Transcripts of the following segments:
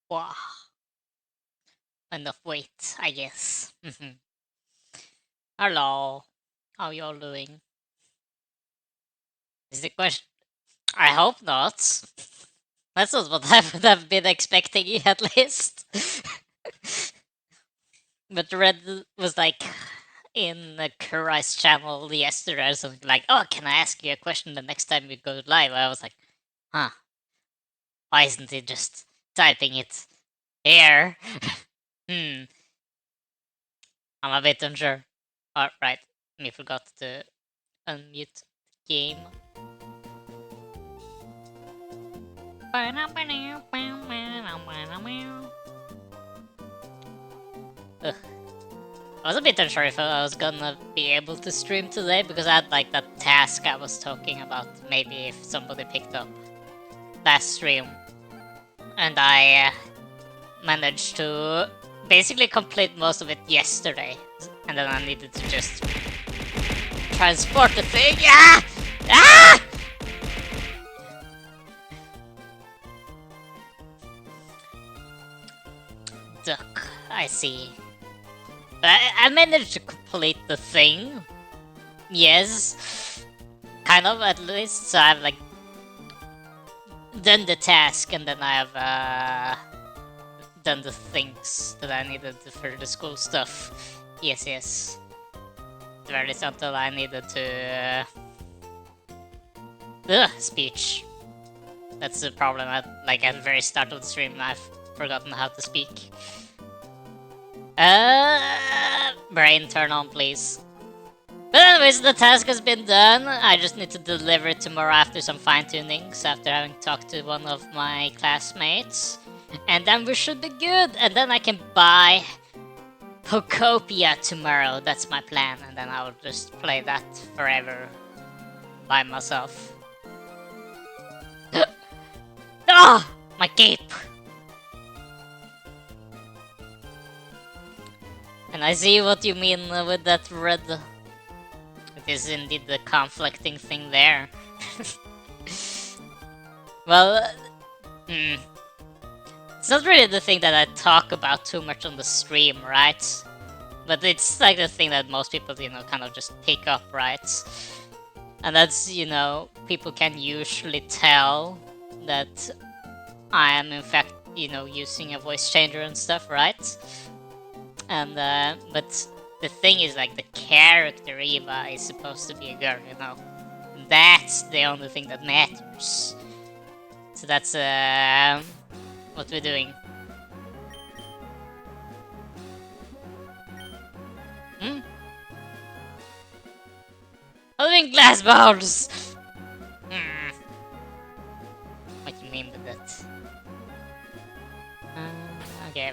Wow. Enough weight, I guess. Hello. How y'all doing? Is the question? I hope not. That's not what I would have been expecting, at least. But Red was like in the Kurai's channel yesterday or something like, "Oh, can I ask you a question the next time we go live?" I was like, "Huh? Why isn't he just typing it here?" Hmm. I'm a bit unsure. All right, we forgot to unmute game. Ugh. I was a bit unsure if I was gonna be able to stream today because I had like that task I was talking about. Maybe if somebody picked up last stream, and I managed to basically complete most of it yesterday, and then I needed to just transport the thing. Ah! Ah! Duck, I see. I managed to complete the thing. Yes. Kind of, at least. So I've like done the task, and then I've done the things that I needed for the school stuff. Yes, yes. At least until I needed to speech. That's the problem. At the very start of the stream, I've forgotten how to speak. Brain, turn on, please. But anyways, the task has been done. I just need to deliver it tomorrow after some fine-tunings, after having talked to one of my classmates. And then we should be good. And then I can buy Pokopia tomorrow. That's my plan. And then I'll just play that forever by myself. Ah! My cape! And I see what you mean with that red. It is indeed the conflicting thing there. Well, it's not really the thing that I talk about too much on the stream, right? But it's like the thing that most people, kind of just pick up, right? And that's, people can usually tell that I am in fact, using a voice changer and stuff, right? And, but the thing is, like, the character Eva is supposed to be a girl, That's the only thing that matters. So that's, what we're doing. Holding glass balls! What do you mean with that? Okay.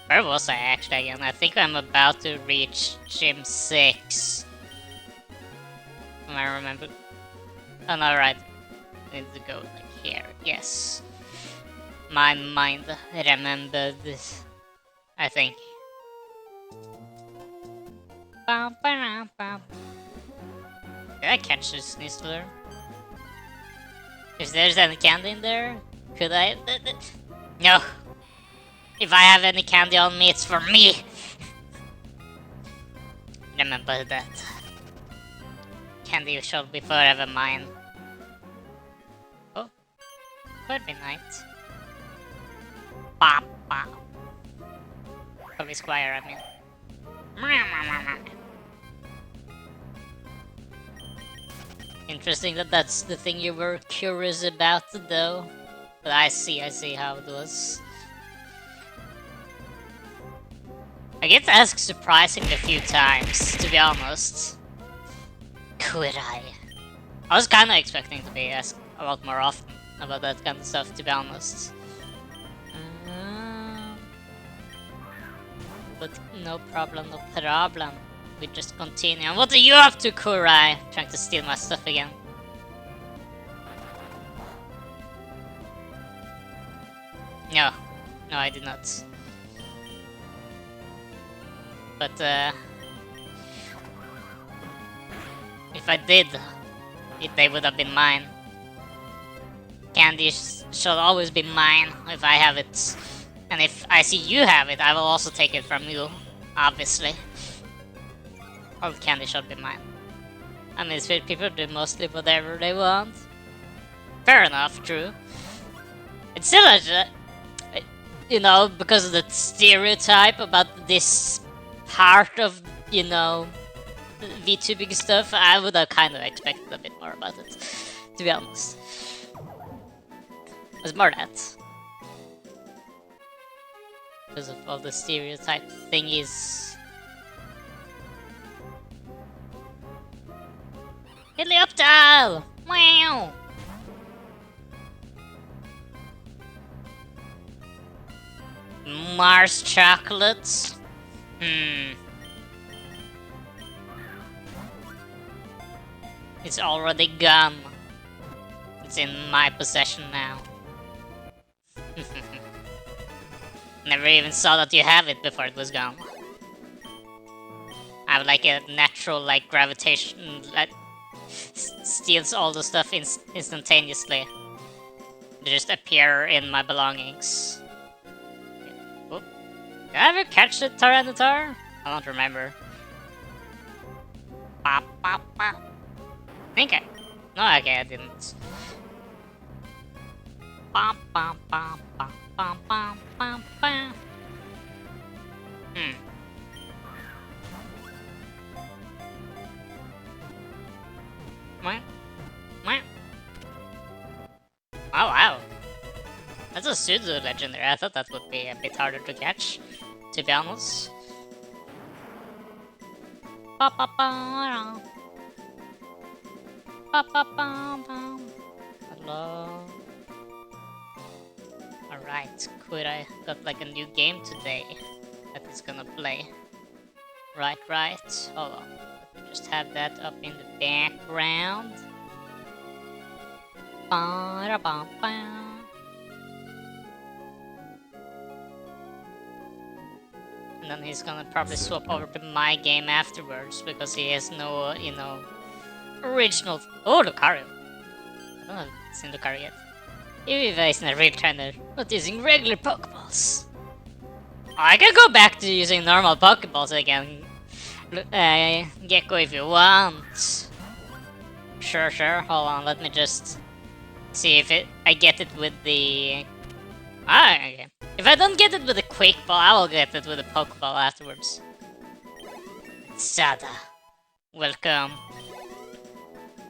Where was I actually again? I think I'm about to reach Gym 6. Am I remember? Oh no, right. I need to go like here. Yes. My mind remembered this. I think. Did I catch this Snizzler? If there's any candy in there, could I? No. If I have any candy on me, it's for me. Remember that. Candy shall be forever mine. Oh, could be night. Bop bop. Could be Squire, I mean. Interesting that that's the thing you were curious about, though. But I see how it was. I get asked surprisingly a few times, to be honest. Could I? I was kinda expecting to be asked a lot more often about that kind of stuff, to be honest. But no problem. We just continue. And what are you up to, Kurai? Trying to steal my stuff again. No, I did not. But, if I did, they would have been mine. Candy shall always be mine if I have it. And if I see you have it, I will also take it from you, obviously. All candy shall be mine. I mean, sweet people do mostly whatever they want. Fair enough, true. It's still because of the stereotype about this part of, VTubing stuff, I would have kind of expected a bit more about it, to be honest. There's more that. Because of all the stereotype thingies. Helioptile! Wow! Mars chocolates? It's already gone. It's in my possession now. Never even saw that you have it before it was gone. I have like a natural like gravitation that steals all the stuff instantaneously. They just appear in my belongings. Oop. Did I ever catch the Tyranitar? I don't remember. Pop, pop, pop. Think I... No, okay, I didn't. Bum, bum, bum, bum, bum, bum, bum, bum. Hmm. What? What? Oh, wow. That's a pseudo legendary. I thought that would be a bit harder to catch, to be honest. Ba ba ba ba ba ba ba. Hello. Alright, could I got like a new game today that is gonna play. Right. Hold on. Let me just have that up in the background. Ba-da-ba-ba. And then he's gonna probably swap over to my game afterwards because he has no, you know, original. Oh, Lucario! I don't know if it's in Lucario yet. Even if he's not a real trainer, not using regular Pokeballs. I can go back to using normal Pokeballs again, Gecko, if you want. Sure. Hold on, let me just see if I get it with the. Ah, okay. If I don't get it with a Quick Ball, I will get it with a Pokeball afterwards. Sada, welcome.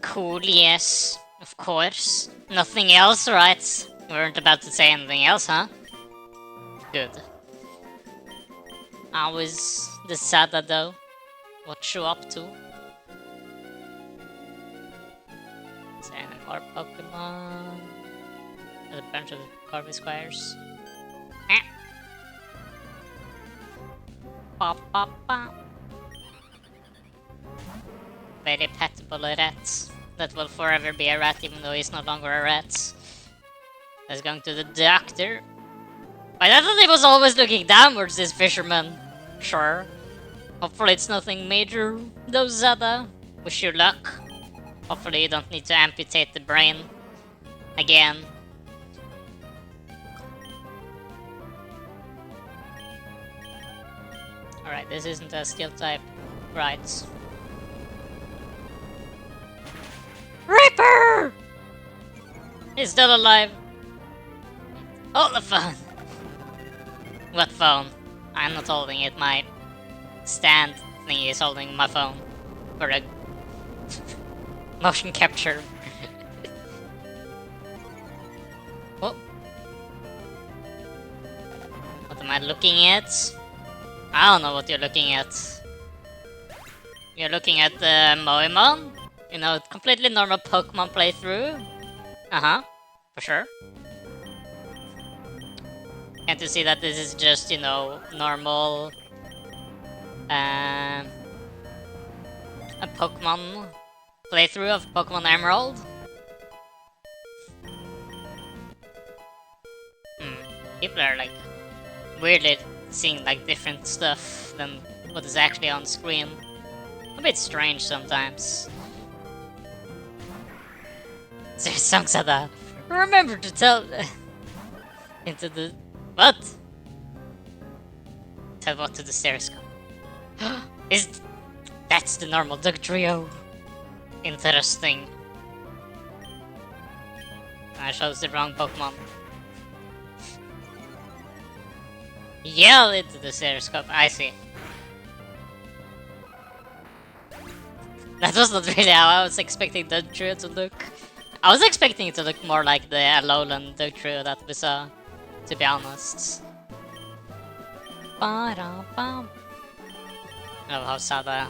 Cool, yes, of course. Nothing else, right? You weren't about to say anything else, huh? Good. How is the Sada though? What you up to? Is there any more Pokemon? There's a bunch of Corby Squires. Pop, pop, pop. Very petable rat. That will forever be a rat even though he's no longer a rat. Let's go to the doctor. I thought he was always looking downwards, this fisherman. Sure. Hopefully it's nothing major, though, Zada. Wish you luck. Hopefully you don't need to amputate the brain. Again. Alright, this isn't a skill type. Right. Ripper! He's still alive. Hold the phone. What phone? I'm not holding it. My stand thingy is holding my phone. For a motion capture. Oh. What am I looking at? I don't know what you're looking at. You're looking at the Moemon? You know, completely normal Pokemon playthrough. Uh-huh, for sure. Can't you see that this is just, you know, normal... a Pokemon playthrough of Pokemon Emerald? People are like weirdly seeing like different stuff than what is actually on screen. A bit strange sometimes. There's songs of that. Remember to tell into the what? Tell what to the Stereoscope. Is that's the normal Dug Trio? Interesting. I chose the wrong Pokemon. Yell into the Stereoscope. I see. That was not really how I was expecting Dug Trio to look. I was expecting it to look more like the Alolan Dug Trio that we saw, to be honest. I love how Sada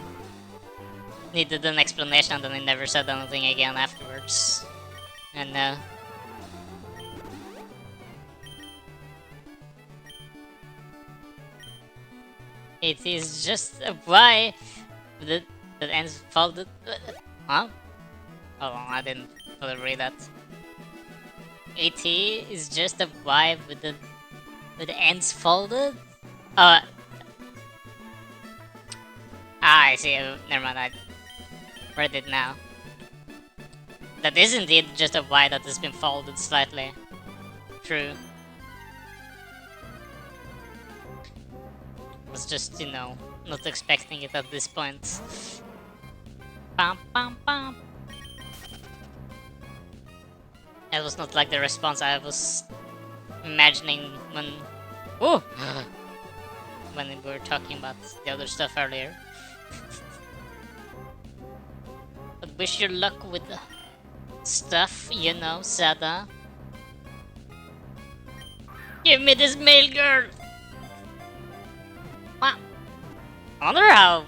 needed an explanation and then he never said anything again afterwards. And it is just why that ends folded. Huh? Hold on, I didn't fully read that. AT is just a vibe with the ends folded. Uh, I see. Never mind. I read it now. That is indeed just a Y that has been folded slightly. True. Was just, you know, not expecting it at this point. Bam, bam, bam. That was not like the response I was imagining when... Oh! when we were talking about the other stuff earlier. But wish you luck with the stuff, you know, Sada. Give me this male girl! Wow. I wonder how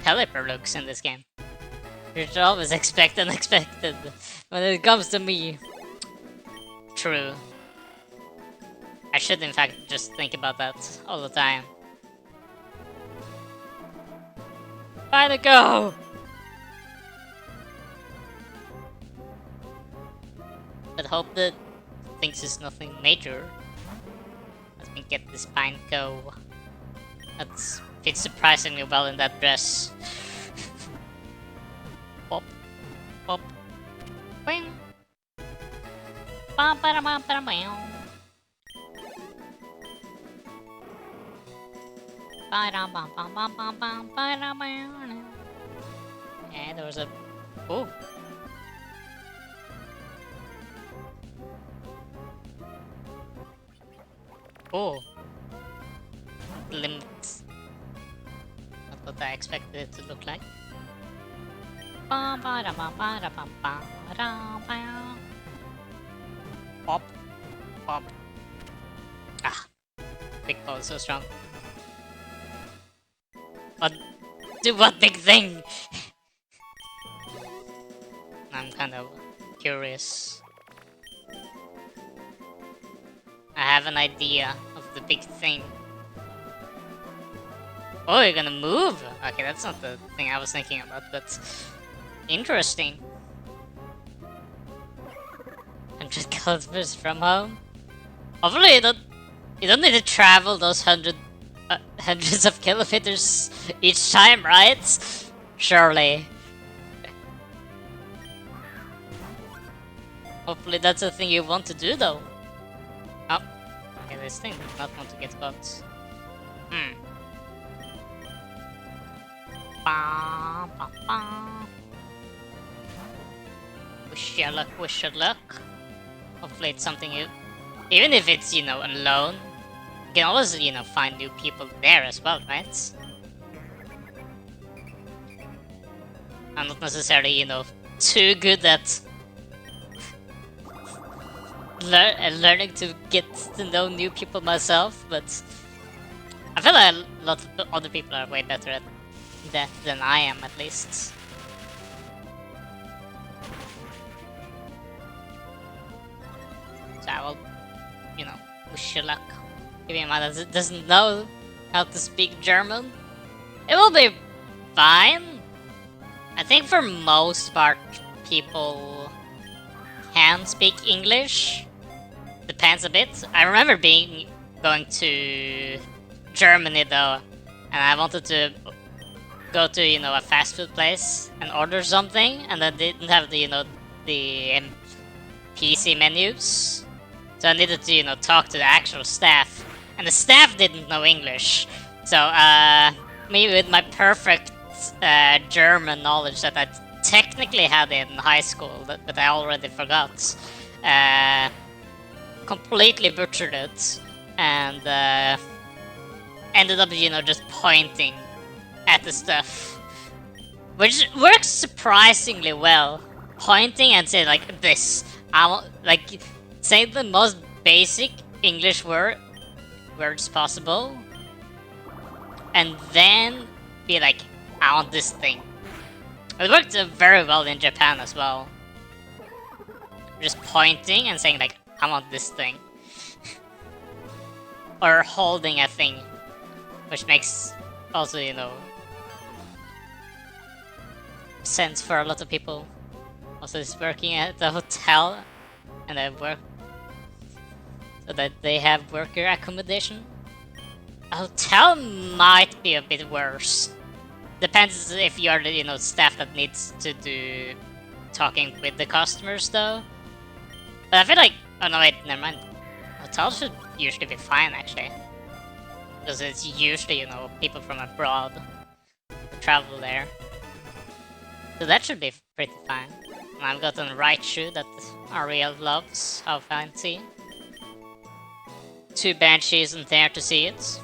Pelipper looks in this game. You should always expect unexpected when it comes to me. True. I should in fact just think about that all the time. By the go! But hope that thinks it's nothing major. Let me get this Pineco. That fits surprisingly well in that dress. Pop. Pop. Bing. Bam, bam, bam, bam, bam. Yeah, there was a... Oh! Oh! Limit. Not what I expected it to look like. Pop! Pop! Ah! Big ball is so strong. What? Do what big thing? I'm kind of curious. I have an idea of the big thing. Oh, you're gonna move? Okay, that's not the thing I was thinking about, but interesting. 100 kilometers from home? Hopefully you don't need to travel those hundreds of kilometers each time, right? Surely. Hopefully that's a thing you want to do though. Oh, okay, this thing did not want to get caught. Ba, ba, ba. Wish you luck, wish you luck. Hopefully it's something you... Even if it's, you know, alone, you can always, you know, find new people there as well, right? I'm not necessarily, you know, too good at learning to get to know new people myself, but I feel like a lot of other people are way better at that than I am, at least. So I will, you know, wish you luck. If anyone doesn't know how to speak German, it will be fine. I think for most part, people can speak English. Depends a bit. I remember going to Germany though, and I wanted to go to, you know, a fast food place and order something, and they didn't have the, you know, the PC menus. So I needed to, you know, talk to the actual staff, and the staff didn't know English. So me with my perfect German knowledge that I technically had in high school, but I already forgot, completely butchered it, and ended up, you know, just pointing at the stuff, which works surprisingly well. Pointing and saying like this, like say the most basic English words possible, and then be like, I want this thing. It worked very well in Japan as well. Just pointing and saying like, I want this thing. Or holding a thing, which makes also, you know, sense for a lot of people. Also, is working at the hotel, and I work so that they have worker accommodation. A hotel might be a bit worse. Depends if you are the staff that needs to do talking with the customers though. But I feel like oh no wait, never mind. Hotel should usually be fine actually, because it's usually people from abroad who travel there. So that should be pretty fine. And I've gotten the right shoe that Ariel loves. How fancy. 2 banshees isn't there to see it.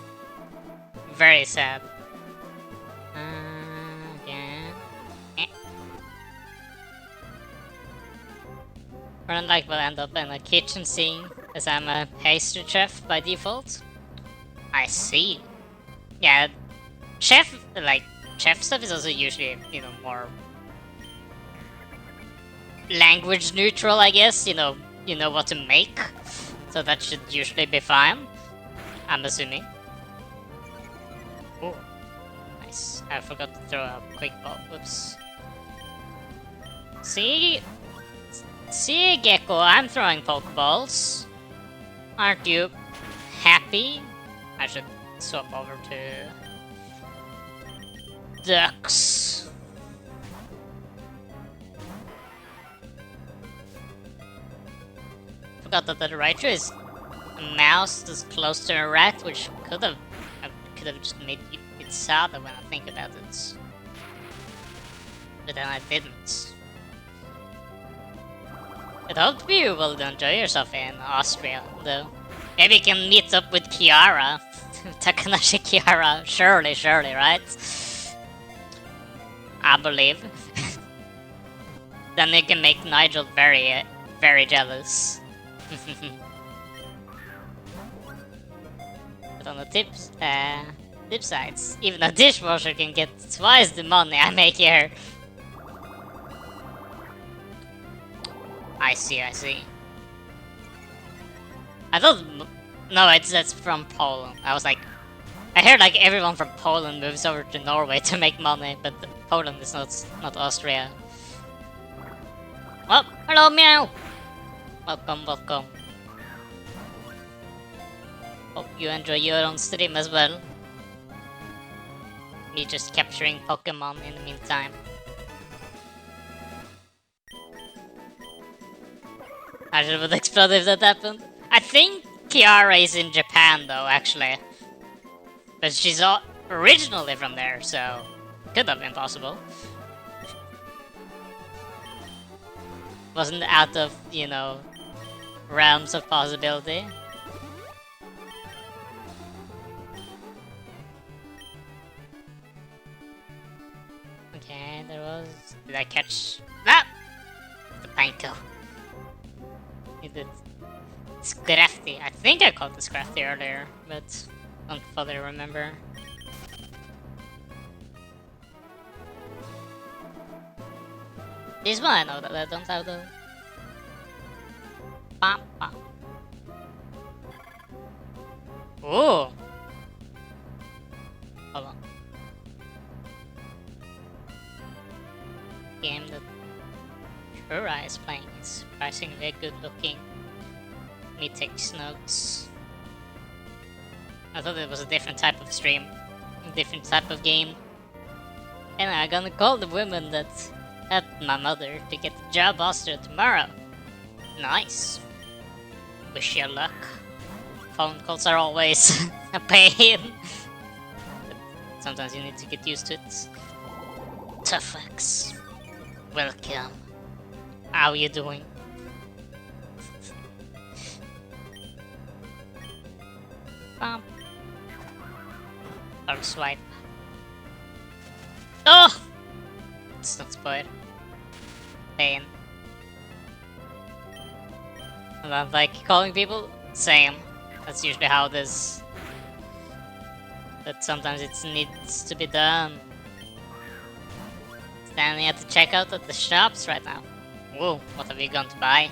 Very sad. Yeah. More than likely will end up in a kitchen scene, as I'm a pastry chef by default. I see. Yeah, chef stuff is also usually more language neutral, I guess. You know what to make, so that should usually be fine. I'm assuming. Oh, nice. I forgot to throw a quick ball. Whoops. See, Gecko, I'm throwing Pokeballs. Aren't you happy? I should swap over to ducks. Forgot that the Raichu is a mouse that's close to a rat, which could have just made it sadder when I think about it. But then I didn't. I hope you will enjoy yourself in Austria, though. Maybe you can meet up with Kiara. Takanashi Kiara. Surely, right? I believe. Then you can make Nigel very, very jealous. But on the tip sides, even a dishwasher can get twice the money I make here. I see. I thought... No, that's from Poland. I was like... I heard like everyone from Poland moves over to Norway to make money, but Poland is not Austria. Oh, hello, meow! Welcome. Hope you enjoy your own stream as well. Me just capturing Pokemon in the meantime. I should have exploded if that happened. I think Kiara is in Japan though, actually. But she's originally from there, so could have been possible. Wasn't out of, realms of possibility. Okay, there was... Did I catch... that? The Panko. Scrafty. I think I called the Scrafty earlier, but don't fully remember. This one I know that I don't have though. Bop, bop. Ooh! Hold on. Game that Shura is playing is surprisingly good looking. Me takes notes. I thought it was a different type of stream, a different type of game. And I'm gonna call the woman that helped my mother to get the job Austria tomorrow. Nice. Wish you luck. Phone calls are always a pain. But sometimes you need to get used to it. Tough-X. Welcome. How are you doing? Bump. Or swipe. Oh! It's not spoiled. Pain. And I'm like calling people? Same. That's usually how it is. But sometimes it needs to be done. Standing at the checkout at the shops right now. Whoa, what have you gone to buy?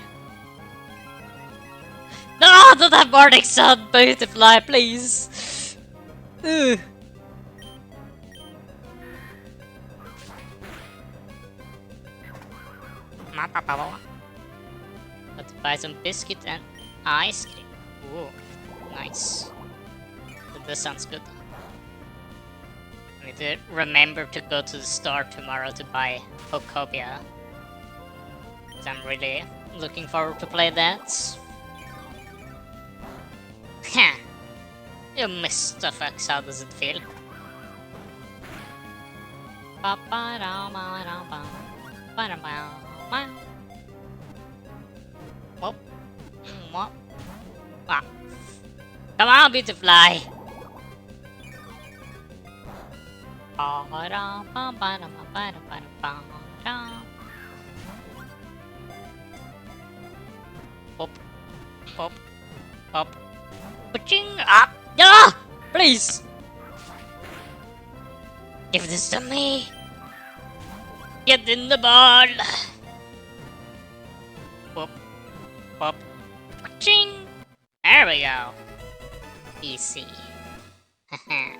No, don't have morning sun, Beautifly, please. Ugh. Let's buy some biscuit and ice cream. Ooh, nice. This sounds good. I need to remember to go to the store tomorrow to buy Pokobia. I'm really looking forward to play that. Heh. You missed the fucks, how does it feel? Whoop. Whoop. Ah. Come on, Beautifly! Pop, pop, pop. Paching up! Ah! Please! Give this to me! Get in the ball! Pop, pop. Paching! There we go. Easy. Haha.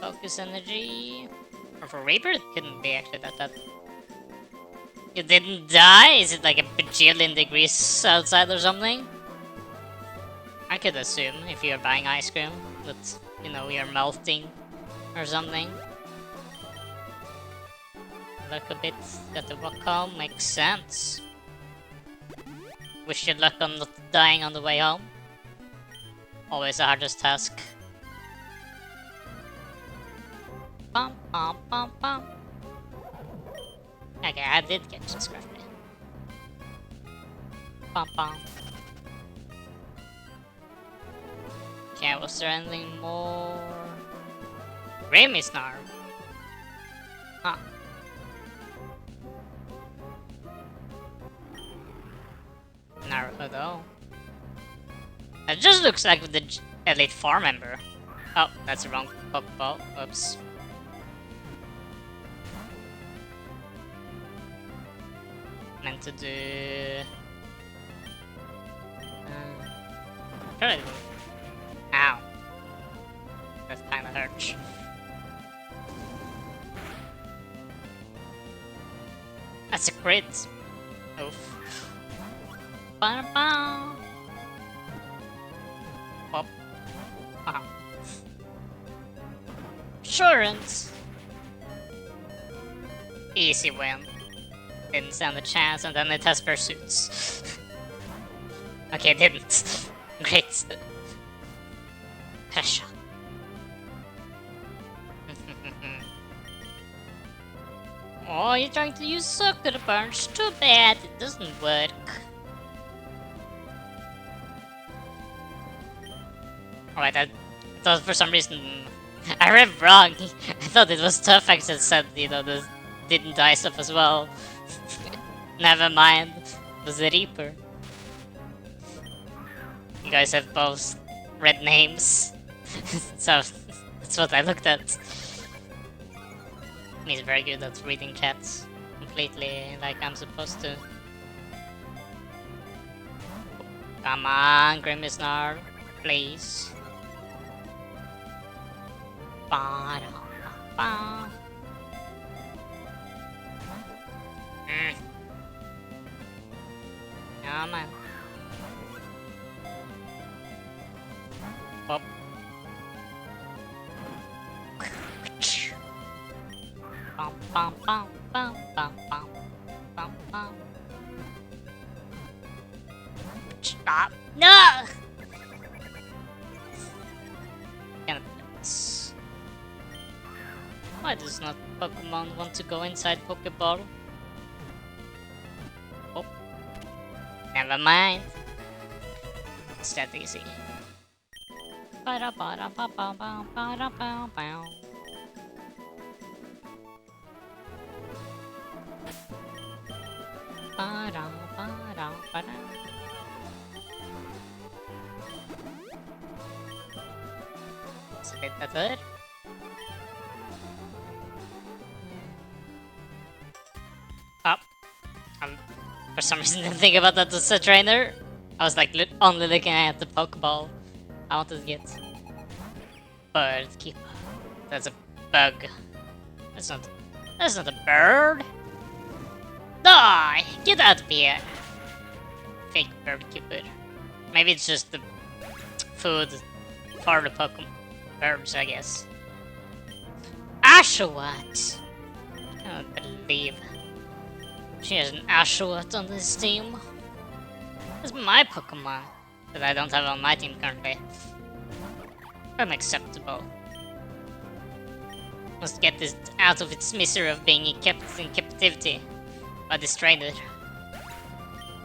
Focus energy. Or for Reaper, it couldn't be actually that. You didn't die? Is it like a bajillion degrees outside or something? I could assume if you're buying ice cream that, you know, you're melting or something. Look a bit at the walk home, makes sense. Wish you luck on not dying on the way home. Always the hardest task. Bum, bum, bum, bum. Okay, I did get this correctly. Bum, bum. Okay, was there anything more? Remisnar. Huh. Naruto. It just looks like the Elite 4 member. Oh, that's the wrong Pokeball. Oops. Meant to do... Try to do... Ow. That kinda hurts. That's a crit. Oof. Ba-da-ba. Pop. Wow. Assurance. Easy win. Didn't stand a chance, and then it has pursuits. Okay, it didn't. Great. Pressure. Oh, you're trying to use Sucker Punch. Too bad it doesn't work. Alright, I thought for some reason I read wrong. I thought it was tough that said, you know, the didn't die stuff as well. Never mind. It was the Reaper. You guys have both red names. So that's what I looked at. He's very good at reading chats completely like I'm supposed to. Come on, Grimisnar, please. Ba-da-ba-ba. Come on. Pop. Bum bum bum bum bum bum bum bum. Stop! No! Why does not Pokemon want to go inside Pokeball? Oh. Never mind. It's that easy. Ba-da-ba-da-ba-ba-ba-ba-da-ba-ba. Ba-da-ba-da-ba-da. Is it better? Oh. For some reason didn't think about that as a trainer. I was like only looking at the Pokeball I wanted to get. bird keep. That's a bug. That's not. That's not a bird. Die! Get out of here. Fake bird keeper. Maybe it's just the food for the Pokemon birds, I guess. Ashawat! I don't believe she has an Ashawat on this team. That's my Pokemon that I don't have on my team currently. Unacceptable. Must get this out of its misery of being kept in captivity by this trainer.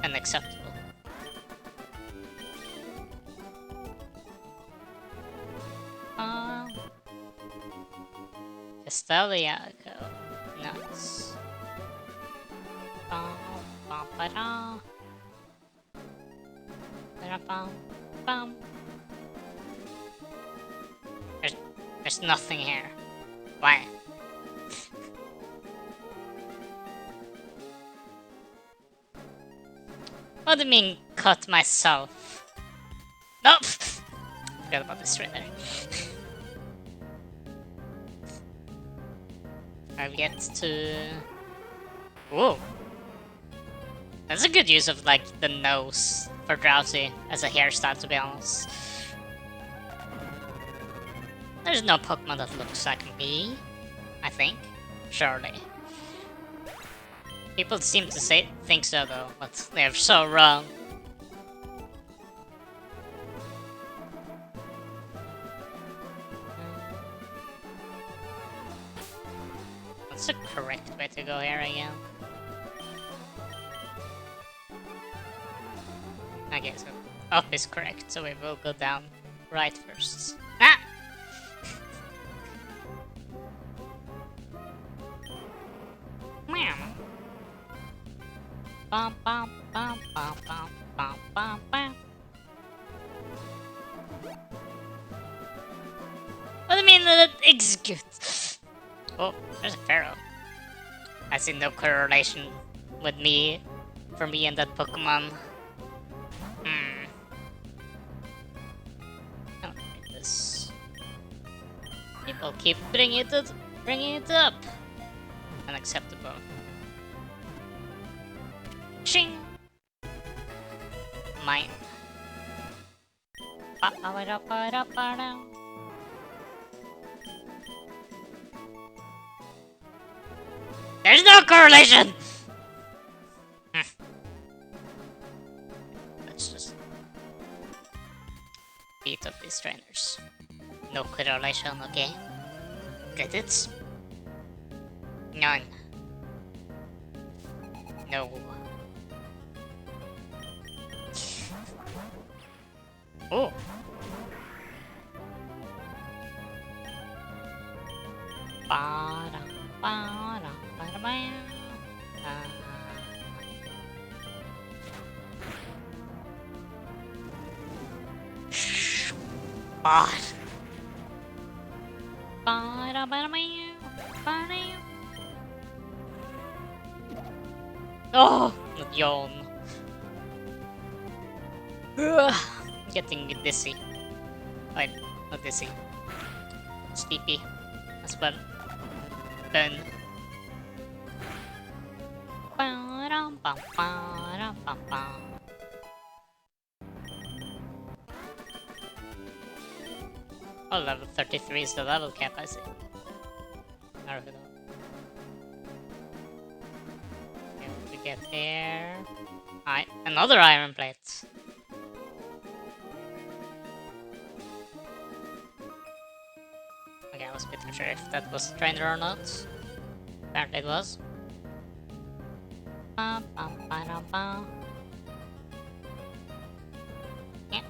Unacceptable. Castellago. Nice. There's nothing here. Why? What do you mean, cut myself? Nope! Forgot about this right there. I'll get to... Whoa! That's a good use of, like, the nose for Drowsy as a hairstyle, to be honest. There's no Pokemon that looks like me, I think. Surely. People seem to think so, though, but they're so wrong. What's the correct way to go here again? Okay, so up is correct, so we will go down right first. Ah! Bum, bum, bum, bum, bum, bum, bum, bum. What do you mean that execute? Oh, there's a Pharaoh. I see no correlation with me, for me and that Pokemon. I don't like this. People keep bringing it up. Unacceptable. Ching! Mine. There's no correlation! Let's just beat up these trainers. No correlation, okay? Get it? None. No. Oh. Oh, not yawn. Getting dizzy. Wait, not dizzy. Sleepy as well. Done. Oh, level 33 is the level cap, I see. Okay, we get here. Another iron plate. Okay, I was a bit unsure if that was trainer or not. Apparently it was. Yeah.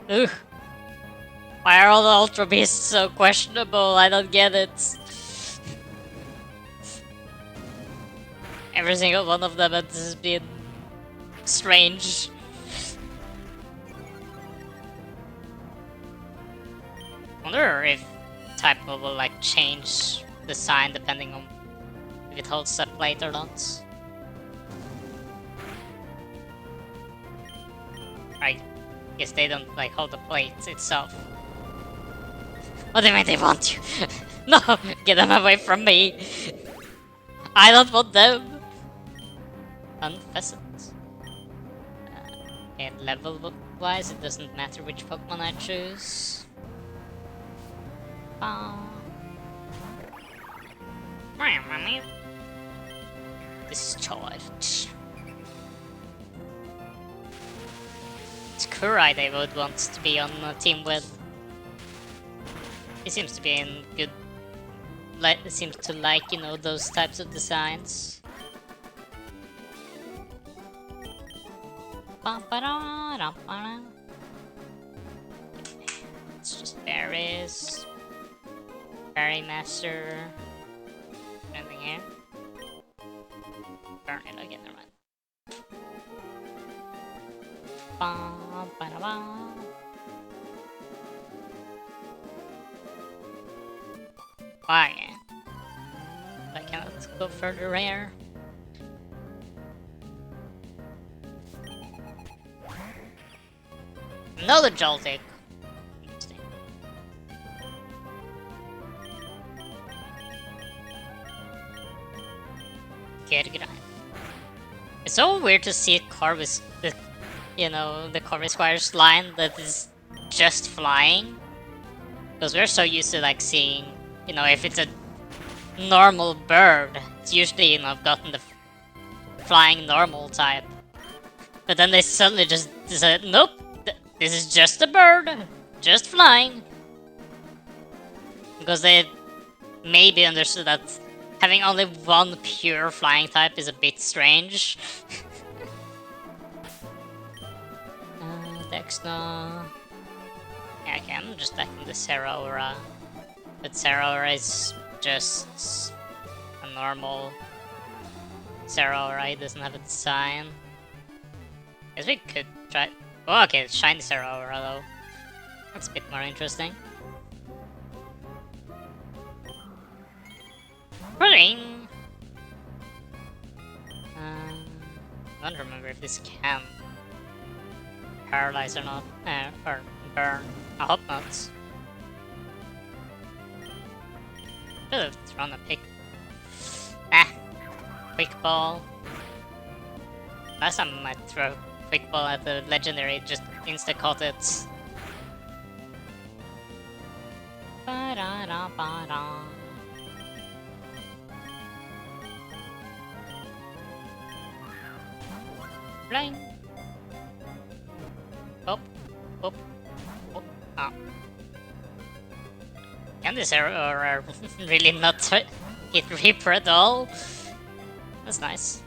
Ugh. Why are all the Ultra Beasts so questionable? I don't get it. Every single one of them has been strange. Wonder if type will like change the sign depending on if it holds that plate or not. Guess they don't like hold the plate itself. What do you mean they want you? No! Get them away from me! I don't want them! Unpheasant. And level wise, it doesn't matter which Pokemon I choose. This is charged. It's Kurai they would want to be on a team with. He seems to be in good... seems to like, you know, those types of designs. It's just berries. Berry Master. Anything here? Burn it again, never mind. Why? I cannot go further rare. Another Joltik. Interesting. Get grind. It's so weird to see a Corvus, you know, the Corvus Squire's line that is just flying. Because we're so used to like seeing, you know, if it's a normal bird, it's usually, you know, gotten the flying normal type. But then they suddenly just decided, nope, this is just a bird, just flying. Because they maybe understood that having only one pure flying type is a bit strange. Dexna. Yeah, okay, I'm just attacking the Zeraora. But Zeraora is just a normal Zeraora, it doesn't have a design. Guess we could try... Oh, okay, it's shiny Zeraora though. That's a bit more interesting. Ring! I don't remember if this can paralyze or not, or burn. I hope not. Should have thrown a pick. Quick ball. Last time I might throw quick ball at the legendary, just insta caught it. Bling. Up, up, up, up. Can this arrow really not hit Reaper at all? That's nice.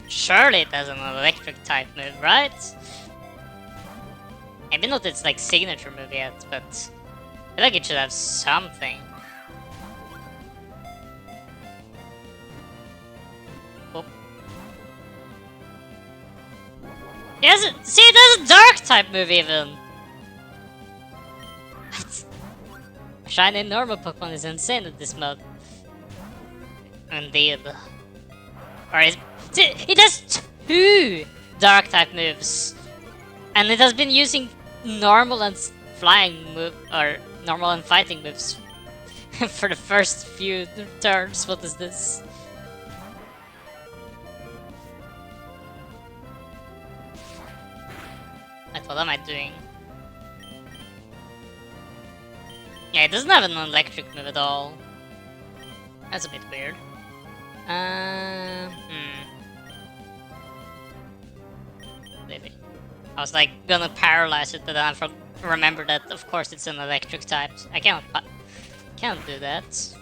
Surely it has an electric type move, right? Maybe not its like signature move yet, but I feel like it should have something. Whoop. Yes, see, it has a dark type move even. Shiny normal Pokemon is insane at this mode. Indeed. Alright, it has 2 dark type moves. And it has been using normal and flying move, or normal and fighting moves for the first few turns. What is this? What am I doing? Yeah, it doesn't have an electric move at all. That's a bit weird. Maybe. I was like gonna paralyze it, but then I remembered that of course it's an electric type. I can't do that.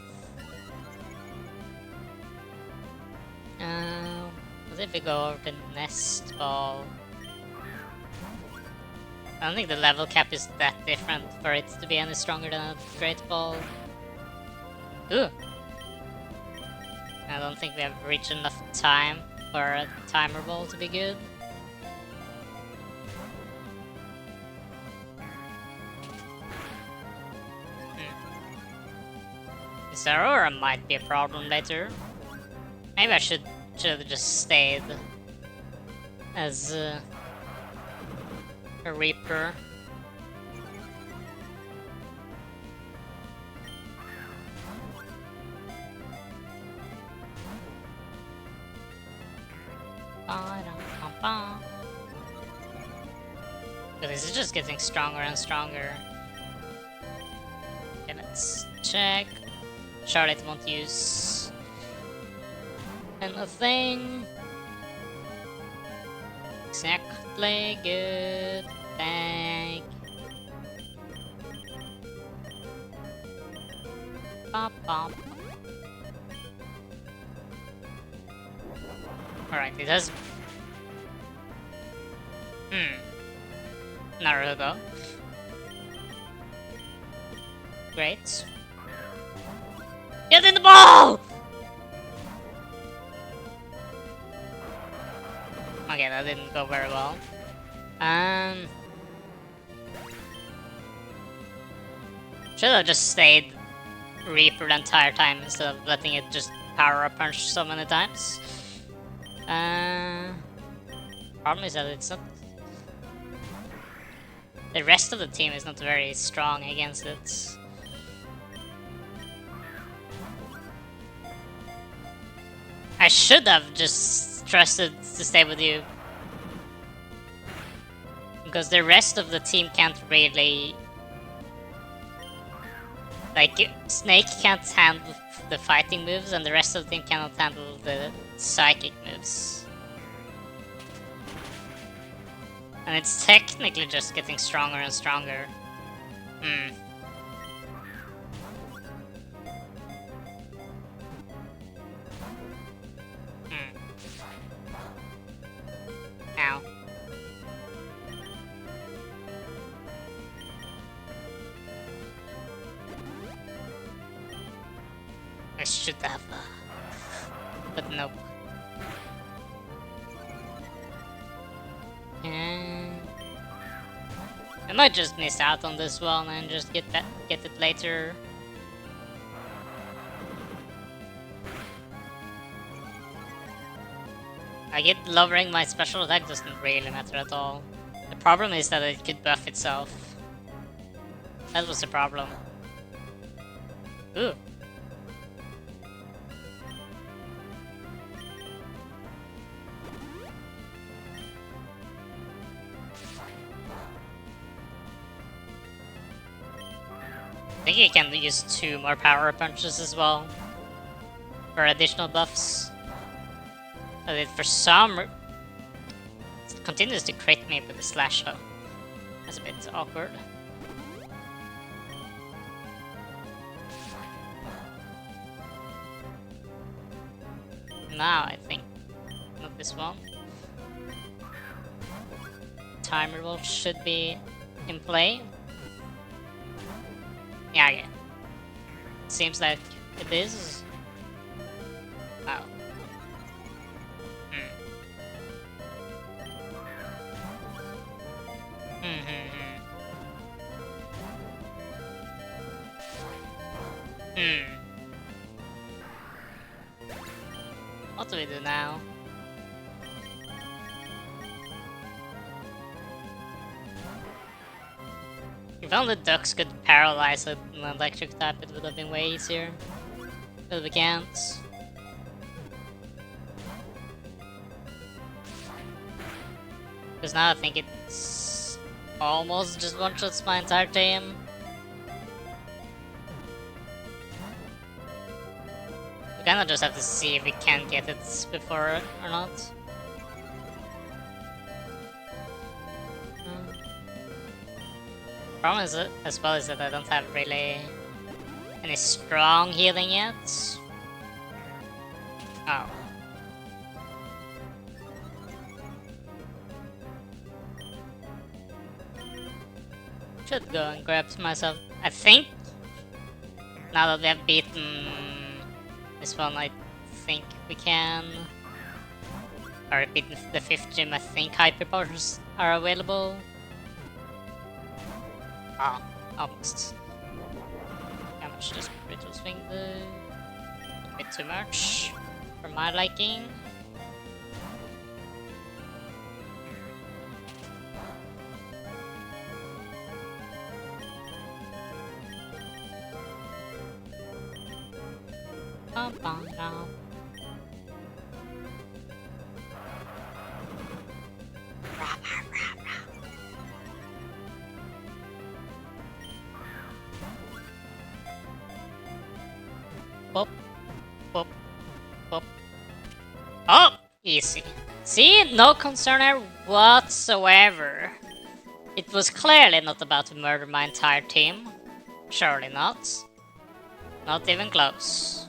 What if we go over the Nest Ball? I don't think the level cap is that different for it to be any stronger than a Great Ball. Ooh! I don't think we have reached enough time for a Timer Ball to be good. Zeraora might be a problem later. Maybe I should have just stayed as a Reaper. But this is just getting stronger and stronger. Okay, let's check. Charlotte won't use anything. Exactly, good. Thank. Pop, pop. Alright, it has. Naruto. Great. Get in the ball! Okay, that didn't go very well. Should have just stayed Reaper the entire time instead of letting it just power up punch so many times. Problem is that it's not. The rest of the team is not very strong against it. I should have just trusted to stay with you. Because the rest of the team can't really... Like, Snake can't handle the fighting moves, and the rest of the team cannot handle the psychic moves. And it's technically just getting stronger and stronger. Ow. I should have, but nope. And I might just miss out on this one and just get it later. I get lowering my special attack doesn't really matter at all. The problem is that it could buff itself. That was the problem. Ooh. I think you can use 2 more power punches as well for additional buffs. But it for some it continues to crit me with the slash though. That's a bit awkward. Now I think not this one. Timer roll should be in play. Yeah, okay. Seems like it is. Oh. What do we do now? If only ducks could paralyze an electric type, it would have been way easier. But we can't. Because now I think it's almost just one-shots my entire team. We kinda just have to see if we can get it before or not. Problem is, as well, is that I don't have really any strong healing yet. Oh. Should go and grab myself. I think now that we have beaten this one, I think we can. Or beaten the 5th gym, I think hyper potions are available. Ah, almost. How much does critical swing do? A bit too much for my liking. Pop, pop, pop. Oh, easy. See, no concern here whatsoever. It was clearly not about to murder my entire team. Surely not. Not even close.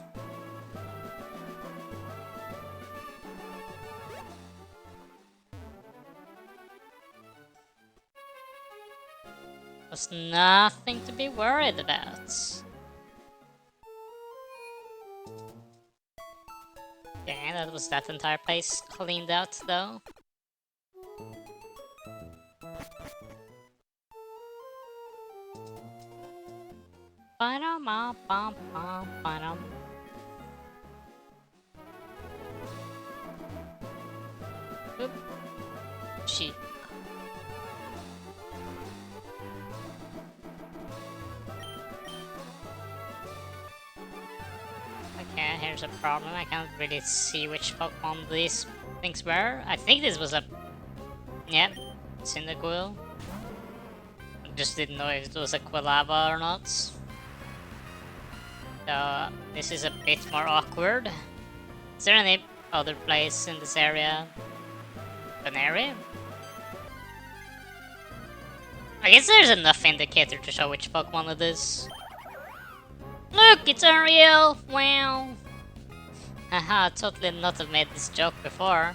Was nothing to be worried about. Okay, that was that entire place cleaned out though. Oop. Sheep. Okay, here's a problem. I can't really see which Pokemon these things were. I think this was a... yeah, Cyndaquil. I just didn't know if it was a Quilava or not. So, this is a bit more awkward. Is there any other place in this area? Banary? I guess there's enough indicator to show which Pokemon it is. Look, it's Ariel! Wow! Haha, totally not have made this joke before.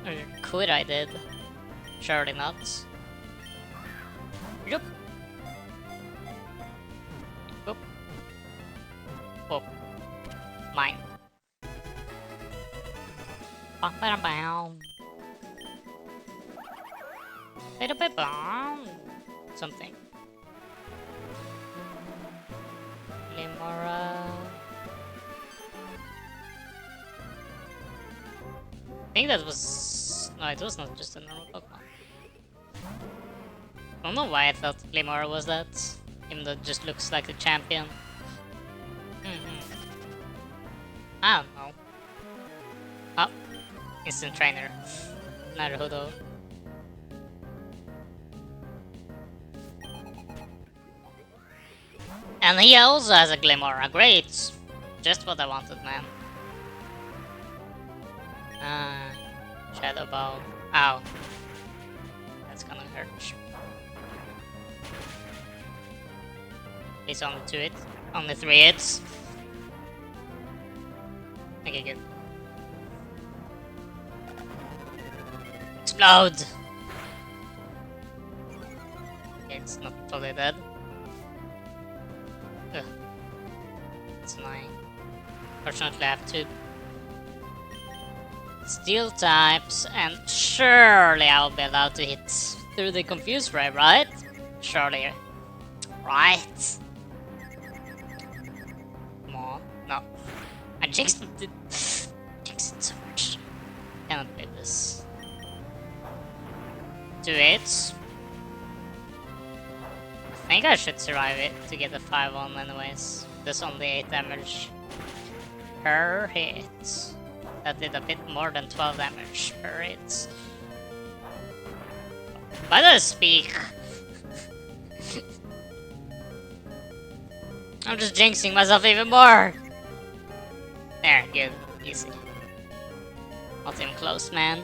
Or could I did? Surely not. Yup. Oop. Oh. Mine. Bam. Something. Limora. I think that was... no, it was not just a normal Pokemon. I don't know why I thought Limora was that, even though it just looks like the champion. I don't know. Oh, instant trainer. Naruto. And he also has a Glimmora. Great! Just what I wanted, man. Shadow Ball. Ow. That's gonna hurt. It's only 2 hits. Only 3 hits. Okay, good. Explode! Okay, it's not totally dead. Ugh. It's annoying. Fortunately, I have 2 steel types, and surely I'll be allowed to hit through the confused ray, right? Surely. Right? Come on. No. I jinxed it. Jinxed it so much. Cannot believe this. 2 hits. I think I should survive it to get a 5-1 anyways. There's only 8 damage per hit. That did a bit more than 12 damage per hit. Why do I speak? I'm just jinxing myself even more! There, good. Easy. Not even close, man.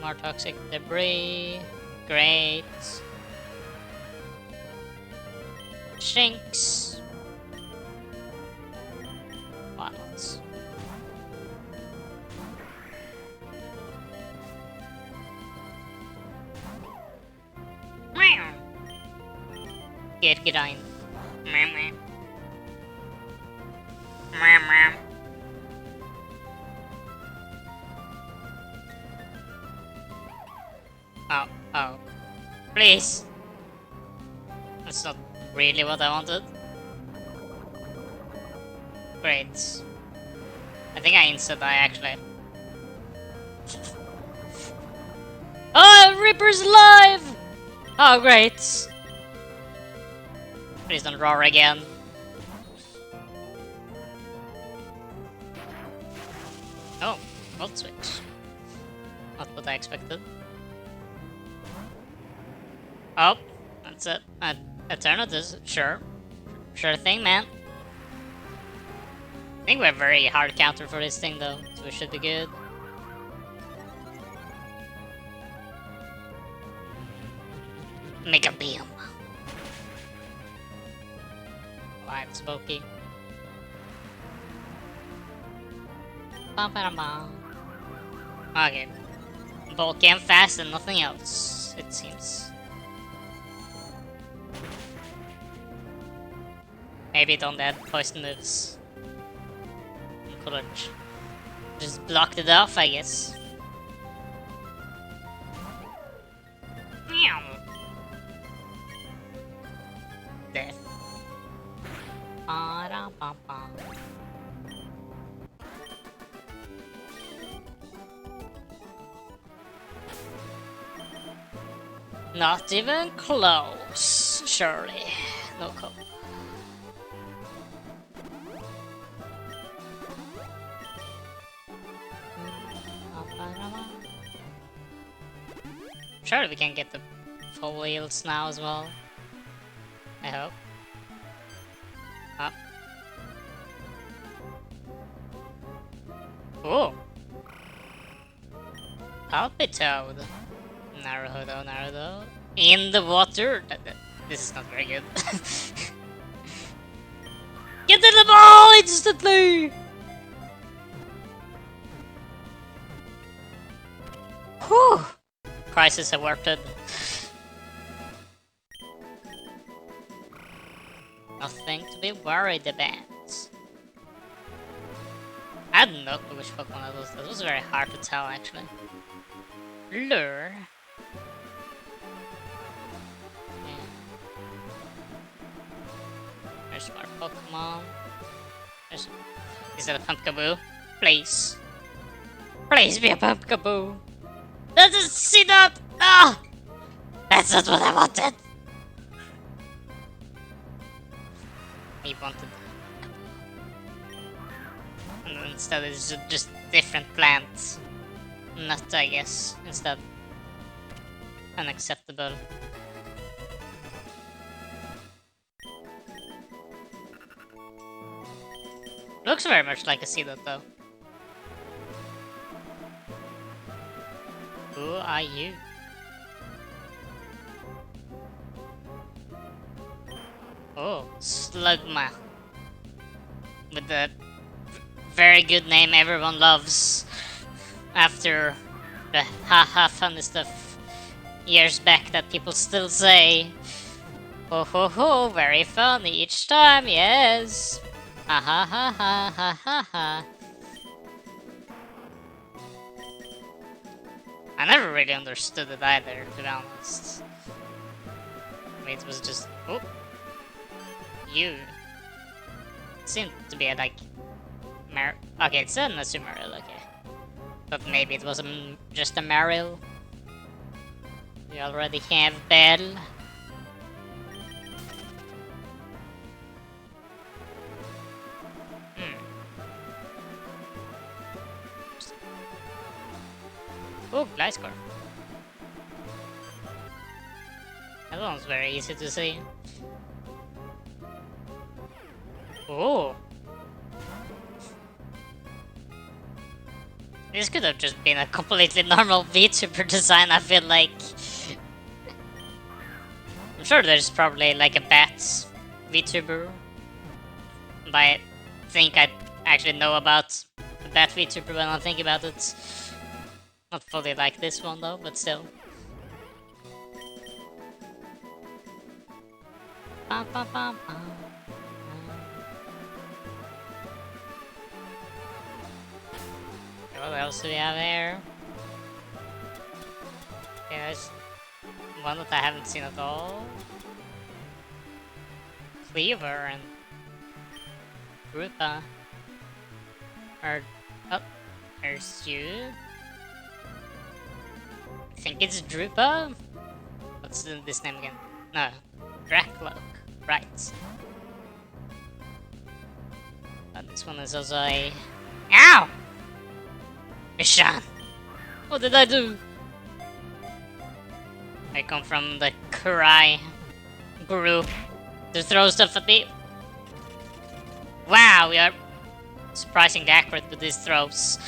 More toxic debris. Great. Shinx. Why not? Get on. Oh, oh. Please. That's not really what I wanted. Great. I think I insta-die actually. Oh, Ripper's alive! Oh, great. Please don't roar again. Oh, volt switch. Not what I expected. Oh, that's it. Alternatives, sure. Sure thing, man. I think we have very hard counter for this thing though, so we should be good. Mega beam. Live smoky. Okay. Bulky and fast and nothing else, it seems. Maybe don't add poison moves. In college. Just blocked it off, I guess. Meow. Death. Not even close, surely. No cope. Surely we can get the full wheels now as well. I hope. Up. Oh! Palpitoad. Naruto, Naruto. In the water? This is not very good. Get in the ball instantly! Whew! Crisis averted. Nothing to be worried about. I don't know which Pokemon that was. That was very hard to tell actually. Lure. There's more Pokemon. Is that a Pumpkaboo? Please. Please be a Pumpkaboo. Doesn't see that! Ah! That's not what I wanted! He wanted. And then instead it's just different plants. Nut, I guess, instead. Unacceptable. Looks very much like a Seedot though. Who are you? Oh, Slugma. With the very good name everyone loves. After the haha funny stuff years back that people still say. Ho ho ho, very funny each time, yes. Ha ha ha ha ha ha ha. I never really understood it either, to be honest. I mean, it was just, oh, you. It seemed to be a, like, okay, it's an Azumarill, okay. But maybe it was just a Marill. We already have Bell. Oh, Gliscor. That one's very easy to see. Oh! This could have just been a completely normal VTuber design, I feel like. I'm sure there's probably like a Bats VTuber. But I think I actually know about a Bat VTuber when I think about it. Not fully like this one though, but still. Bum, bum, bum, bum. What else do we have here? Okay, there's one that I haven't seen at all. Cleaver and Rupa. Or, oh, there's you. I think it's Drupa? What's this name again? No, Dracloak. Right. But this one is also a... Ow! Mishan! What did I do? I come from the Kurai group to throw stuff at me. Wow, we are surprisingly accurate with these throws.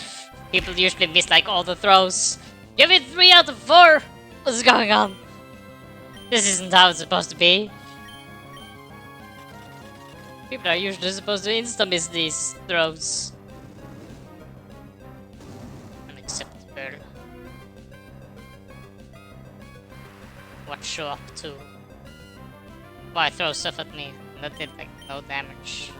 People usually miss like all the throws. Give me 3 out of 4! What's going on? This isn't how it's supposed to be. People are usually supposed to insta-miss these throws. Unacceptable. What show up to? Why throw stuff at me? That did like no damage.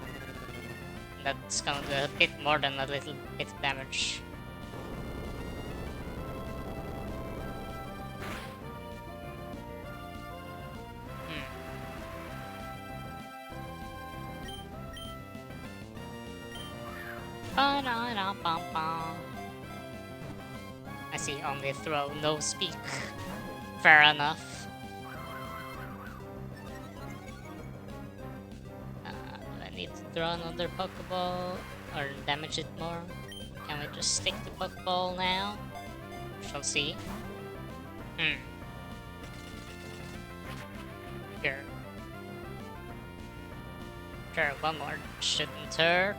That's gonna do a bit more than a little bit of damage. I see only throw, no speak. Fair enough. Do I need to throw another Pokeball or damage it more? Can we just stick the Pokeball now? Shall see. Sure. Sure, one more shouldn't hurt.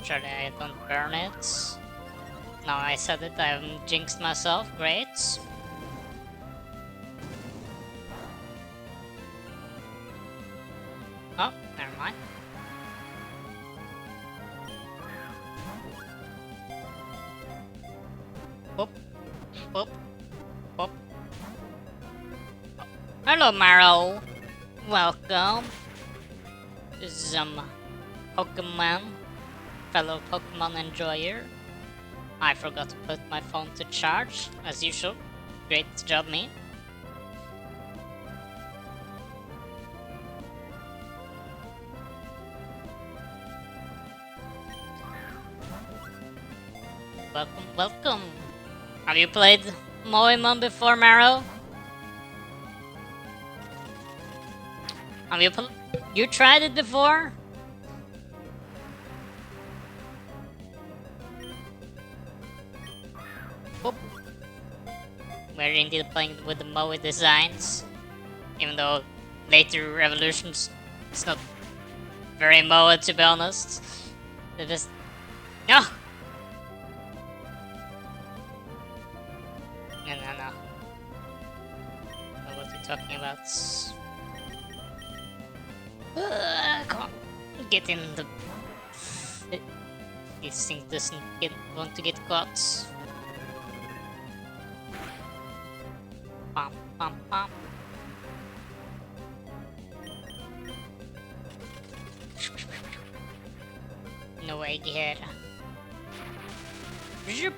Surely I don't burn it. Now I said it, I haven't jinxed myself, great. Oh, never mind. Whoop, whoop, whoop. Oh. Hello, Marrow. Welcome. Some Pokemon, fellow Pokemon enjoyer. I forgot to put my phone to charge, as usual. Great job, me. Welcome, welcome. Have you played Moemon before, Marrow? Have you tried it before? Oop. We're indeed playing with the Moe designs, even though later evolutions it's not very Moe, to be honest. They're just no. No. I don't know what you're talking about. Come on, get in the. This thing doesn't want to get caught. Pom pom pom. No egghead. Zip.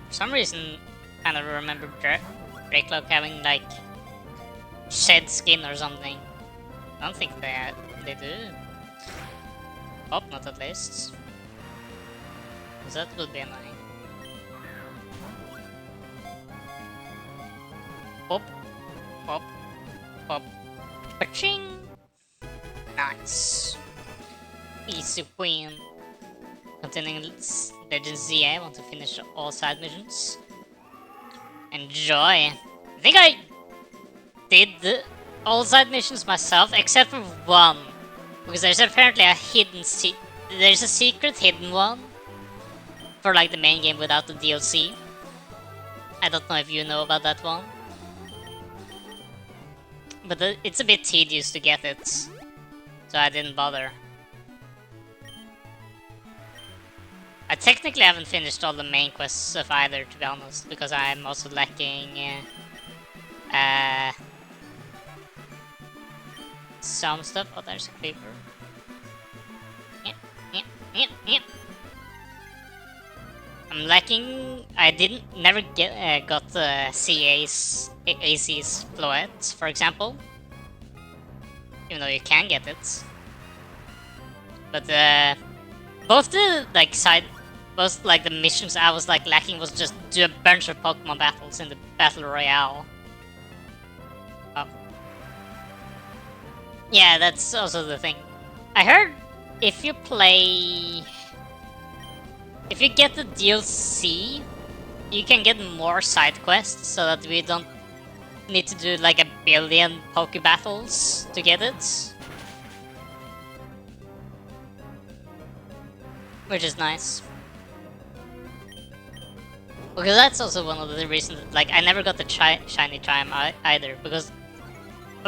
For some reason, I never remember Dracloak having like shed skin or something. I don't think they do. Hope not, at least. Because that would be annoying. Pop, pop, pop, pa-ching! Nice. Easy win. Continuing Legend Z, I want to finish all side missions. Enjoy. I think I did all side missions myself, except for one. Because there's apparently a hidden there's a secret hidden one for like the main game without the DLC. I don't know if you know about that one. But it's a bit tedious to get it. So I didn't bother. I technically haven't finished all the main quests of either, to be honest, because I'm also lacking some stuff. Oh, there's a creeper. Yeah. I'm lacking. I never got AC's Floette, for example. Even though you can get it. But both the like side Most like the missions I was like lacking was just do a bunch of Pokemon battles in the Battle Royale. Oh. Yeah, that's also the thing. I heard if you play... If you get the DLC, you can get more side quests so that we don't need to do like a billion Poke battles to get it. Which is nice. Because that's also one of the reasons that, like, I never got the shiny chime either, because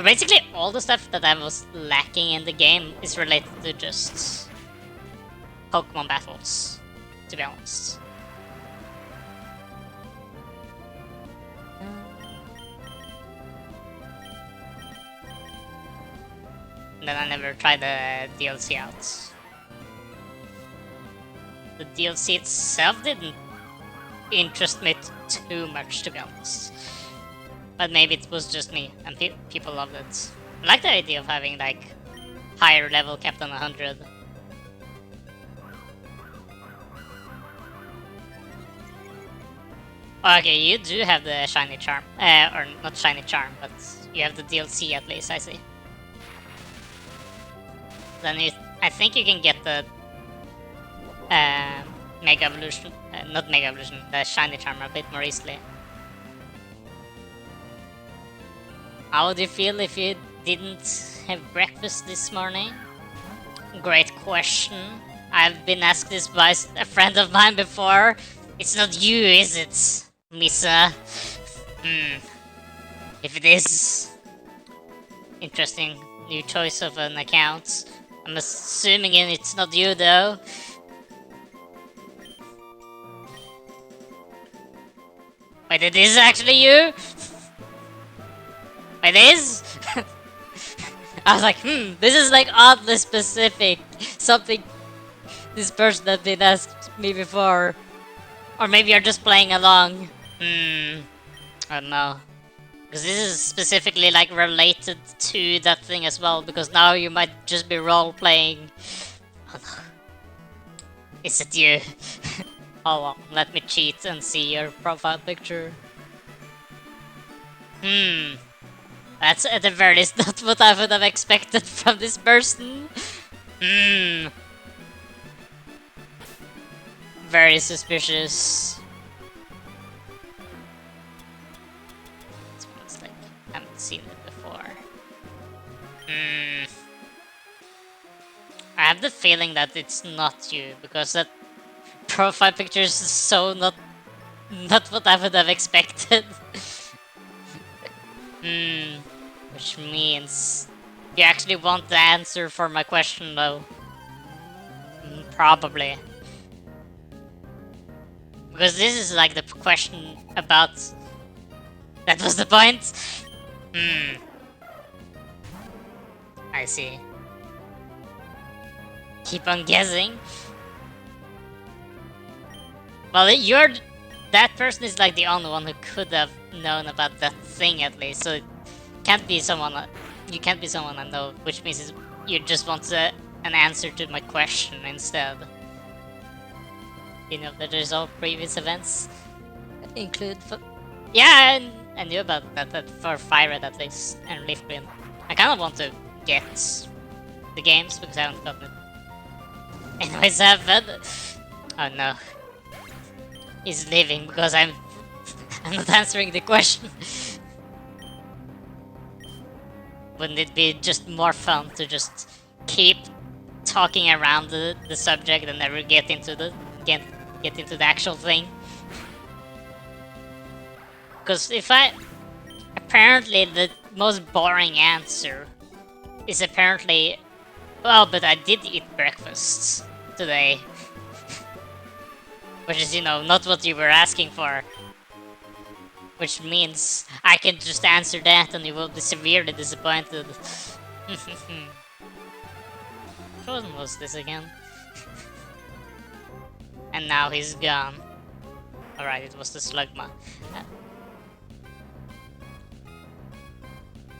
basically all the stuff that I was lacking in the game is related to just Pokemon battles, to be honest. And then I never tried the DLC out. The DLC itself didn't interest me too much, to be honest. But maybe it was just me, and people loved it. I like the idea of having, like, higher level Captain 100. Okay, you do have the shiny charm. Or not shiny charm, but you have the DLC at least, I see. Then I think you can get the Mega Evolution, not Mega Evolution, the shiny charm a bit more easily. How would you feel if you didn't have breakfast this morning? Great question. I've been asked this by a friend of mine before. It's not you, is it, Misa? If it is, interesting new choice of an account. I'm assuming it's not you though. Wait, it is actually you? It is? I was like, this is like oddly specific. Something this person had been asked me before. Or maybe you're just playing along. I don't know. Because this is specifically like related to that thing as well, because now you might just be role-playing. Oh no. Is it you? Hold on, let me cheat and see your profile picture. That's at the very least not what I would have expected from this person. Very suspicious. It's like, I haven't seen it before. I have the feeling that it's not you, because that profile picture is so not what I would have expected. Which means you actually want the answer for my question though. Probably. Because this is like the question about... That was the point? I see. Keep on guessing. Well, that person is like the only one who could have known about that thing at least, so it can't be someone... You can't be someone I know, which means you just want an answer to my question instead. You know that there's all previous events include... Yeah, I knew about that for Fire Red at least, and Leaf Green. I kind of want to get the games because I haven't gotten it. Anyways, oh no. He's leaving because I'm not answering the question. Wouldn't it be just more fun to just keep talking around the subject and never get into the actual thing? Because apparently the most boring answer is apparently, well, but I did eat breakfast today. Which is, not what you were asking for. Which means I can just answer that and you will be severely disappointed. Which one was this again? And now he's gone. Alright, it was the Slugma.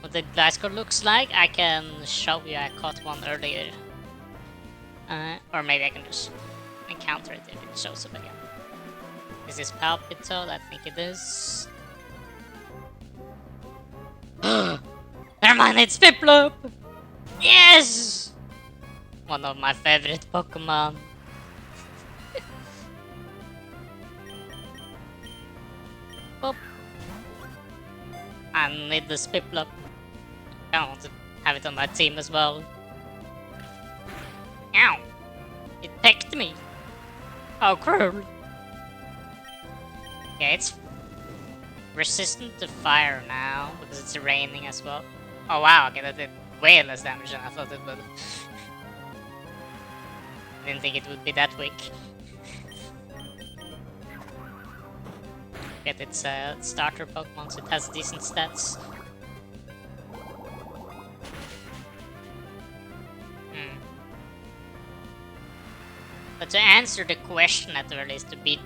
What the Gliscor looks like, I can show you. I caught one earlier. Or maybe I can just encounter it if it shows up again. Is this Palpitoad? I think it is. Never mind, it's Piplup! Yes! One of my favorite Pokemon. Boop. I need this Piplup. I want to have it on my team as well. Ow! It pecked me! How cruel! Yeah, it's resistant to fire now, because it's raining as well. Oh wow, okay, that did way less damage than I thought it would. I didn't think it would be that weak. Yet it's a starter Pokemon, so it has decent stats. But to answer the question at the very least, to beat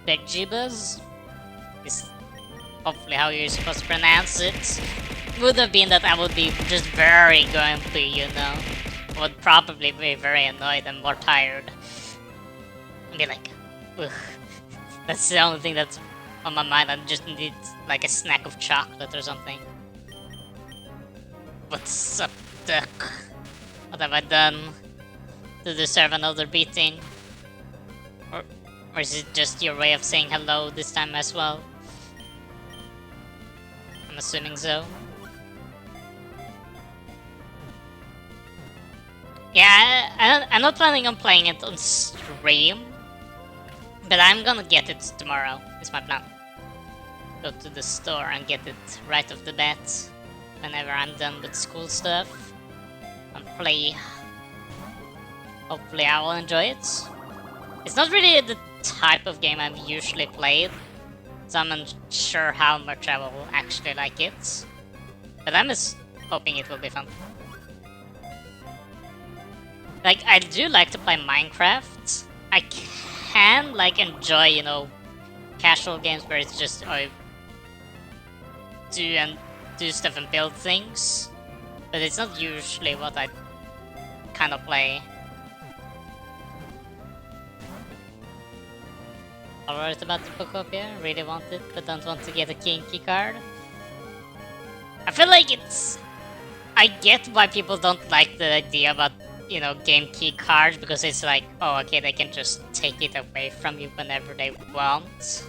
Vegibas is hopefully how you're supposed to pronounce it. Would have been that I would be just very grumpy, you know. Would probably be very annoyed and more tired. And be like, ugh. That's the only thing that's on my mind. I just need like a snack of chocolate or something. What's up, Duck? What have I done to deserve another beating? Or is it just your way of saying hello this time as well? I'm assuming so. Yeah, I'm not planning on playing it on stream, but I'm gonna get it tomorrow, is my plan. Go to the store and get it right off the bat, whenever I'm done with school stuff, and play. Hopefully I will enjoy it. It's not really the type of game I've usually played, so I'm unsure how much I will actually like it. But I'm just hoping it will be fun. Like, I do like to play Minecraft. I can, like, enjoy, you know, casual games where it's just, do stuff and build things. But it's not usually what I kind of play. Alright about the Pokopia, really want it, but don't want to get a kinky card. I feel like it's... I get why people don't like the idea about, you know, game key cards, because it's like, oh, okay, they can just take it away from you whenever they want.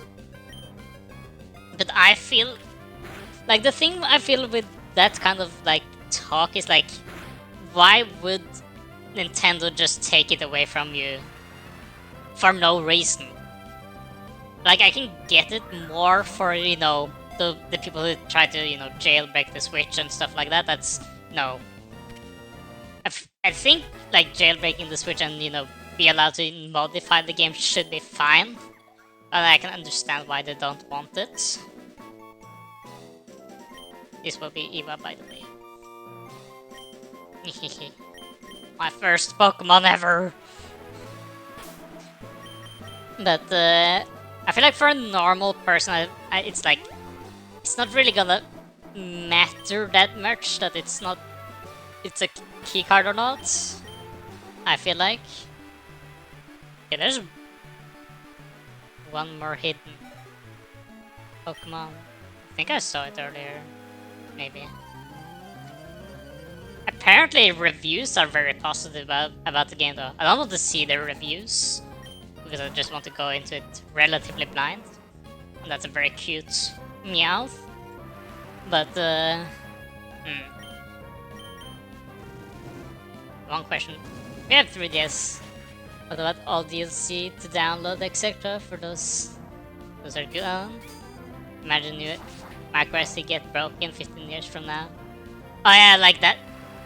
But I feel... like, the thing I feel with that kind of, like, talk is like, why would Nintendo just take it away from you for no reason? Like, I can get it more for, you know, the people who try to, you know, jailbreak the Switch and stuff like that. That's, no. I think, like, jailbreaking the Switch and, you know, be allowed to modify the game should be fine. But I can understand why they don't want it. This will be Eva, by the way. My first Pokemon ever! But, I feel like for a normal person, it's like... it's not really gonna matter that much that it's not... it's a keycard or not. I feel like. Okay, there's... one more hidden Pokemon. I think I saw it earlier. Maybe. Apparently reviews are very positive about the game though. I don't want to see their reviews, because I just want to go into it relatively blind. And that's a very cute Meowth. But, One question. We have 3DS. What about all DLC to download, etc. for those? Those are good. Imagine you Micro SD get broken 15 years from now. Oh yeah, like that.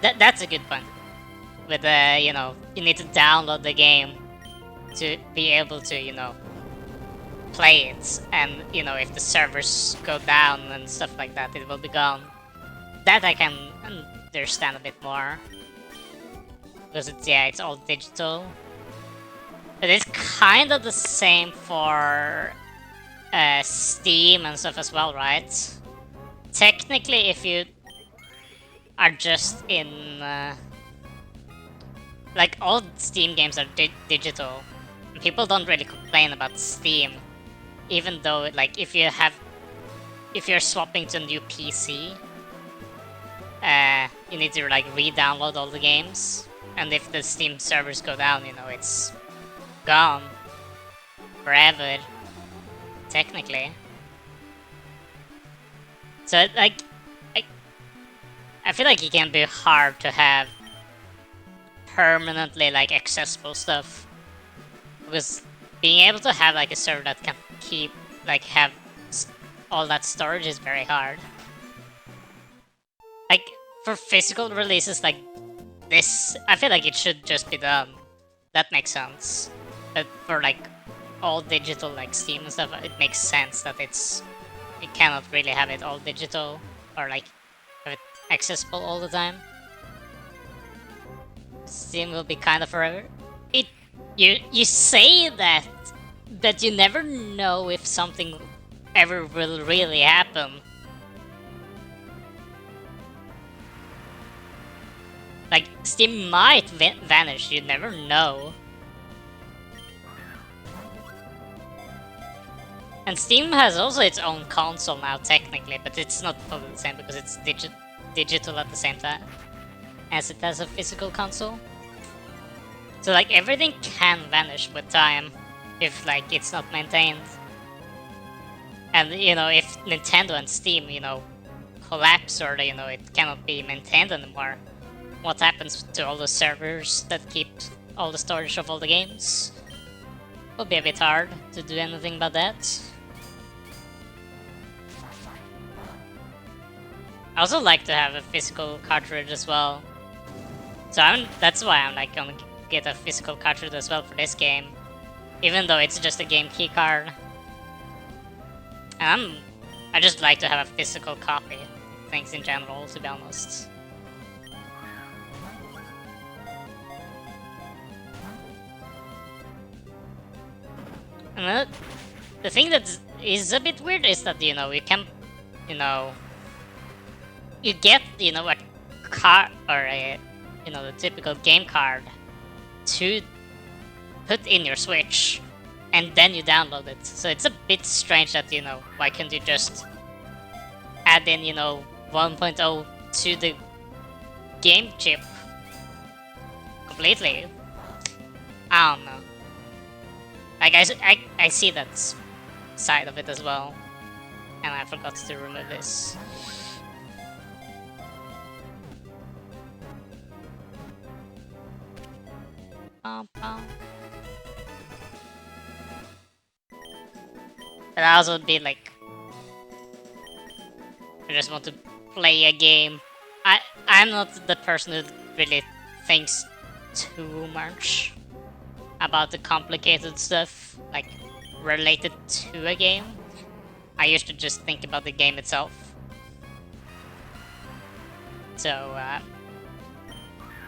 That's a good point. With you know, you need to download the game to be able to, you know, play it, and you know, if the servers go down and stuff like that, it will be gone. That I can understand a bit more, because it's, yeah, it's all digital. But it's kind of the same for Steam and stuff as well, right? Technically, if you are just in like all Steam games are digital. And people don't really complain about Steam, even though like if you're swapping to a new PC, you need to like re-download all the games, and if the Steam servers go down, you know, it's gone forever, technically. So like, I, I feel like it can be hard to have permanently like accessible stuff, because being able to have like a server that can keep like have all that storage is very hard. Like for physical releases like this, I feel like it should just be done. That makes sense. But for like all digital like Steam and stuff, it makes sense that it cannot really have it all digital or like have it accessible all the time. Steam will be kind of forever. It you say that, but you never know if something ever will really happen. Like Steam might vanish. You never know. And Steam has also its own console now, technically, but it's not fully the same because it's digital at the same time as it has a physical console. So like everything can vanish with time if like it's not maintained. And you know, if Nintendo and Steam, you know, collapse or you know it cannot be maintained anymore, what happens to all the servers that keep all the storage of all the games? Will be a bit hard to do anything about that. I also like to have a physical cartridge as well. So that's why I'm like gonna get a physical cartridge as well for this game. Even though it's just a game keycard. And I just like to have a physical copy of things in general, to be honest. And the thing that is a bit weird is that, you know, you can, you know, you get, you know, a card or a, you know, the typical game card to put in your Switch, and then you download it. So it's a bit strange that, you know, why can't you just add in, you know, 1.0 to the game chip completely? I don't know. Like, I see that side of it as well. And I forgot to remove this. But I also would be like, I just want to play a game. I'm not the person who really thinks too much about the complicated stuff, like related to a game. I used to just think about the game itself. So,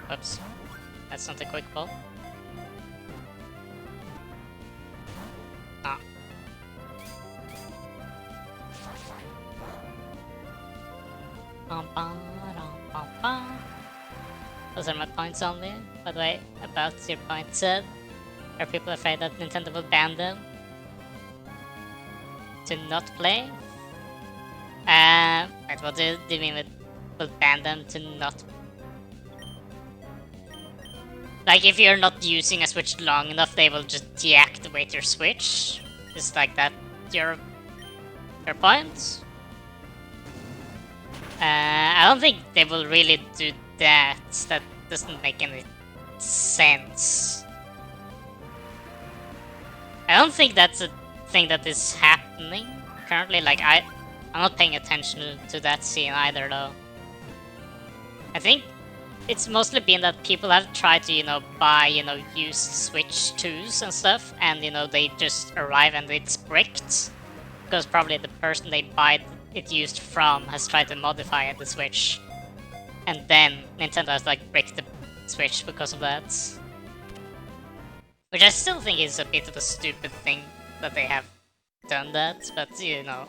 whoops, that's not a quick ball. Ah. Those are my points only. By the way, about your point said, are people afraid that Nintendo will ban them to not play? Wait, what do you mean with will ban them to not? Like if you're not using a Switch long enough, they will just deactivate your Switch? Is like that your point? I don't think they will really do that. That doesn't make any sense. I don't think that's a thing that is happening currently. Like I'm not paying attention to that scene either, though. I think it's mostly been that people have tried to, you know, buy, you know, used Switch 2s and stuff, and you know they just arrive and it's bricked because probably the person they buy it used from has tried to modify the Switch, and then Nintendo has like bricked the Switch because of that. Which I still think is a bit of a stupid thing that they have done that, but you know,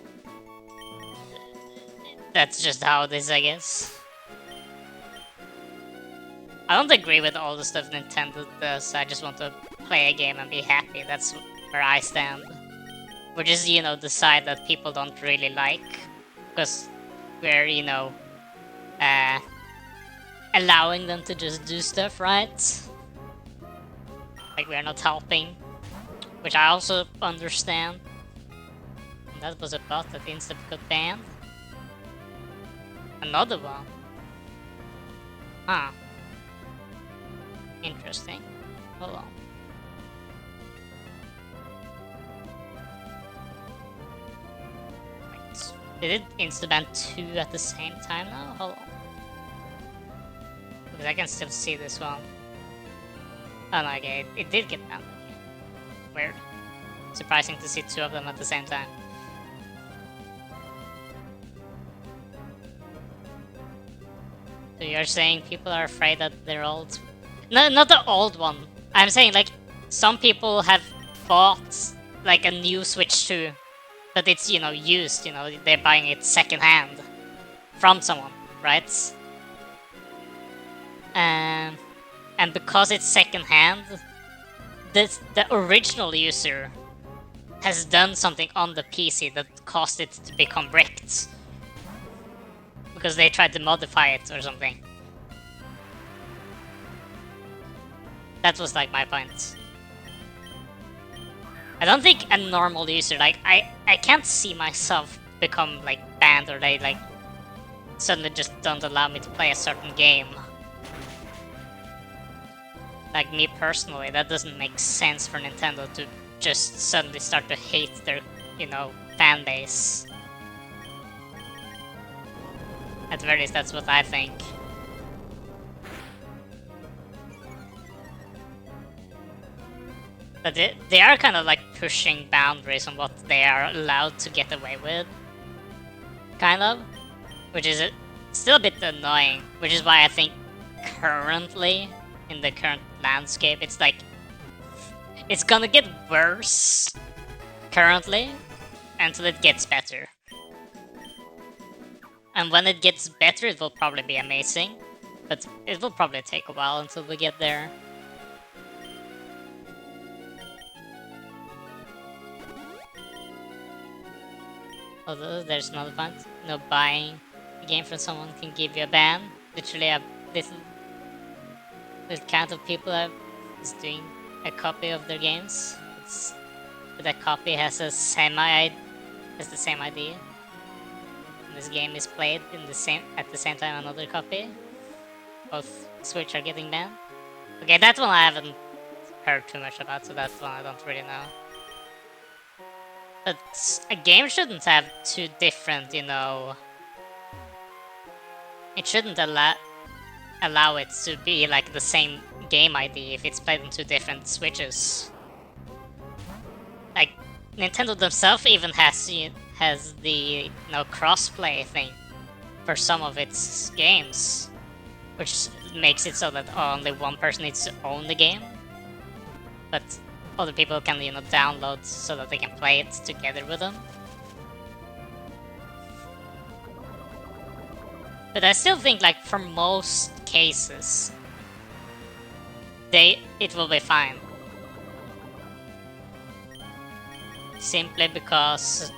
that's just how it is, I guess. I don't agree with all the stuff Nintendo does. I just want to play a game and be happy. That's where I stand. Which is, you know, the side that people don't really like. Because we're, you know, allowing them to just do stuff, right? Like, we're not helping. Which I also understand. And that was a bot that instantly got banned. Another one. Huh. Interesting. Hold on. Wait. Did it insta-ban 2 at the same time now? Hold on. Because I can still see this one. Oh no, okay, it did get banned. Okay. Weird. Surprising to see 2 of them at the same time. So you're saying people are afraid that they're old? No, not the old one. I'm saying like some people have bought like a new Switch 2, but it's, you know, used. You know, they're buying it secondhand from someone, right? And because it's secondhand, the original user has done something on the PC that caused it to become bricked. Because they tried to modify it or something. That was like my point. I don't think a normal user, like, I can't see myself become like banned or they like suddenly just don't allow me to play a certain game. Like me personally, that doesn't make sense for Nintendo to just suddenly start to hate their, you know, fan base. At the very least, that's what I think. But they are kind of like pushing boundaries on what they are allowed to get away with. Kind of. Which is still a bit annoying. Which is why I think currently, in the current landscape, it's like... It's gonna get worse currently until it gets better. And when it gets better, it will probably be amazing. But it will probably take a while until we get there. Although there's another point, no buying a game from someone can give you a ban. Literally a little count of people is doing a copy of their games. But that copy has the same ID. This game is played at the same time another copy. Both Switch are getting banned. Okay, that one I haven't heard too much about, so that one I don't really know. But a game shouldn't have 2 different, you know... It shouldn't allow it to be like the same game ID if it's played on 2 different Switches. Like, Nintendo themselves even has the, you know, crossplay thing for some of its games, which makes it so that only one person needs to own the game, but other people can, you know, download so that they can play it together with them. But I still think, like, for most cases, it will be fine. Simply because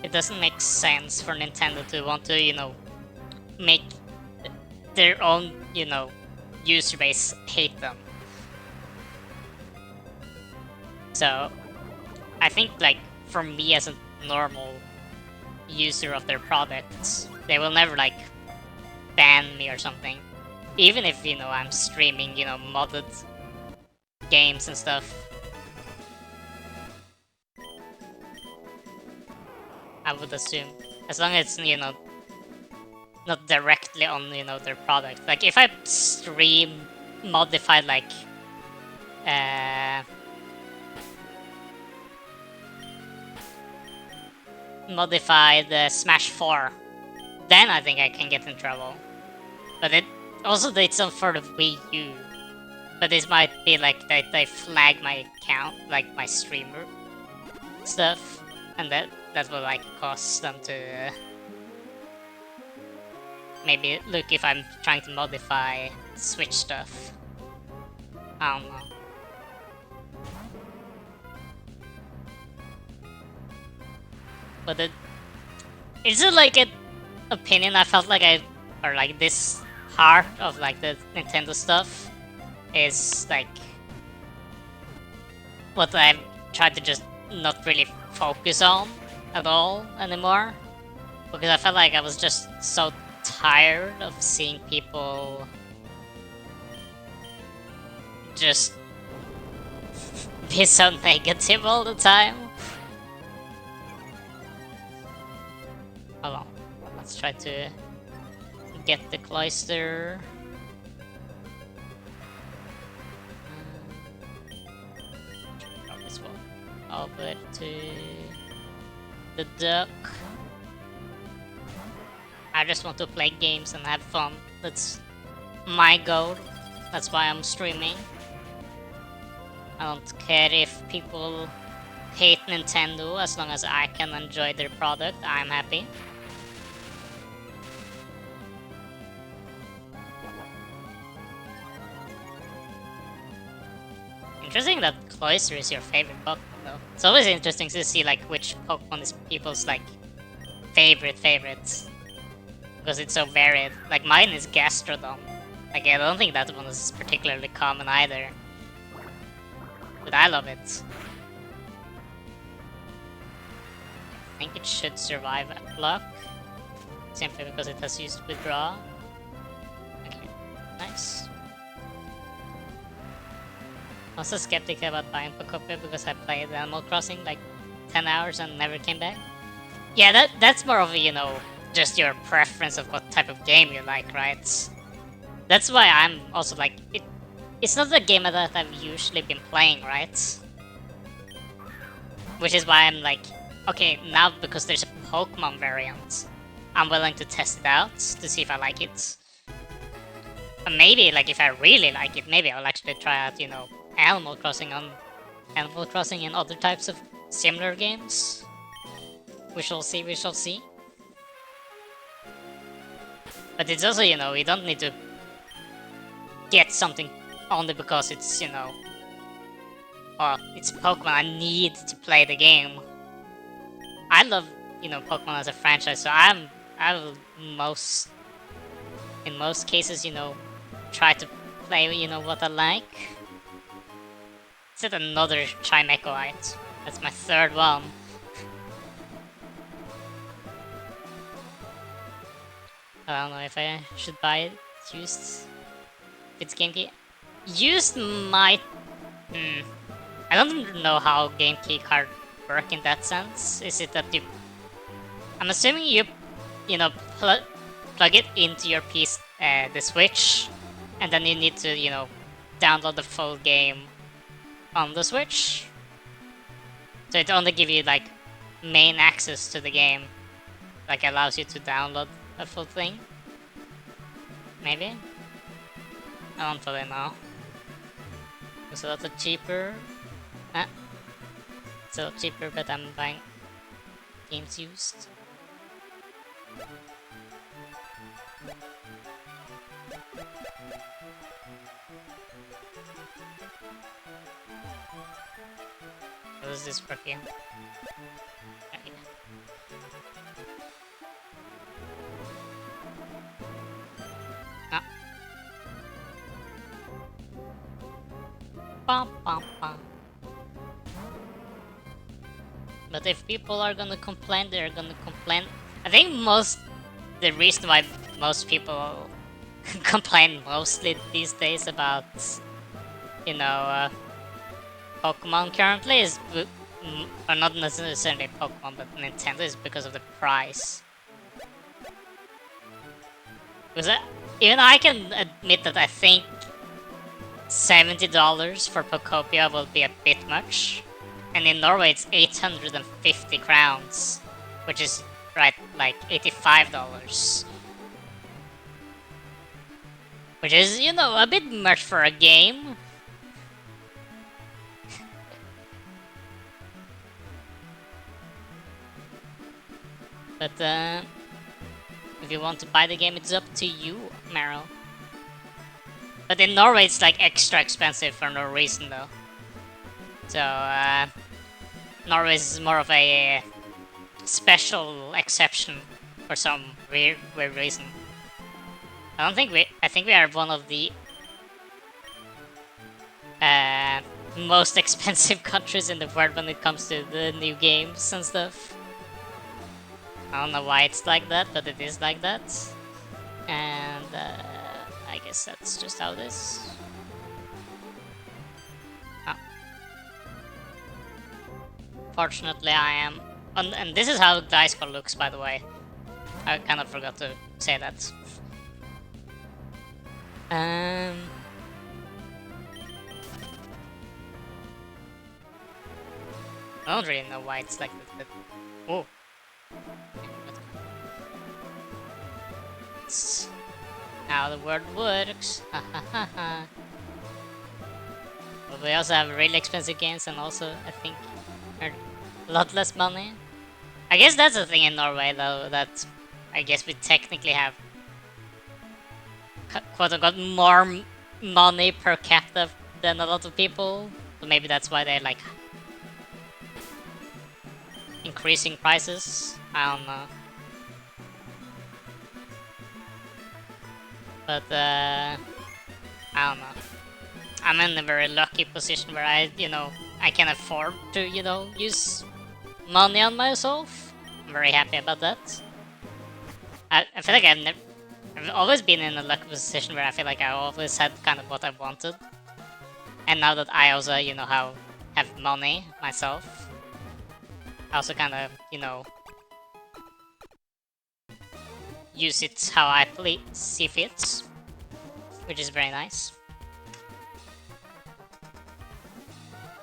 it doesn't make sense for Nintendo to want to, you know, make their own, you know, user base hate them. So, I think, like, for me as a normal user of their products, they will never, like, ban me or something. Even if, you know, I'm streaming, you know, modded games and stuff. I would assume. As long as it's, you know, not directly on, you know, their product. Like, if I stream modified, like, Smash 4, then I think I can get in trouble. But it also it's on for the Wii U. But this might be like they flag my account, like my streamer stuff, and that will like cause them to maybe look if I'm trying to modify Switch stuff. I don't know. But is it like an opinion? I felt like or like this heart of like the Nintendo stuff is like what I've tried to just not really focus on at all anymore. Because I felt like I was just so tired of seeing people just be so negative all the time. Hold on. Let's try to get the cloister. Drop this one over to the duck. I just want to play games and have fun. That's my goal. That's why I'm streaming. I don't care if people hate Nintendo, as long as I can enjoy their product, I'm happy. Interesting that Cloyster is your favorite Pokemon though. It's always interesting to see like which Pokemon is people's like favorites. Because it's so varied. Like mine is Gastrodon. Like I don't think that one is particularly common either. But I love it. I think it should survive luck. Simply because it has used withdraw. Okay, nice. I was so skeptical about buying Pokopia because I played Animal Crossing like 10 hours and never came back. Yeah, that's more of a, you know, just your preference of what type of game you like, right? That's why I'm also like, it's not a game that I've usually been playing, right? Which is why I'm like, okay, now because there's a Pokemon variant, I'm willing to test it out to see if I like it. And maybe, like, if I really like it, maybe I'll actually try out, you know, Animal Crossing and other types of similar games. We shall see, we shall see. But it's also, you know, you don't need to get something only because it's, you know, oh, it's Pokemon, I need to play the game. I love, you know, Pokemon as a franchise, so I will in most cases, you know, try to play, you know, what I like. Is it another Chimechoite? That's my third one. I don't know if I should buy it used. If it's game key. Used might. I don't know how game key card work in that sense. Is it that you? I'm assuming you know, plug it into your piece, the Switch, and then you need to, you know, download the full game on the Switch. So it only gives you like main access to the game, like allows you to download a full thing. Maybe? I don't really know. It's a lot cheaper. It's a lot cheaper, but I'm buying games used. How does this work here? Ah. Bum, bum, bum. But if people are gonna complain, they're gonna complain. I think the reason why most people complain mostly these days about, you know, Pokemon currently is, or not necessarily Pokemon, but Nintendo, is because of the price. Because even I can admit that I think $70 for Pokopia will be a bit much. And in Norway it's 850 crowns, which is, right, like $85. Which is, you know, a bit much for a game. But you want to buy the game, it's up to you, Meryl. But in Norway, it's like extra expensive for no reason, though. So, Norway is more of a special exception for some weird reason. I think we are one of the most expensive countries in the world when it comes to the new games and stuff. I don't know why it's like that, but it is like that. And I guess that's just how it is. Oh. Fortunately, I am... And this is how Dice Call looks, by the way. I kind of forgot to say that. I don't really know why it's like this, but... Oh! That's how the word works. But we also have really expensive games and also, I think, earn a lot less money. I guess that's the thing in Norway, though, that I guess we technically have quote-unquote more money per capita than a lot of people. So maybe that's why they're like increasing prices. I don't know. But I don't know. I'm in a very lucky position where I can afford to, use money on myself. I'm very happy about that. I feel like I've always been in a lucky position where I feel like I always had kind of what I wanted. And now that I also, have money myself, I also kind of, use it how I see fit, which is very nice.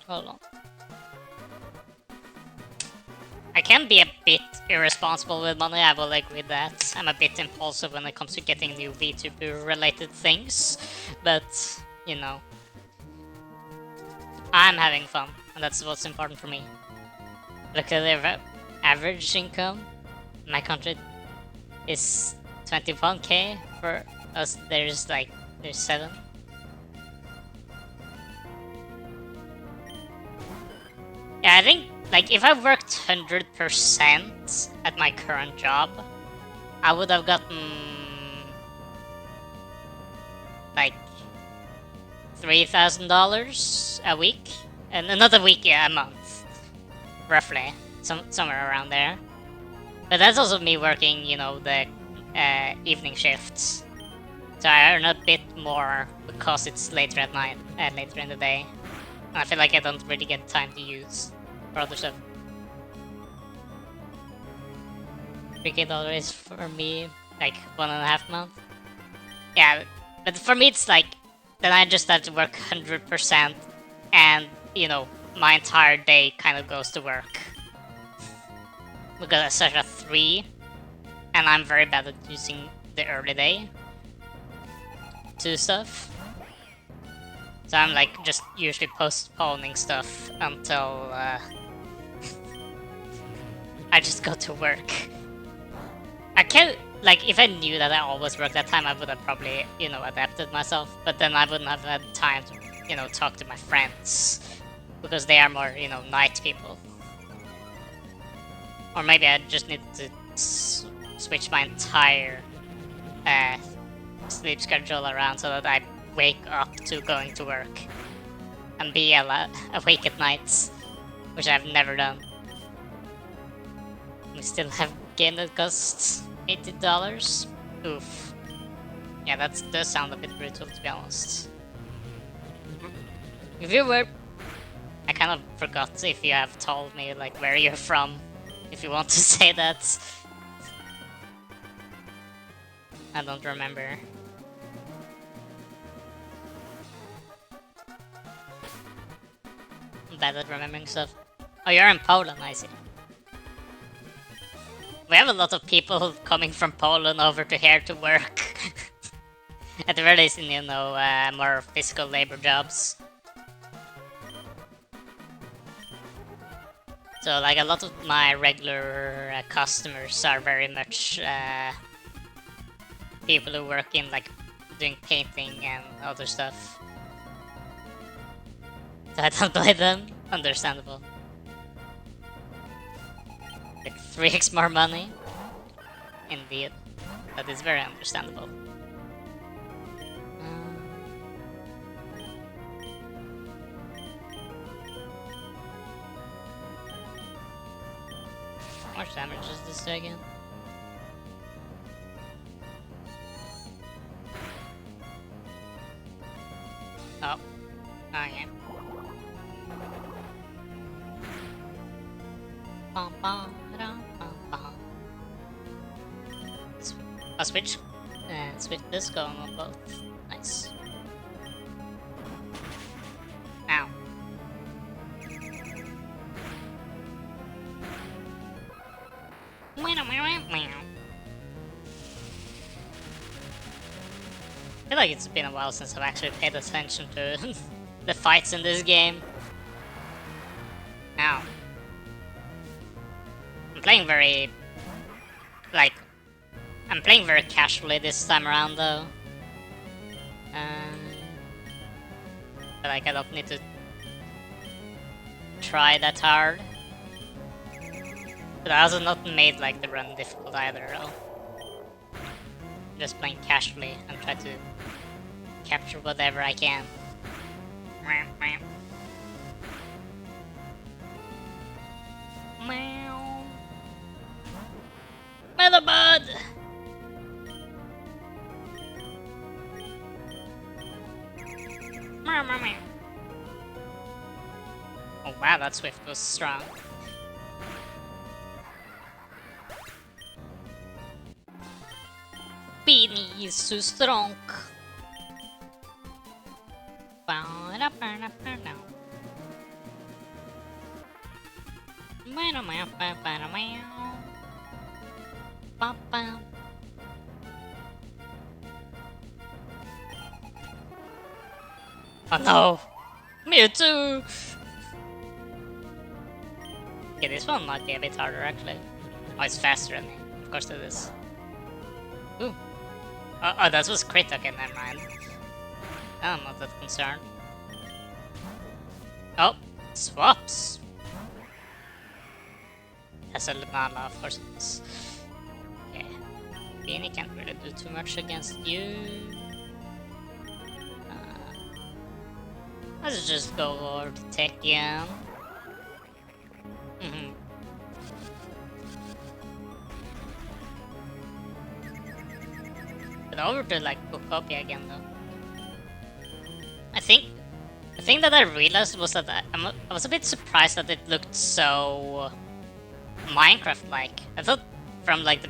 Hold on. I can be a bit irresponsible with money, I will agree that. I'm a bit impulsive when it comes to getting new VTuber related things, but, I'm having fun, and that's what's important for me. Look at the average income in my country is 21k, for us there's 7. Yeah, I think, if I worked 100% at my current job, I would have gotten, $3,000 a week. And not a week, yeah, a month. Roughly. Somewhere around there. But that's also me working, the evening shifts. So I earn a bit more because it's later at night, later in the day. And I feel like I don't really get time to use for other stuff. $3,000 for me, 1.5 months. Yeah, but for me it's then I just have to work 100% and, my entire day kind of goes to work. Because I start at 3, and I'm very bad at using the early day to stuff. So I'm just usually postponing stuff until I just go to work. I can't, if I knew that I always work that time, I would have probably, adapted myself. But then I wouldn't have had time to, talk to my friends. Because they are more, night people. Or maybe I just need to switch my entire sleep schedule around so that I wake up to going to work. And be awake at nights. Which I've never done. We still have a game that costs $80. Oof. Yeah, that does sound a bit brutal, to be honest. If you were... I kind of forgot if you have told me, where you're from. If you want to say that. I don't remember. I'm bad at remembering stuff. Oh, you're in Poland, I see. We have a lot of people coming from Poland over to here to work. At the very least in, more physical labor jobs. So, a lot of my regular customers are very much people who work in like doing painting and other stuff. So I don't play them. Understandable. Like 3x more money. Indeed. That is very understandable. How much damage does this do again? Oh. Okay. Bum, bum, ba-dum, bum, bum. I'll switch. And switch this going on both. Nice. Ow. I feel like it's been a while since I've actually paid attention to the fights in this game. Ow. I'm playing very... like... I'm playing very casually this time around though. But like I don't need to try that hard. But I also not made like the run difficult either though. Just playing casually and try to capture whatever I can. Meow. Metabud! Oh wow, that Swift was strong. Beanie is so strong. Oh no! Mewtwo! Okay, this one might be a bit harder actually. Oh, it's faster than me. Of course it is. Ooh. Oh, that was crit. Okay, never mind. I'm not that concerned. Oh, swaps! That's a Lunala, of course it is. Okay. Beanie can't really do too much against you. Let's just go over to Techian. But over to like Bukopia again though. I think the thing that I realized was that I was a bit surprised that it looked so Minecraft-like. I thought from like the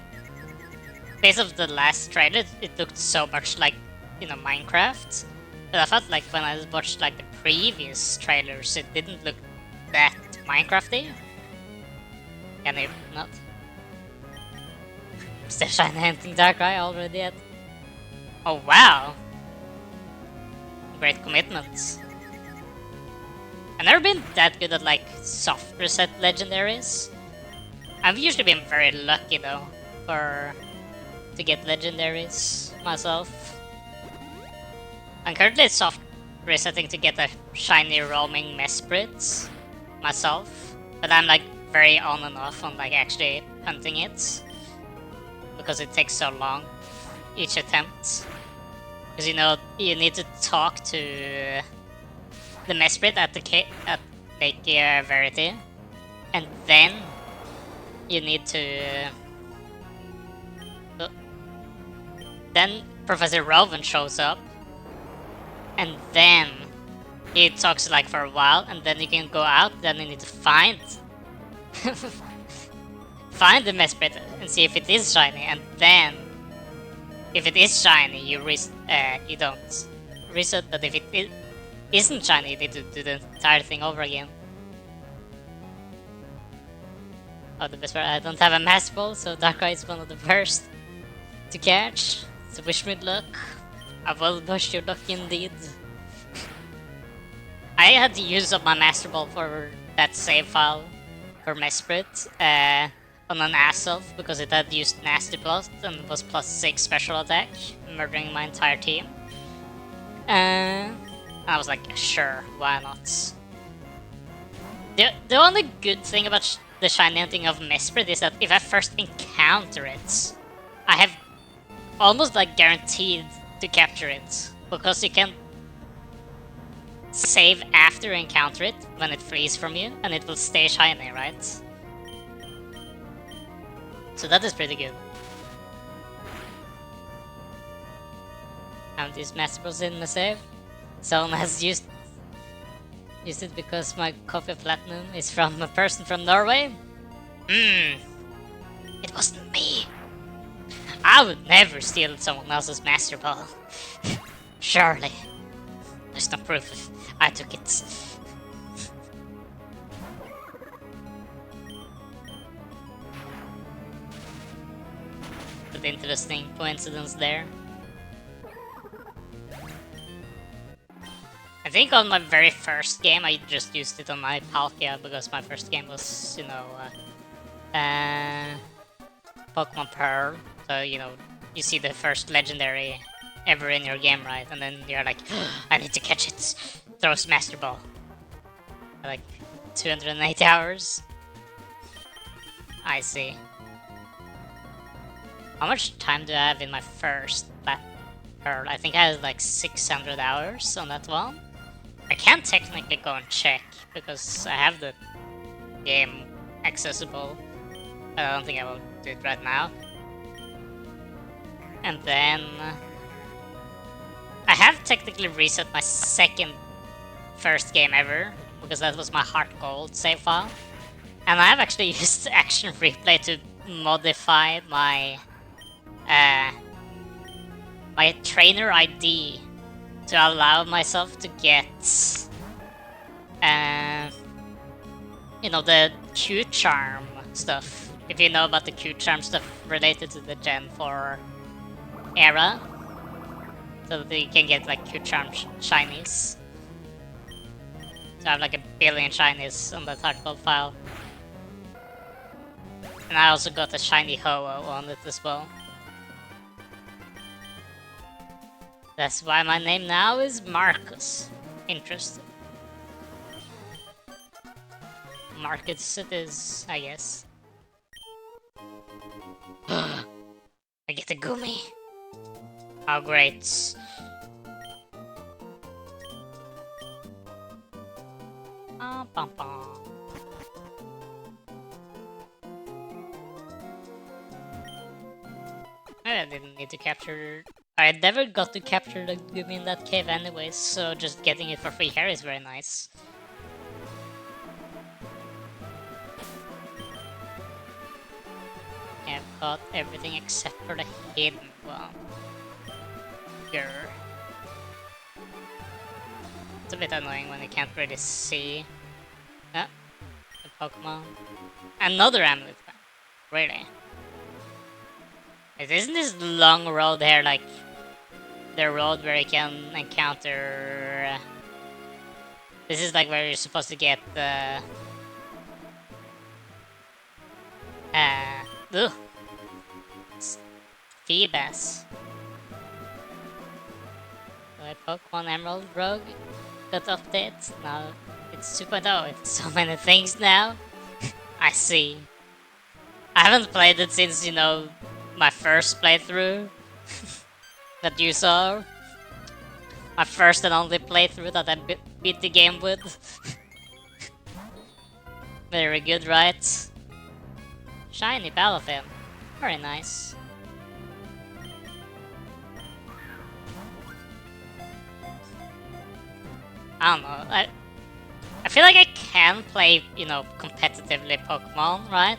base of the last trailer it looked so much like, you know, Minecraft. But I felt like when I watched like the previous trailers it didn't look that Minecrafty. Can you not? Still shiny hunting Darkrai already yet? Oh wow! Great commitment. I've never been that good at like soft reset legendaries. I've usually been very lucky though to get legendaries myself. I'm currently soft resetting to get a shiny roaming Mesprit myself, but I'm like very on and off on like actually hunting it because it takes so long each attempt. Because you know you need to talk to the Mesprit at Lake Verity, and then you need to. Then Professor Rowan shows up, and then he talks like for a while, and then you can go out. Then you need to find find the Mesprit and see if it is shiny, and then if it is shiny, you don't reset. But if it isn't shiny, you need to do the entire thing over again. Oh, the best part, I don't have a Master Ball, so Darkrai is one of the first to catch. So wish me luck. I will wish you luck indeed. I had to use up my Master Ball for that save file for Mesprit. on an ass elf because it had used nasty plus and was +6 special attack, murdering my entire team. I was like, sure, why not? The only good thing about the shiny hunting of Mesprit is that if I first encounter it, I have almost like guaranteed to capture it, because you can save after you encounter it when it flees from you, and it will stay shiny, right? So that is pretty good. And these Master in my save. Someone has used it because my coffee platinum is from a person from Norway. It wasn't me. I would never steal someone else's Master Ball. Surely. There's no proof I took it. But interesting coincidence there. I think on my very first game I just used it on my Palkia because my first game was, you know, Pokemon Pearl. So, you know, you see the first legendary ever in your game, right? And then you're like, I need to catch it. Throws Master Ball. Like 280 hours. I see. How much time do I have in my first Pearl? I think I had like 600 hours on that one. I can't technically go and check because I have the game accessible. I don't think I will do it right now. And then I have technically reset my first game ever because that was my Heart Gold save file. And I have actually used Action Replay to modify my my trainer ID to allow myself to get you know, the Q Charm stuff. If you know about the Q Charm stuff related to the Gen 4 era, so that you can get like Q Charm shinies. So I have like 1 billion shinies on that hardcore file. And I also got a shiny Ho-Oh on it as well. That's why my name now is Marcus. Interesting. Marcus it is, I guess. I get a Gumi. How great. Bum bum. I didn't need to capture... I never got to capture the Gumi in that cave anyways, so just getting it for free here is very nice. I've caught everything except for the hidden one. Grr. It's a bit annoying when you can't really see the Pokemon. Another amulet one. Really? Isn't this long road here like the road where you can encounter... This is like where you're supposed to get the... Feebas. My Pokemon Emerald Rogue got updates. Now it's 2.0. It's so many things now. I see. I haven't played it since, you know, my first playthrough that you saw. My first and only playthrough that I beat the game with. Very good, right? Shiny Palafin. Very nice. I don't know. I feel like I can play, you know, competitively Pokemon, right?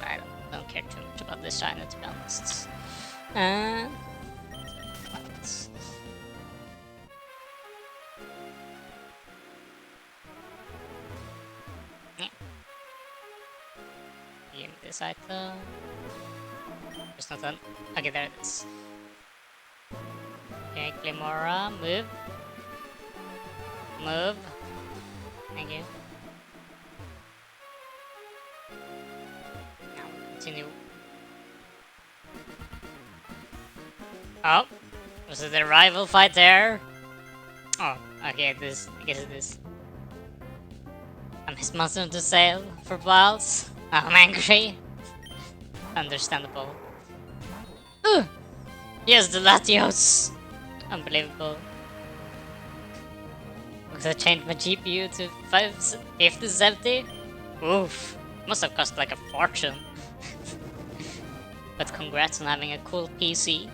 I don't care too much about this shiny, to be honest. Give me this item. There's not done. Okay, there it is. Okay, Glimora, move. Move. Thank you. continue. Oh, was it a rival fight there? Oh, okay, this, I guess it is. I missed monster to sale for Wiles. I'm angry. Understandable. Ugh. Yes, the Latios! Unbelievable. Because I changed my GPU to 5070? Oof. Must have cost like a fortune. But congrats on having a cool PC.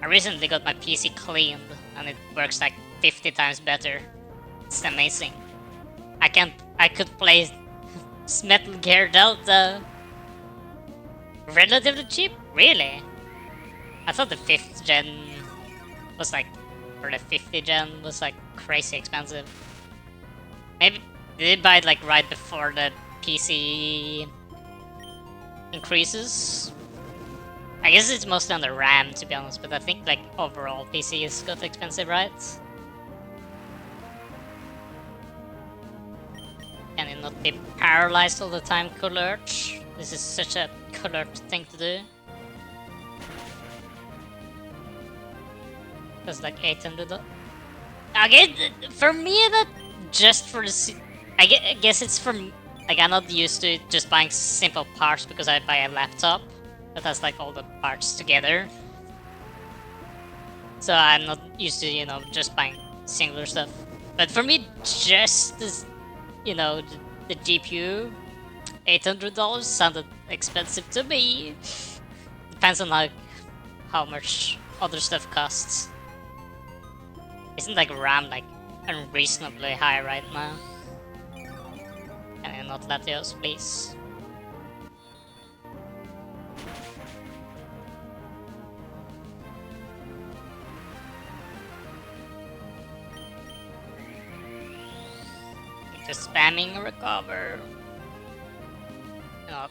I recently got my PC cleaned and it works like 50 times better. It's amazing. I could play Metal Gear Delta relatively cheap? Really? I thought the 5th gen was like, or the 50 gen was like crazy expensive. Maybe, did I buy it like right before the PC increases? I guess it's mostly on the RAM to be honest, but I think like overall PCs got expensive, right? Can you not be paralyzed all the time, Coolurch? This is such a Coolurch thing to do. That's like 800. Again, for me, that just for the. I guess it's from. Like, I'm not used to just buying simple parts because I buy a laptop that has like all the parts together. So I'm not used to, you know, just buying singular stuff. But for me, just this, you know, the GPU, $800 sounded expensive to me. Depends on like how much other stuff costs. Isn't like RAM like unreasonably high right now? Can you not Latios, please? Just spamming recover. Not.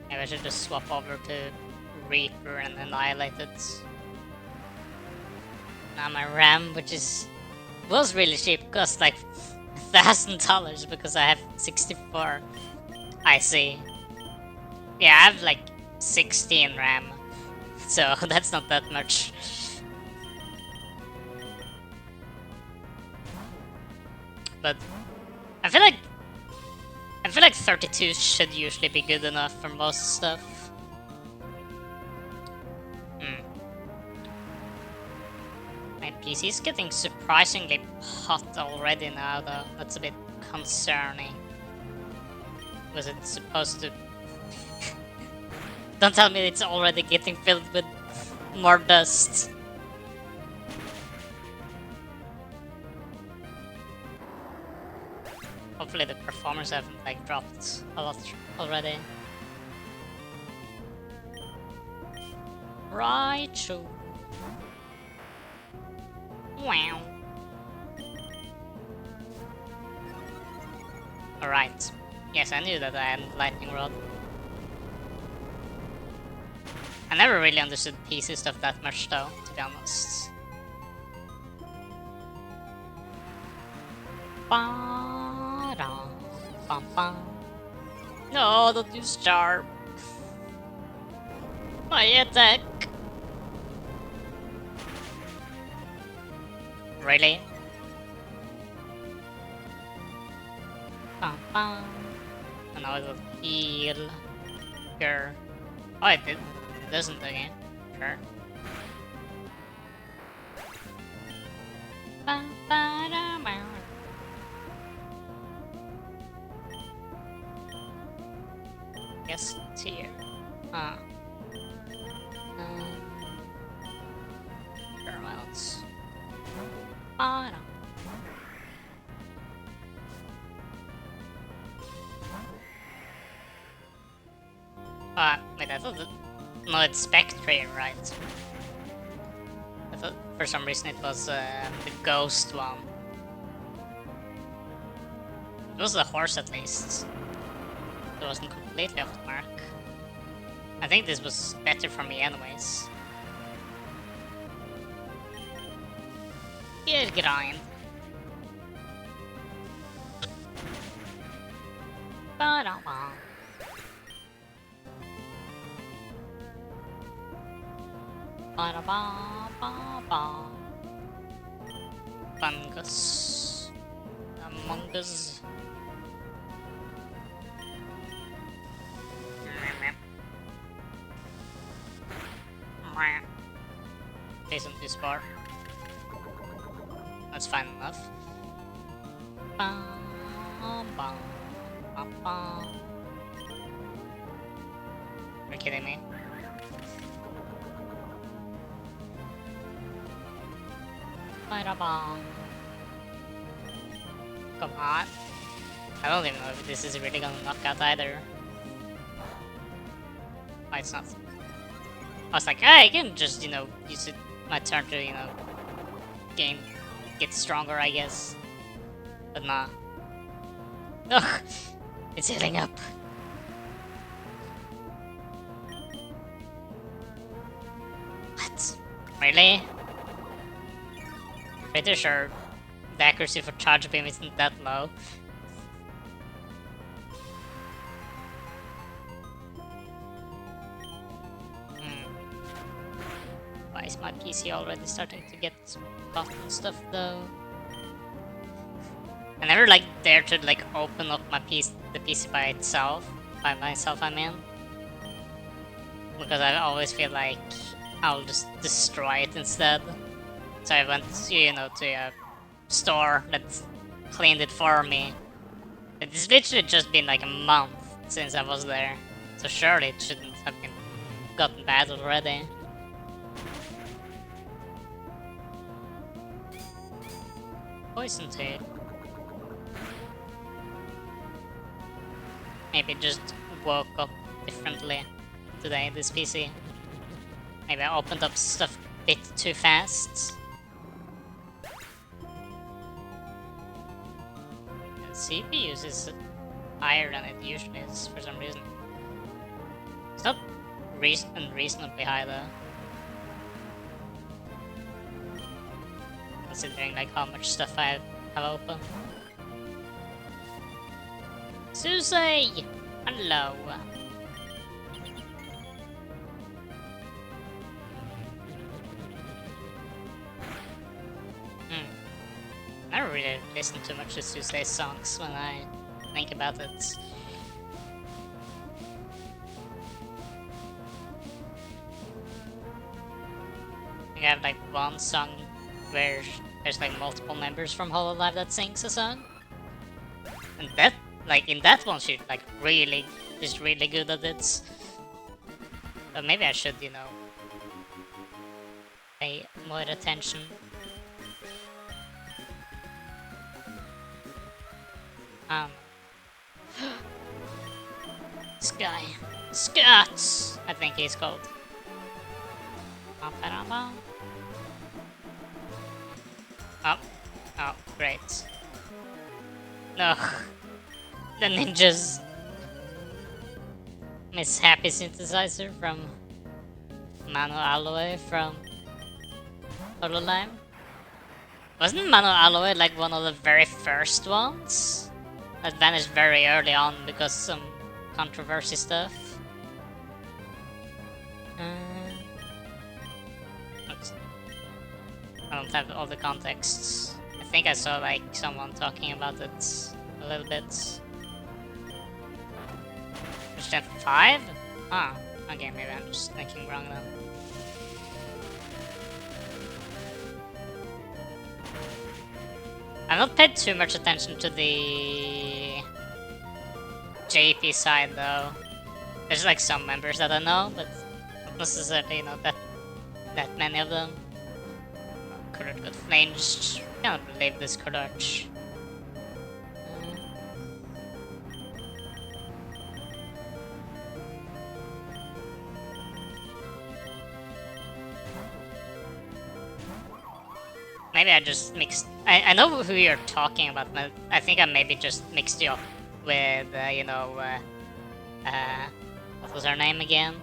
Maybe I should just swap over to Reaper and annihilate it. Now my RAM, which was really cheap, cost like $1,000 because I have 64. I see. Yeah, I have like 16 RAM, so that's not that much. But I feel like 32 should usually be good enough for most stuff. My PC is getting surprisingly hot already now, though. That's a bit concerning. Was it supposed to? Don't tell me it's already getting filled with more dust. Hopefully the performance haven't like dropped a lot already. Right, true. Wow. Alright. Yes, I knew that I had lightning rod. I never really understood PC stuff that much though, to be honest. No, don't use Charm. My attack. Really? And now it will heal. Sure. Oh, it did. It doesn't again. Sure. Yes, it's here. Sure, what else? Wait, I thought that... No, it's Spectre, right? I thought for some reason it was the ghost one. It was the horse at least. It wasn't completely off the mark. I think this was better for me anyways. Here, grind. Ba-da-ba-ba-ba. Fungus. Among Us. Jason this bar. That's fine enough. You're kidding me? Come on. I don't even know if this is really gonna knock out either. Why it's not. I was like, hey, I can just, you know, use it my turn to, you know, get stronger, I guess. But nah. Ugh! It's healing up. What? Really? Pretty sure the accuracy for charge beam isn't that low. Why is my PC already starting to get buff and stuff though? I never like dare to like open up my the PC by itself. By myself, I mean. Because I always feel like I'll just destroy it instead. So I went to, you know, to a store that cleaned it for me. It's literally just been like a month since I was there. So surely it shouldn't have been gotten bad already. Poison tail. Maybe just woke up differently today, this PC. Maybe I opened up stuff a bit too fast. The CPU is higher than it usually is for some reason. It's not unreasonably high though. Considering like how much stuff I have open. Susie! Hello! I don't really listen too much to Susie's songs when I think about it. I think I have like one song where there's like multiple members from Hololive that sings a song. And that, like in that one, she like really is really good at it. But maybe I should, you know, pay more attention. This guy, Scott, I think he's called. Oh, oh, great. No, the ninjas. Miss Happy Synthesizer from Mano Aloe from Hololive. Wasn't Mano Aloe like one of the very first ones? That vanished very early on because some controversy stuff. I don't have all the contexts. I think I saw like someone talking about it a little bit. Which then 5? Ah, okay, maybe I'm just thinking wrong then. I've not paid too much attention to the JP side though. There's like some members that I know, but not necessarily, you know, that many of them. Courage got flanged. Can't believe this Courage. Maybe I just mixed. I know who you're talking about, but I think I maybe just mixed you up with, you know, what was her name again?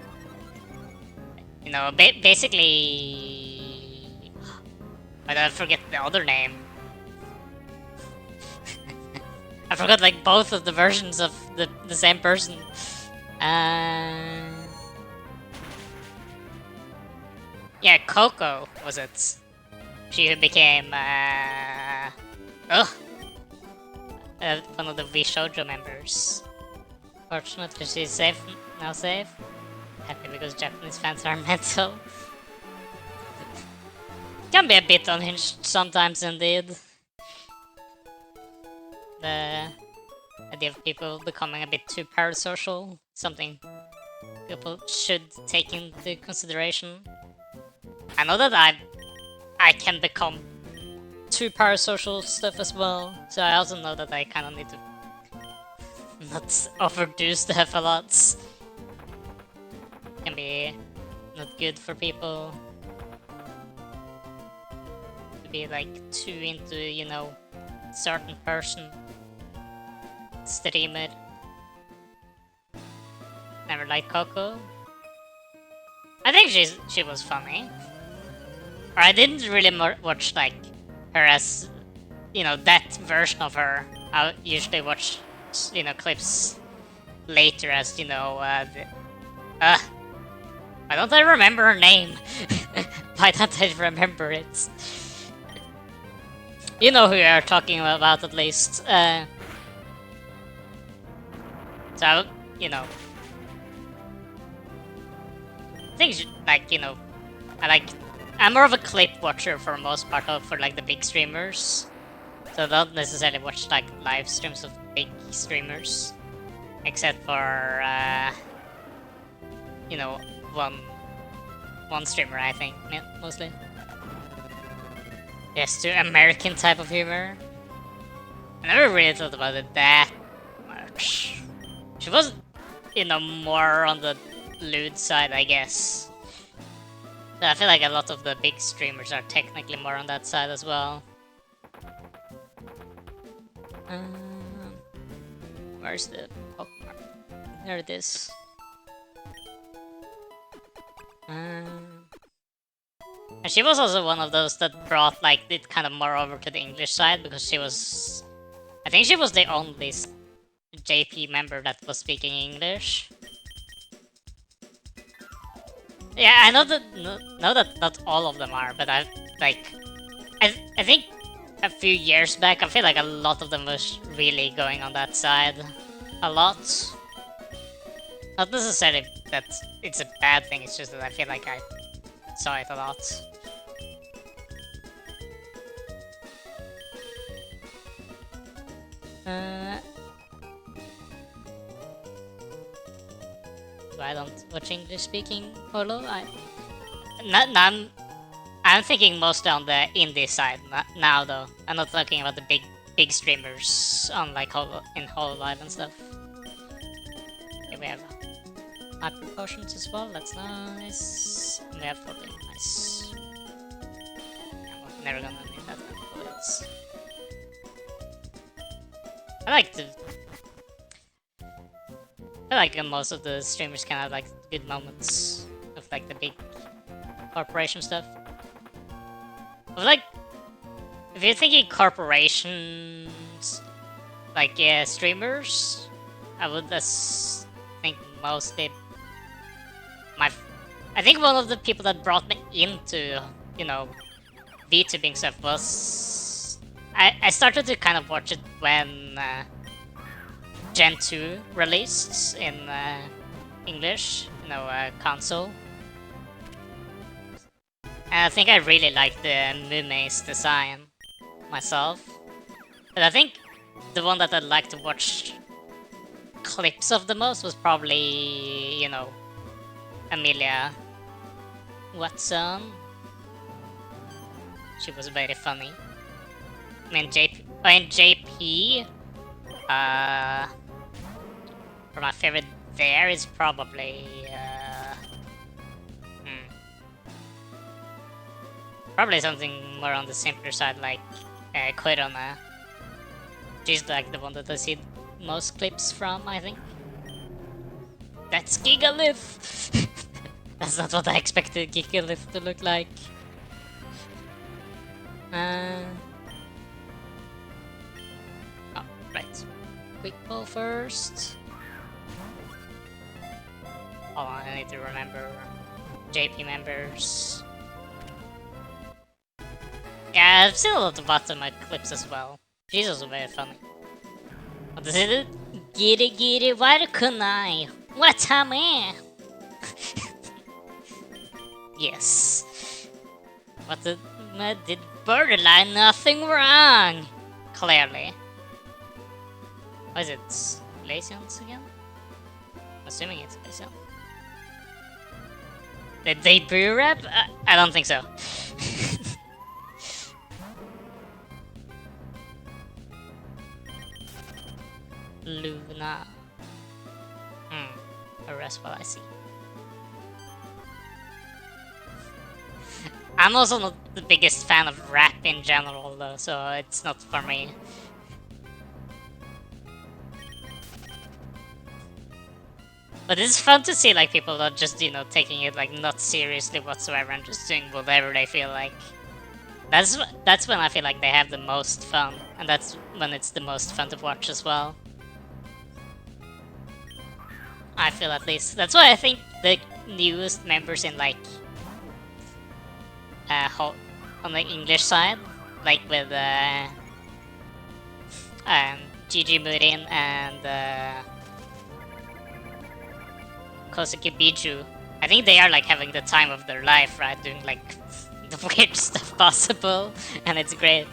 You know, basically. I don't forget the other name. I forgot like both of the versions of the same person. Yeah, Coco was it. She who became one of the V Shoujo members. Fortunately, she's safe now. Safe. Happy because Japanese fans are mental. Can be a bit unhinged sometimes, indeed. The idea of people becoming a bit too parasocial, something people should take into consideration. I know that I can become too parasocial stuff as well, so I also know that I kind of need to not overdo stuff a lot. Can be not good for people to be like too into, you know, certain person, streamer. Never liked Coco. I think she was funny. Or I didn't really watch like her as, you know, that version of her. I usually watch, you know, clips later as, you know, why don't I remember her name? Why don't I remember it? You know who you are talking about at least. So, you know, I think, like, you know, I'm more of a clip watcher for most part of for like the big streamers. So I don't necessarily watch like live streams of big streamers. Except for you know, one streamer I think mostly. Yes, to American type of humor. I never really thought about it that much. She was, you know, more on the lewd side, I guess. But I feel like a lot of the big streamers are technically more on that side as well. Where's the Pokemon? There it is. And she was also one of those that brought like it kind of more over to the English side because she was, I think she was the only JP member that was speaking English. Yeah, I know that not all of them are, but I think a few years back I feel like a lot of them was really going on that side, a lot. Not necessarily that it's a bad thing, it's just that I feel like I saw it a lot. I don't watch English speaking Holo. I'm thinking mostly on the indie side now though. I'm not talking about the big streamers on like in Hololive and stuff. Okay, we have hyper potions as well. That's nice. And we have 14. Nice. I'm never gonna need that many bullets. I like most of the streamers can have like good moments of like the big corporation stuff. But like, if you're thinking corporations, like streamers, I would just think mostly I think one of the people that brought me into, you know, VTubing stuff was I started to kind of watch it when Gen 2 released in English, you know, console. And I think I really liked the Mume's design myself. But I think the one that I'd like to watch clips of the most was probably, you know, Amelia Watson. She was very funny. I mean, JP, for my favorite there is probably probably something more on the simpler side, like Koirona. She's like the one that I see most clips from, I think. That's Gigalith! That's not what I expected Gigalith to look like. Oh, right. Quick ball first. Hold on, I need to remember JP members. Yeah, I've seen a lot of Watama clips as well. She's also very funny. What is it? Giri waru kunai. Watame! Yes. What did borderline nothing wrong? Clearly. What is it? Glacians again? I'm assuming it's Glacian. Did they pre-rap? I don't think so. Luna. Arrest while I see. I'm also not the biggest fan of rap in general though, so it's not for me. But it's fun to see like people are just, you know, taking it like not seriously whatsoever and just doing whatever they feel like. That's when I feel like they have the most fun, and that's when it's the most fun to watch as well. I feel at least. That's why I think the newest members in like on the English side, like with Gigi Murin and Kosuke Biju, I think they are like having the time of their life, right? Doing like the weird stuff possible, and it's great.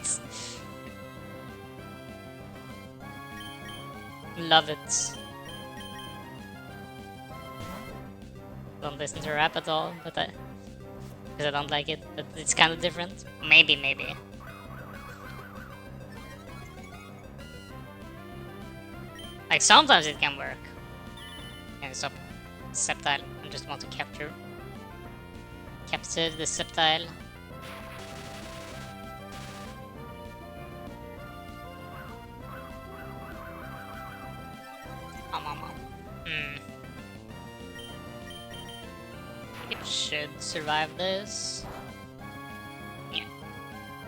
Love it. Don't listen to rap at all, but because I don't like it, but it's kind of different. Maybe. Like sometimes it can work. And stop Sceptile. I just want to capture the Sceptile. It should survive this. Yeah.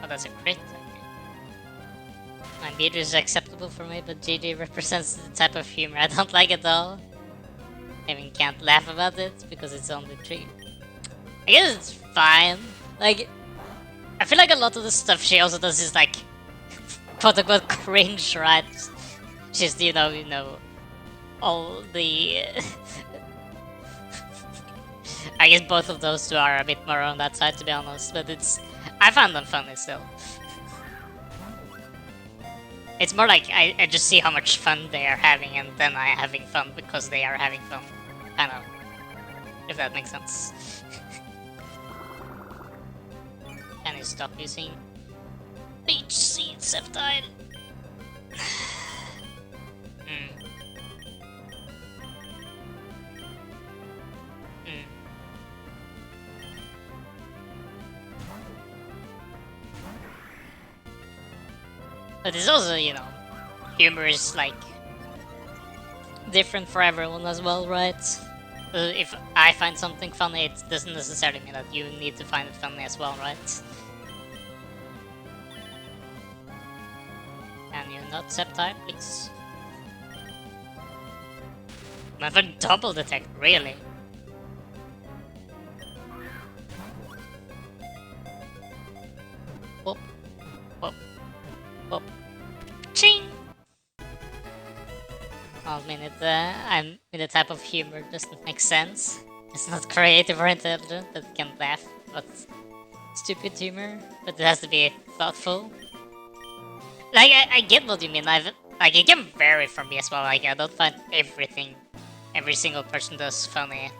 Oh, that's a crit. My beat is acceptable for me, but GG represents the type of humor I don't like at all. I even can't laugh about it because it's only 3. I guess it's fine. Like, I feel like a lot of the stuff she also does is like quote unquote cringe, right? She's you know all the I guess both of those two are a bit more on that side to be honest, but I find them funny still. It's more like I just see how much fun they are having and then I having fun because they are having fun. Kind of. If that makes sense. Can you stop using HC Sceptile? But it's also, you know, humor is like different for everyone as well, right? If I find something funny, it doesn't necessarily mean that you need to find it funny as well, right? Can you not Sceptile, please? Never double detect, really? Whoop. Whoop. Whoop. Ching! I mean, I'm in the type of humor doesn't make sense. It's not creative or intelligent, but it can laugh about stupid humor, but it has to be thoughtful. Like, I get what you mean. Like, it can vary for me as well. Like, I don't find every single person does funny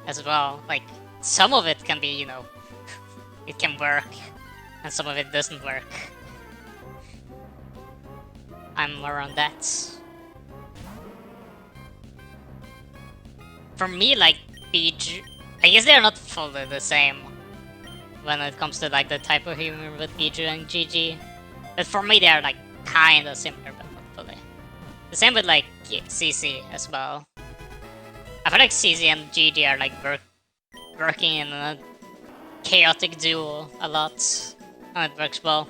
as well. Like, some of it can be, you know, it can work, and some of it doesn't work. I'm more on that. For me, like, Biju, I guess they're not fully the same when it comes to like the type of humor with Biju and GG. But for me, they are like kinda similar, but not fully. The same with like CC as well. I feel like CC and GG are like working in a chaotic duo a lot, and it works well.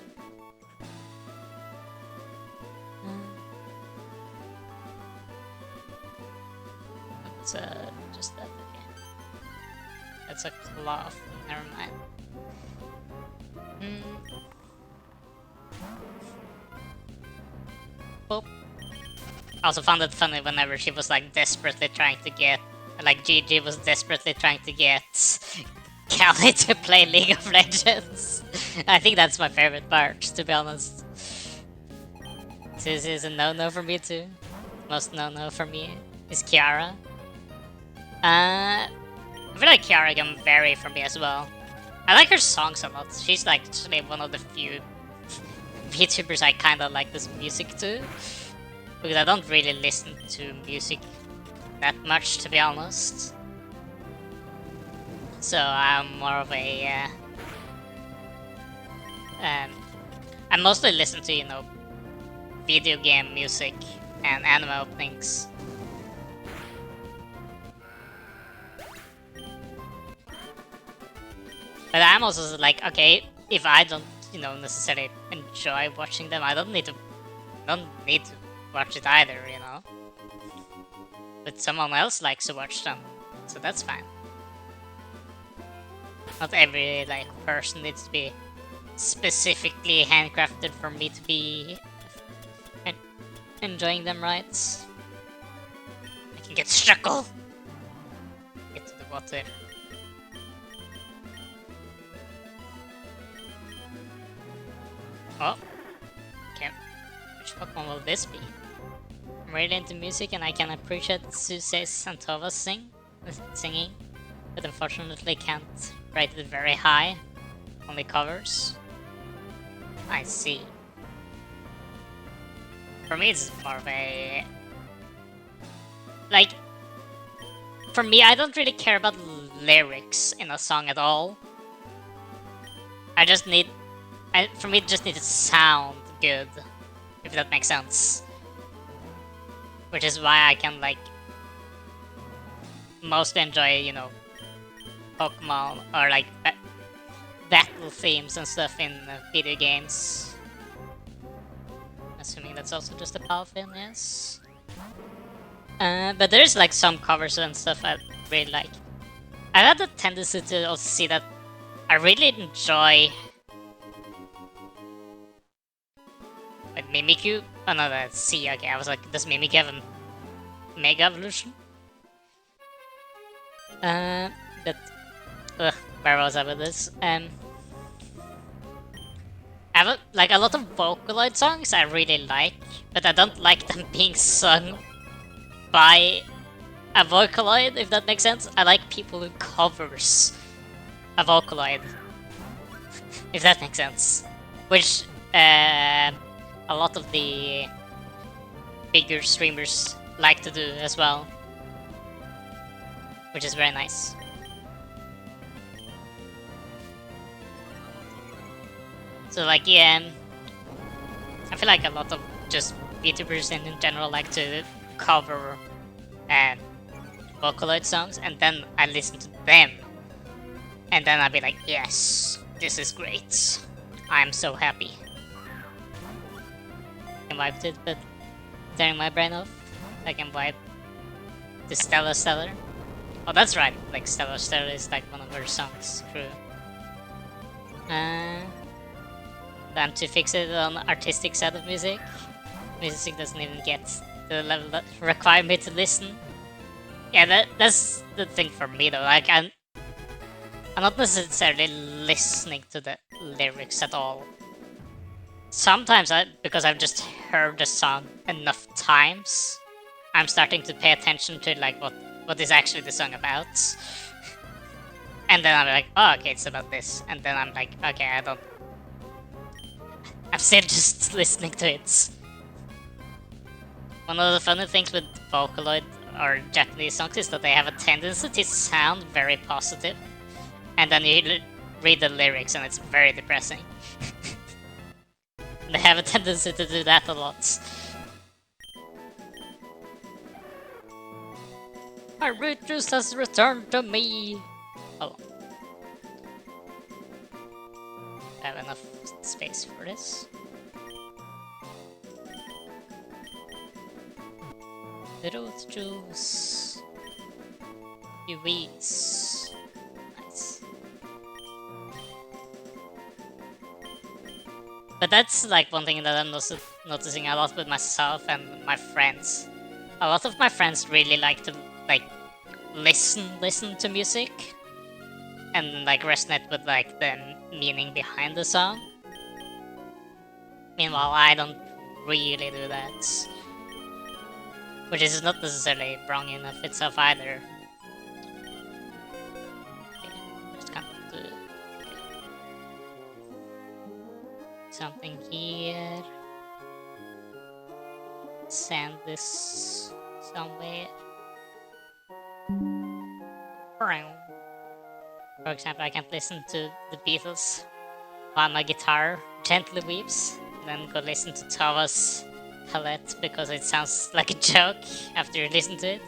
It's just that, okay. That's a cloth, never mind. also found it funny whenever she was like desperately trying to get, like Gigi was desperately trying to get Callie to play League of Legends. I think that's my favorite part, to be honest. This is a no-no for me too. Most no-no for me is Kiara. I feel like Kiara can vary for me as well. I like her songs a lot. She's like actually one of the few VTubers I kinda like this music to. Because I don't really listen to music that much, to be honest. So I'm more of a... I mostly listen to, you know, video game music and anime openings. But I'm also like, okay, if I don't, you know, necessarily enjoy watching them, I don't need to watch it either, you know. But someone else likes to watch them, so that's fine. Not every like person needs to be specifically handcrafted for me to be enjoying them, right? I can get struggle. Get to the water. Oh, okay. Which Pokemon will this be? I'm really into music and I can appreciate Suse's and Tova's singing, but unfortunately can't rate it very high. Only covers. I see. For me, it's more of a... Like, for me, I don't really care about lyrics in a song at all. I just need... for me, it just needs to sound good, if that makes sense. Which is why I can, like, mostly enjoy, you know, Pokemon or, like, battle themes and stuff in video games. Assuming that's also just a PAL thing, yes. But there's, like, some covers and stuff I really like. I had the tendency to also see that I really enjoy... Wait, Mimikyu? Oh no, that's C, okay, I was like, does Mimikyu have a Mega Evolution? But... where was I with this? I have like a lot of Vocaloid songs I really like, but I don't like them being sung by a Vocaloid, if that makes sense. I like people who covers a Vocaloid, if that makes sense. Which a lot of the bigger streamers like to do as well, which is very nice. So like, yeah, I feel like a lot of just VTubers in general like to cover Vocaloid songs, and then I listen to them, and then I'll be like, yes, this is great. I'm so happy. I can wipe it, but turning my brain off, I can wipe the Stellar. Oh, that's right, like Stellar is like one of her songs, true. I'm too fixated on the artistic side of music. Music doesn't even get to the level that require me to listen. Yeah, that's the thing for me though. Like I'm not necessarily listening to the lyrics at all. Sometimes because I've just heard the song enough times, I'm starting to pay attention to like what is actually the song about. And then I'm like, oh, okay, it's about this. And then I'm like, okay, I'm still just listening to it. One of the funny things with Vocaloid or Japanese songs is that they have a tendency to sound very positive, and then you read the lyrics and it's very depressing. They have a tendency to do that a lot. My riches has returned to me! Oh. I have enough space for this. Root juice. UVs. Nice. But that's like one thing that I'm also noticing a lot with myself and my friends. a lot of my friends really like to like listen to music and like resonate with like the meaning behind the song. Meanwhile, I don't really do that, which is not necessarily wrong enough itself either. Just kind of do something here. Send this somewhere. For example, I can't listen to the Beatles while my guitar gently weeps, then go listen to Tava's Palette because it sounds like a joke after you listen to it.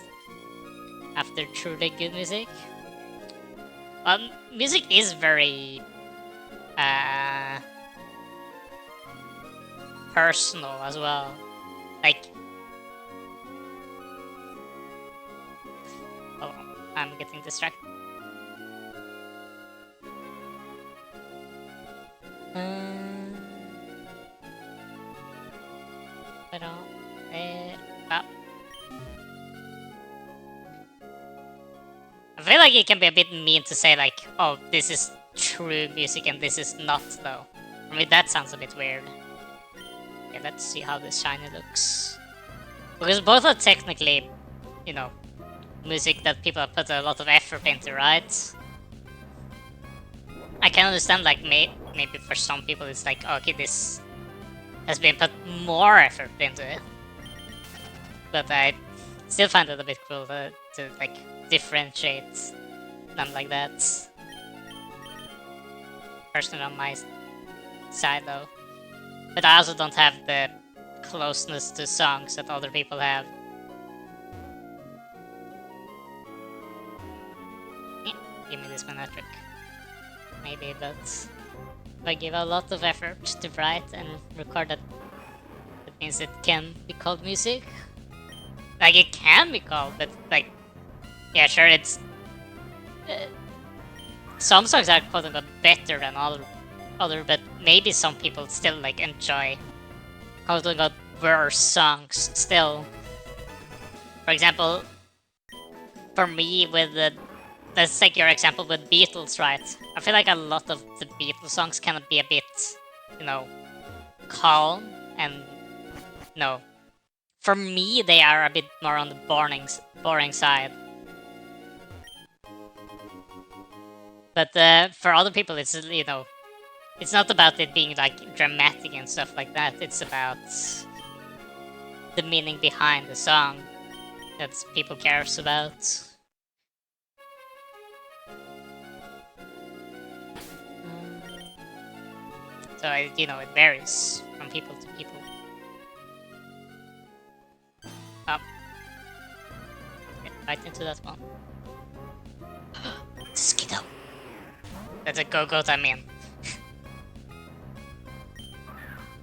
After truly good music. Music is very personal as well. Like, oh, I'm getting distracted. Pero, I feel like it can be a bit mean to say like, oh, this is true music and this is not, though. I mean, that sounds a bit weird. Okay, let's see how this shiny looks. Because both are technically, you know, music that people have put a lot of effort into, right? I can understand like maybe for some people it's like, okay, this has been put more effort into it. But I still find it a bit cool to like differentiate them like that. Personally on my side though. But I also don't have the closeness to songs that other people have. Yeah, give me this Manatric. Maybe, but if I give a lot of effort to write and record it, that means it can be called music. Like, it can be called, but like, yeah, sure, it's some songs are quote unquote better than other, but maybe some people still like enjoy quote unquote worse songs still. For example, for me with the, let's take your example with Beatles, right? I feel like a lot of the Beatles songs can be a bit, you know, calm and, no. For me, they are a bit more on the boring side. But for other people, it's, you know, it's not about it being like dramatic and stuff like that. It's about the meaning behind the song that people cares about. So, you know, it varies from people to people. Get right into that one. Skiddo. That's a go-goat, I mean.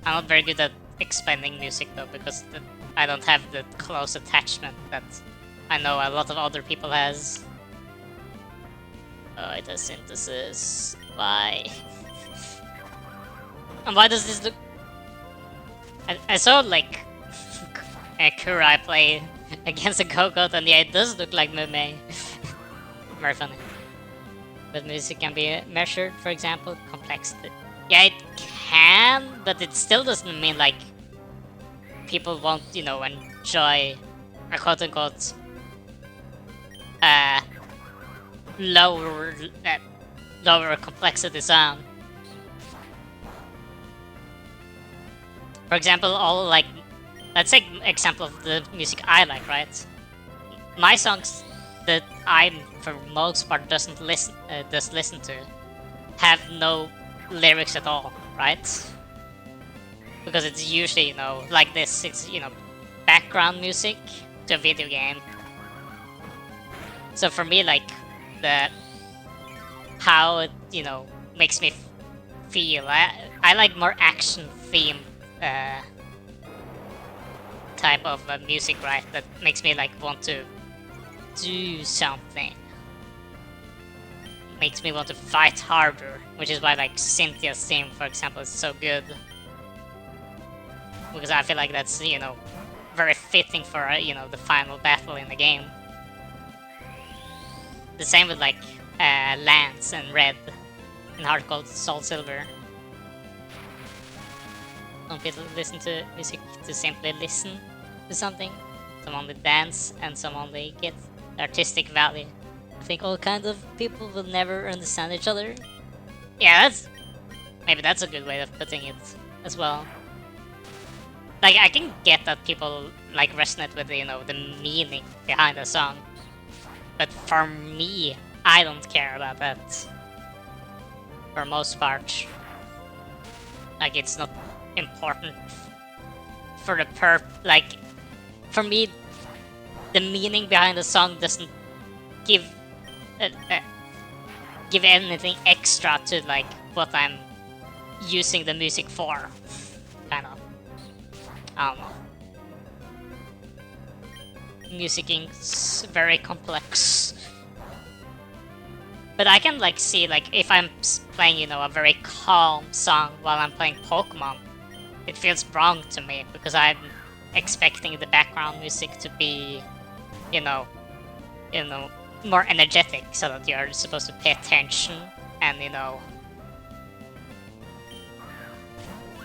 I'm not very good at explaining music though, because I don't have the close attachment that I know a lot of other people has. Oh, it has synthesis. Why? And why does this look... I saw like a Kurai play against a Go-Goat, and yeah, it does look like Moemon. Very funny. But music can be measured, for example, complexity. Yeah, it can, but it still doesn't mean like people won't, you know, enjoy a quote-unquote lower complexity sound. For example, all like, let's take example of the music I like, right? My songs that I'm for most part does listen to have no lyrics at all, right? Because it's usually, you know, like this, it's, you know, background music to a video game. So for me, like, how it, you know, makes me feel, I like more action themed type of music, right? That makes me like want to do something. Makes me want to fight harder, which is why like Cynthia's theme, for example, is so good. Because I feel like that's, you know, very fitting for the final battle in the game. The same with like Lance and Red in Heart Gold, Soul Silver. Some people listen to music to simply listen to something. Some only dance, and some only get the artistic value. I think all kinds of people will never understand each other. Yeah, maybe that's a good way of putting it as well. Like, I can get that people like resonate with the meaning behind a song, but for me, I don't care about that. For most part, like, it's not important for the like, for me, the meaning behind the song doesn't give give anything extra to like what I'm using the music for. Kind of. I don't know. Music is very complex. But I can like see like if I'm playing a very calm song while I'm playing Pokemon, it feels wrong to me because I'm expecting the background music to be more energetic, so that you're supposed to pay attention and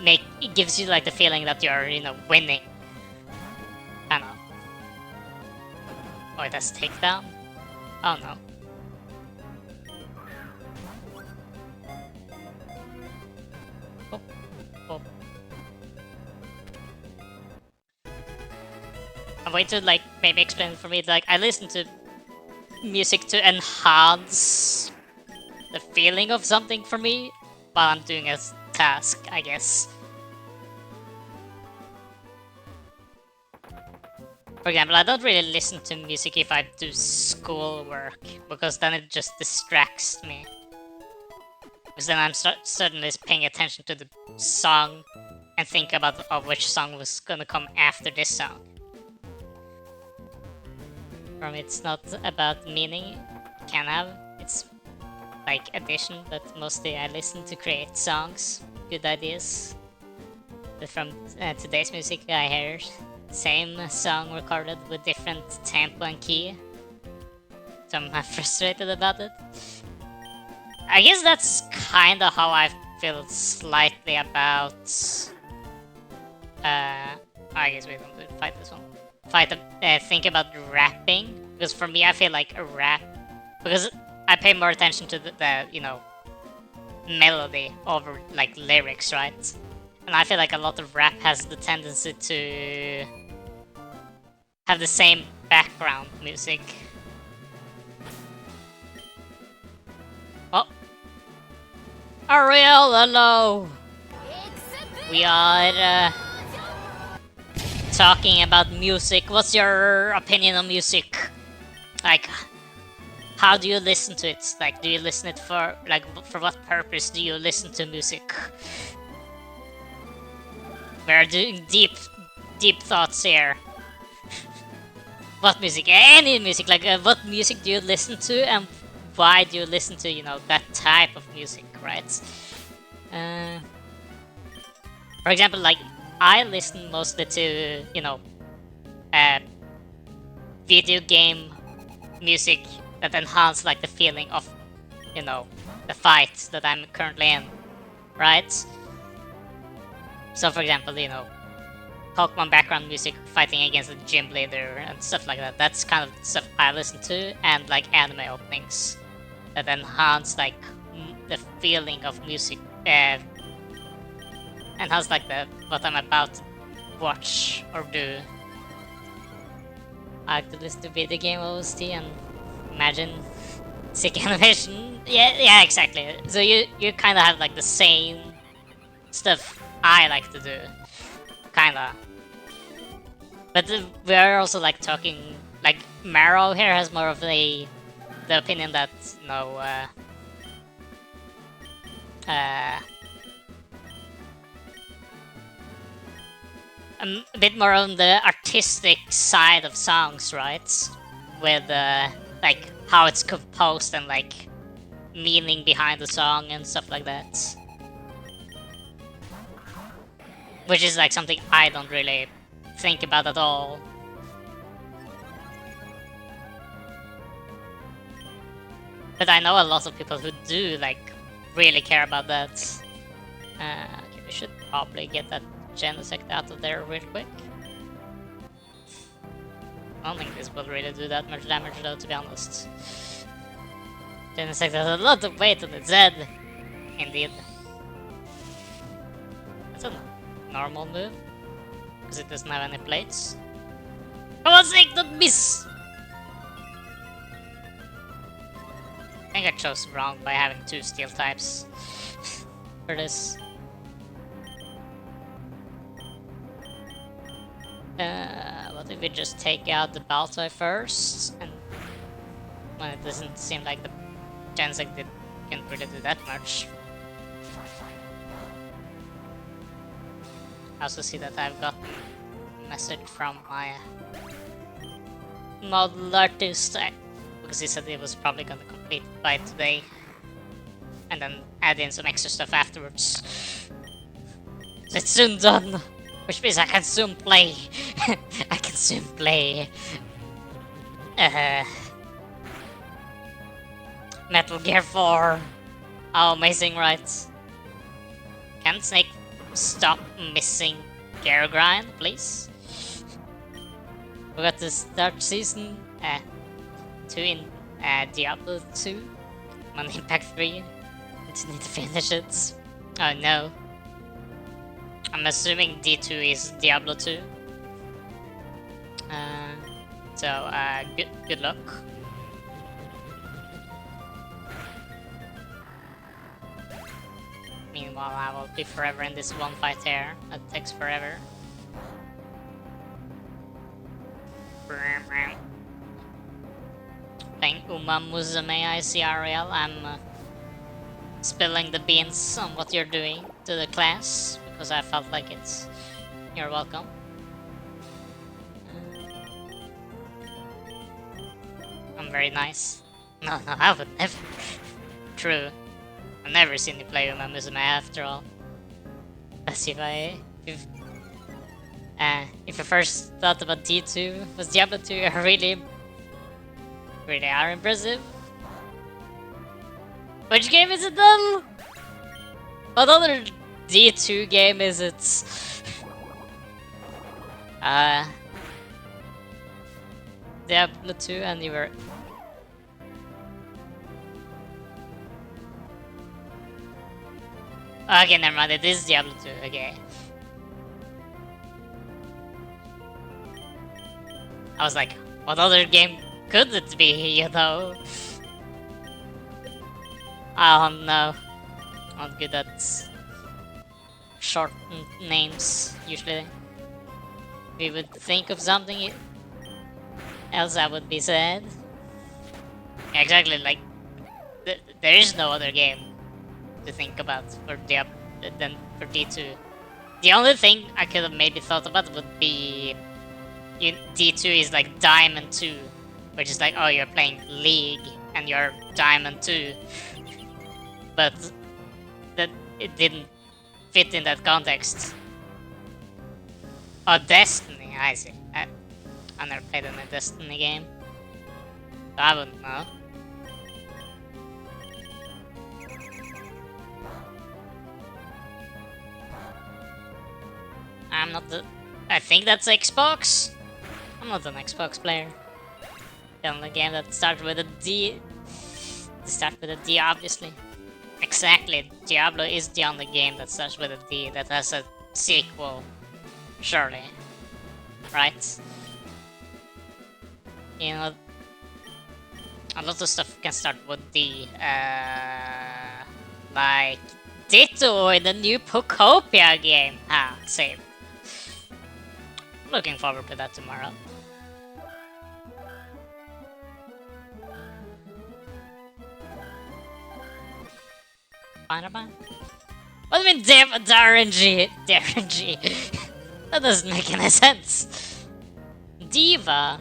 it gives you like the feeling that you're winning. I don't know. Oh, that's takedown? Oh no. Oh. Oh. I'm going to like maybe explain it for me. Like, I listen to music to enhance the feeling of something for me while I'm doing a task, I guess. For example, I don't really listen to music if I do schoolwork, because then it just distracts me. Because then I'm suddenly paying attention to the song and think about which song was gonna come after this song. For me, it's not about meaning. It can have its like addition, but mostly I listen to create songs, good ideas. But from today's music, I hear same song recorded with different tempo and key. So I'm frustrated about it. I guess that's kind of how I feel slightly about. I guess we don't fight this one. Think about rapping, because for me I feel like a rap, because I pay more attention to the melody over like lyrics, right? And I feel like a lot of rap has the tendency to have the same background music. Oh, Ariel, hello. We are talking about music. What's your opinion on music? Like, how do you listen to it? Like, do you listen it for what purpose do you listen to music? We're doing deep thoughts here. What music? Any music. Like, what music do you listen to, and why do you listen to that type of music, right? For example, like, I listen mostly to video game music that enhance like the feeling of the fight that I'm currently in, right? So for example, Pokemon background music fighting against a gym leader and stuff like that. That's kind of stuff I listen to, and like anime openings that enhance like the feeling of music, enhance like what I'm about to watch or do. I like to listen to video game OST and imagine sick animation. Yeah, exactly. So you kind of have like the same stuff I like to do, kinda. But we're also like talking, like, Marrow here has more of the opinion that a bit more on the artistic side of songs, right? With like how it's composed and like meaning behind the song and stuff like that. Which is like something I don't really think about at all. But I know a lot of people who do like really care about that. Okay, we should probably get that Genesect out of there real quick. I don't think this will really do that much damage though, to be honest. Genesect has a lot of weight on its head. Indeed. That's a normal move. Because it doesn't have any plates. For God's sake, don't miss! I think I chose wrong by having 2 steel types for this. What if we just take out the Baltoy first? And well, it doesn't seem like the Genesect can really do that much. I also see that I've got a message from my model artist because he said he was probably gonna complete by today and then add in some extra stuff afterwards. So it's soon done, which means I can soon play. I can soon play Metal Gear 4. How amazing, right? Can Snake stop missing Gear Grind, please? We got to start season 2 in Diablo 2 on Impact 3. I just need to finish it. Oh no. I'm assuming D2 is Diablo 2. So good luck. Meanwhile, I will be forever in this one fight here. That takes forever. Playing Uma Musume ICRL. I'm spilling the beans on what you're doing to the class because I felt like it's. You're welcome. I'm very nice. No, I would never. True. I've never seen you play Uma Musume after all. Let's see if you first thought about D2, was Diablo 2 really are impressive? Which game is it then? What other D2 game is it? Diablo 2 and you were... Okay, never mind, it is Diablo 2, okay. I was like, what other game could it be, you know? I don't know. Not good at short names, usually. We would think of something else that would be said. Exactly, like, there is no other game to think about for Diablo than for D2. The only thing I could have maybe thought about would be D2 is like Diamond 2, which is like, oh, you're playing League and you're Diamond 2, but that it didn't fit in that context. Oh, Destiny, I see. I never played in a Destiny game, so I wouldn't know. I'm not the... I think that's Xbox? I'm not an Xbox player. The only game that starts with a D... They start with a D, obviously. Exactly, Diablo is the only game that starts with a D that has a sequel. Surely. Right? You know... A lot of stuff can start with D. Like... Ditto in the new Pokopia game. Ah, same. Looking forward to that tomorrow. Fine. What do you mean RNG? RNG? That doesn't make any sense. Diva?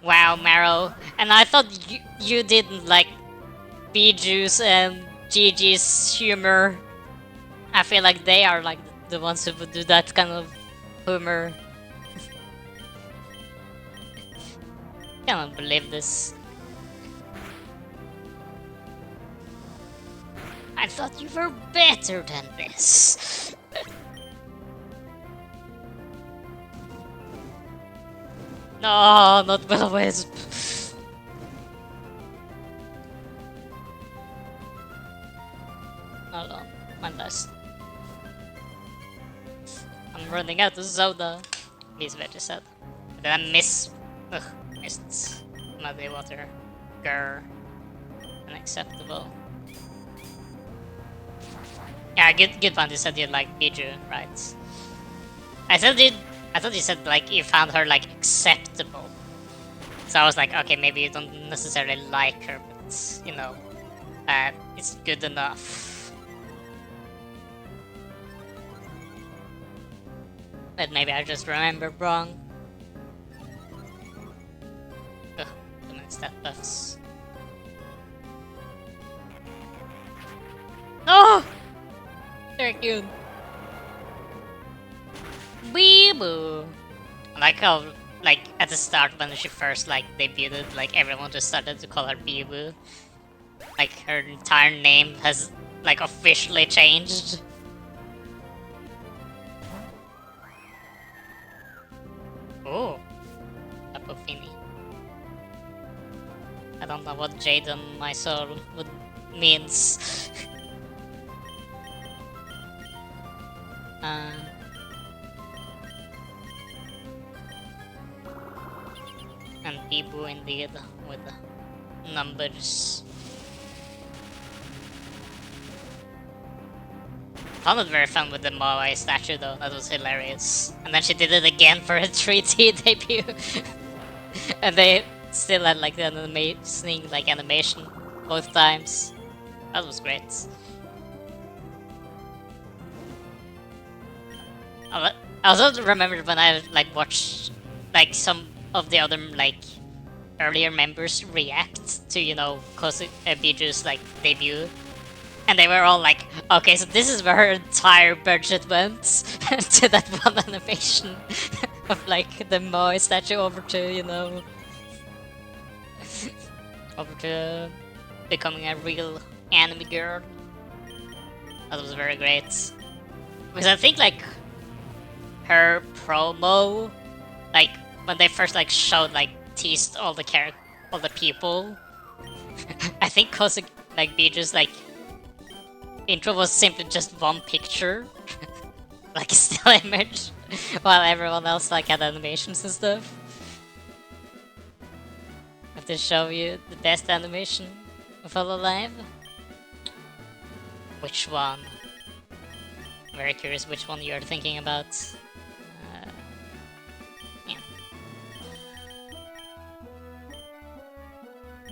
Wow, Marrow. And I thought you didn't like Juice and Gigi's humor. I feel like they are like the ones who would do that kind of humor. Cannot believe this. I thought you were better than this. No, not Will-O-Wisp. Hold on, one last. I'm running out of soda. He's very sad. Did I missed muddy water. Grr. Unacceptable. Yeah, good one. You said you like Biju, right? I thought you said like you found her like acceptable. So I was like, okay, maybe you don't necessarily like her, but you know, it's good enough. But maybe I just remembered wrong. Ugh, too many stat buffs. Oh! Very cute. Weeboo! I like how, like, at the start when she first, like, debuted, like, everyone just started to call her Weeboo. Like, her entire name has, like, officially changed. Oh, Apofini. I don't know what Jaden my soul would means. And Bibu indeed with numbers. Found it very fun with the Moai statue though, that was hilarious. And then she did it again for a 3D debut. And they still had like the amazing like animation both times. That was great. I also remember when I like watched like some of the other like earlier members react to, you know, Biju's like debut, and they were all like, okay, so this is where her entire budget went to that one animation of like the Moai statue over to, you know, over to becoming a real anime girl. That was very great. Because I think like her promo, like when they first like showed like teased all the people, I think cause like Biju's like intro was simply just one picture, like a still image, while everyone else like had animations and stuff. I have to show you the best animation of Hololive. Which one? Very curious which one you're thinking about. Yeah.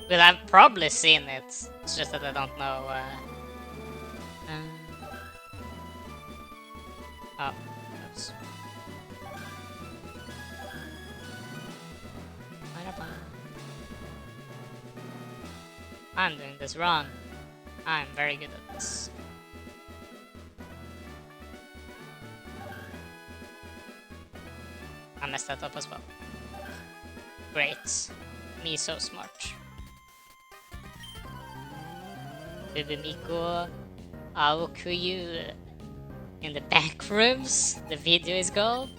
But I've probably seen it. It's just that I don't know. Oh, oops. I'm doing this wrong. I'm very good at this. I messed that up as well. Great. Me so smart. Mimikyu Aokuyu in the back rooms, the video is called.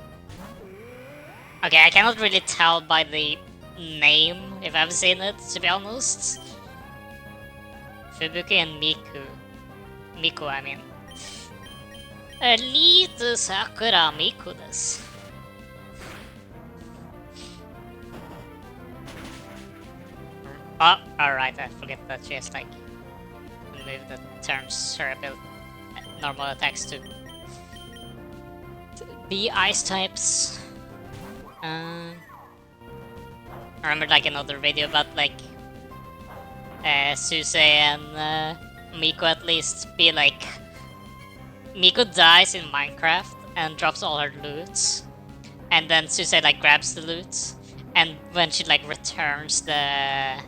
Okay, I cannot really tell by the name if I've seen it, to be honest. Fubuki and Miku, I mean. Elite Sakura Miku desu. Oh, alright, I forget that she has like a move that turns her normal attacks to be ice types. I remember like another video about like Suse and Miku at least be like, Miku dies in Minecraft and drops all her loot, and then Suse like grabs the loot, and when she like returns the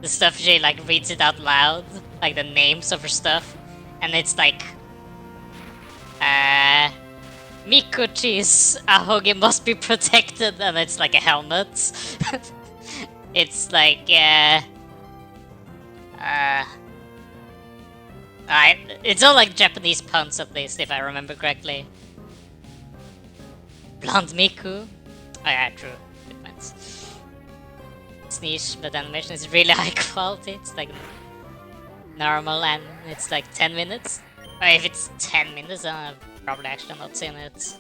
stuff, she like reads it out loud, like the names of her stuff, and it's like Mikuchi's Ahoge must be protected, and it's like a helmet. It's like, uh, it's all like Japanese puns at least, if I remember correctly. Blonde Miku? Oh yeah, true. Good points. It's niche, but animation is really high quality. It's like normal and it's like 10 minutes. Or if it's 10 minutes, then I've probably actually not seen it.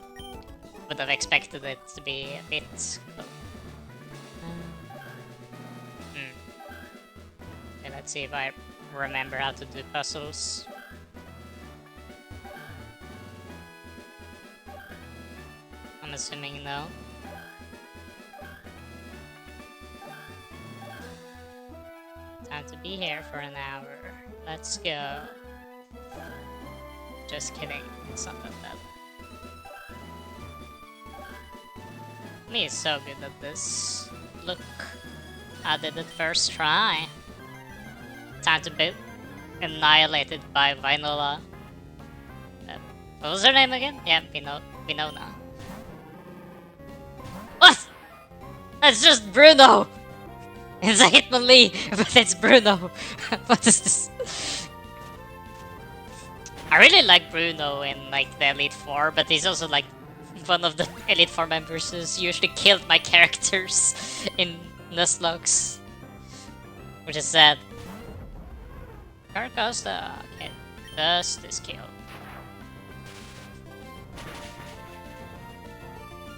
Would have expected it to be a bit. Okay, let's see if I remember how to do puzzles. I'm assuming no. Time to be here for an hour. Let's go. Just kidding. It's not that bad. Me is so good at this. Look, I did it first try. Time to be annihilated by Vinola. What was her name again? Yeah, Vinona. What? That's just Bruno! It's a Hitmonlee, but it's Bruno. What is this? I really like Bruno in like the Elite Four, but he's also like one of the Elite Four members who's usually killed my characters in Nuzlocke, which is sad. Carcosta, okay, does this kill?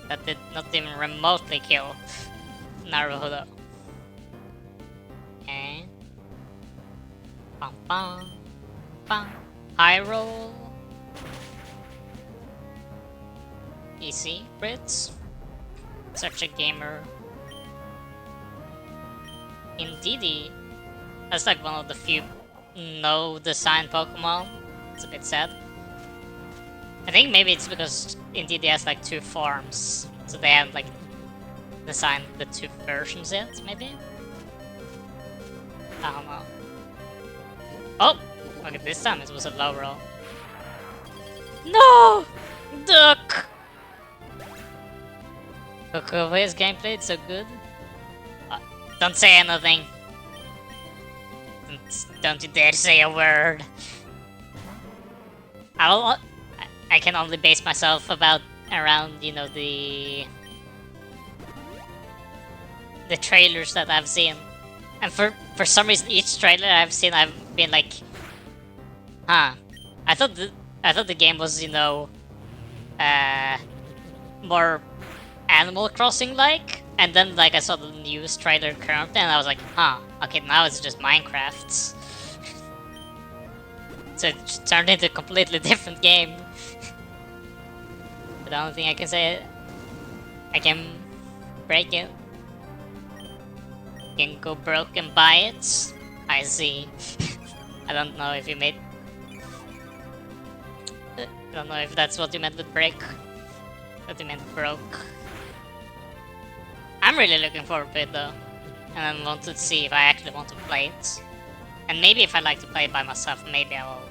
That did not even remotely kill Naruhodo. Okay. Bum bum bum. High roll. Easy, Brits. Such a gamer. Indeedy. That's like one of the few no design Pokemon. It's a bit sad. I think maybe it's because Indeedee has like two forms. So they have like designed the two versions yet, maybe? I don't know. Oh! Okay, this time it was a low roll. No! Duck! Kokove's gameplay is so good. Don't say anything. Don't you dare say a word. I can only base myself around, you know, the trailers that I've seen. And for some reason, each trailer I've seen, I've been like, huh. I thought the game was, you know, more Animal Crossing like, and then like I saw the news trailer currently, and I was like, huh. Okay, now it's just Minecraft. So it turned into a completely different game. But the only thing I can say, I can break it. Can go broke and buy it. I see. I don't know if you made. I don't know if that's what you meant with break. What you meant broke. I'm really looking forward to it though, and I want to see if I actually want to play it. And maybe if I like to play it by myself, maybe I will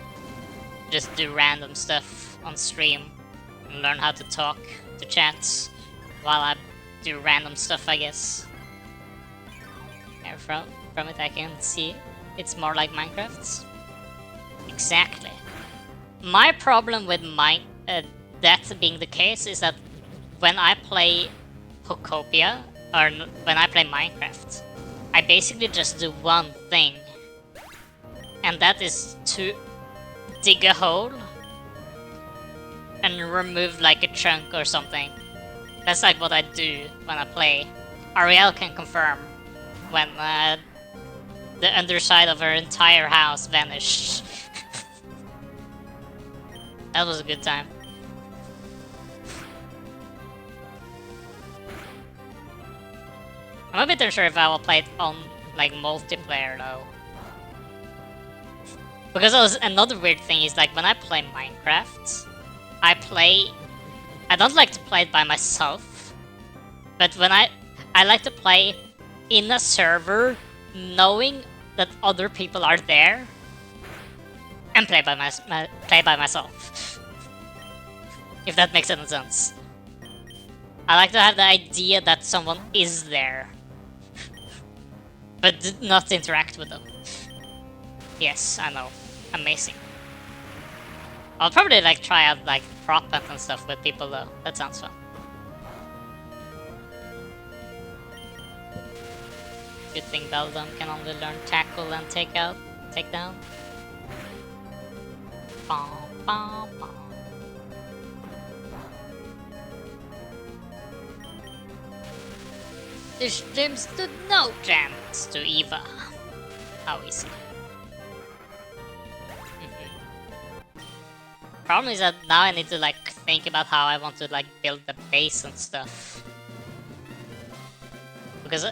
just do random stuff on stream and learn how to talk to chats while I do random stuff, I guess. Yeah, from it I can see it's more like Minecraft. Exactly. My problem with that being the case is that when I play Pokopia, or when I play Minecraft, I basically just do one thing. And that is to dig a hole and remove like a chunk or something. That's like what I do when I play. Ariel can confirm when the underside of her entire house vanished. That was a good time. I'm a bit unsure if I will play it on like multiplayer though. Because another weird thing is like when I play Minecraft, I don't like to play it by myself, but when I like to play in a server knowing that other people are there and play by myself. If that makes any sense. I like to have the idea that someone is there. but did not interact with them. Yes, I know. Amazing. I'll probably like try out like prop hunt and stuff with people though. That sounds fun. Good thing Beldum can only learn tackle and take down. Bom, bom, bom. This seems to no chance to Eva. How easy. Problem is that now I need to like think about how I want to like build the base and stuff. Because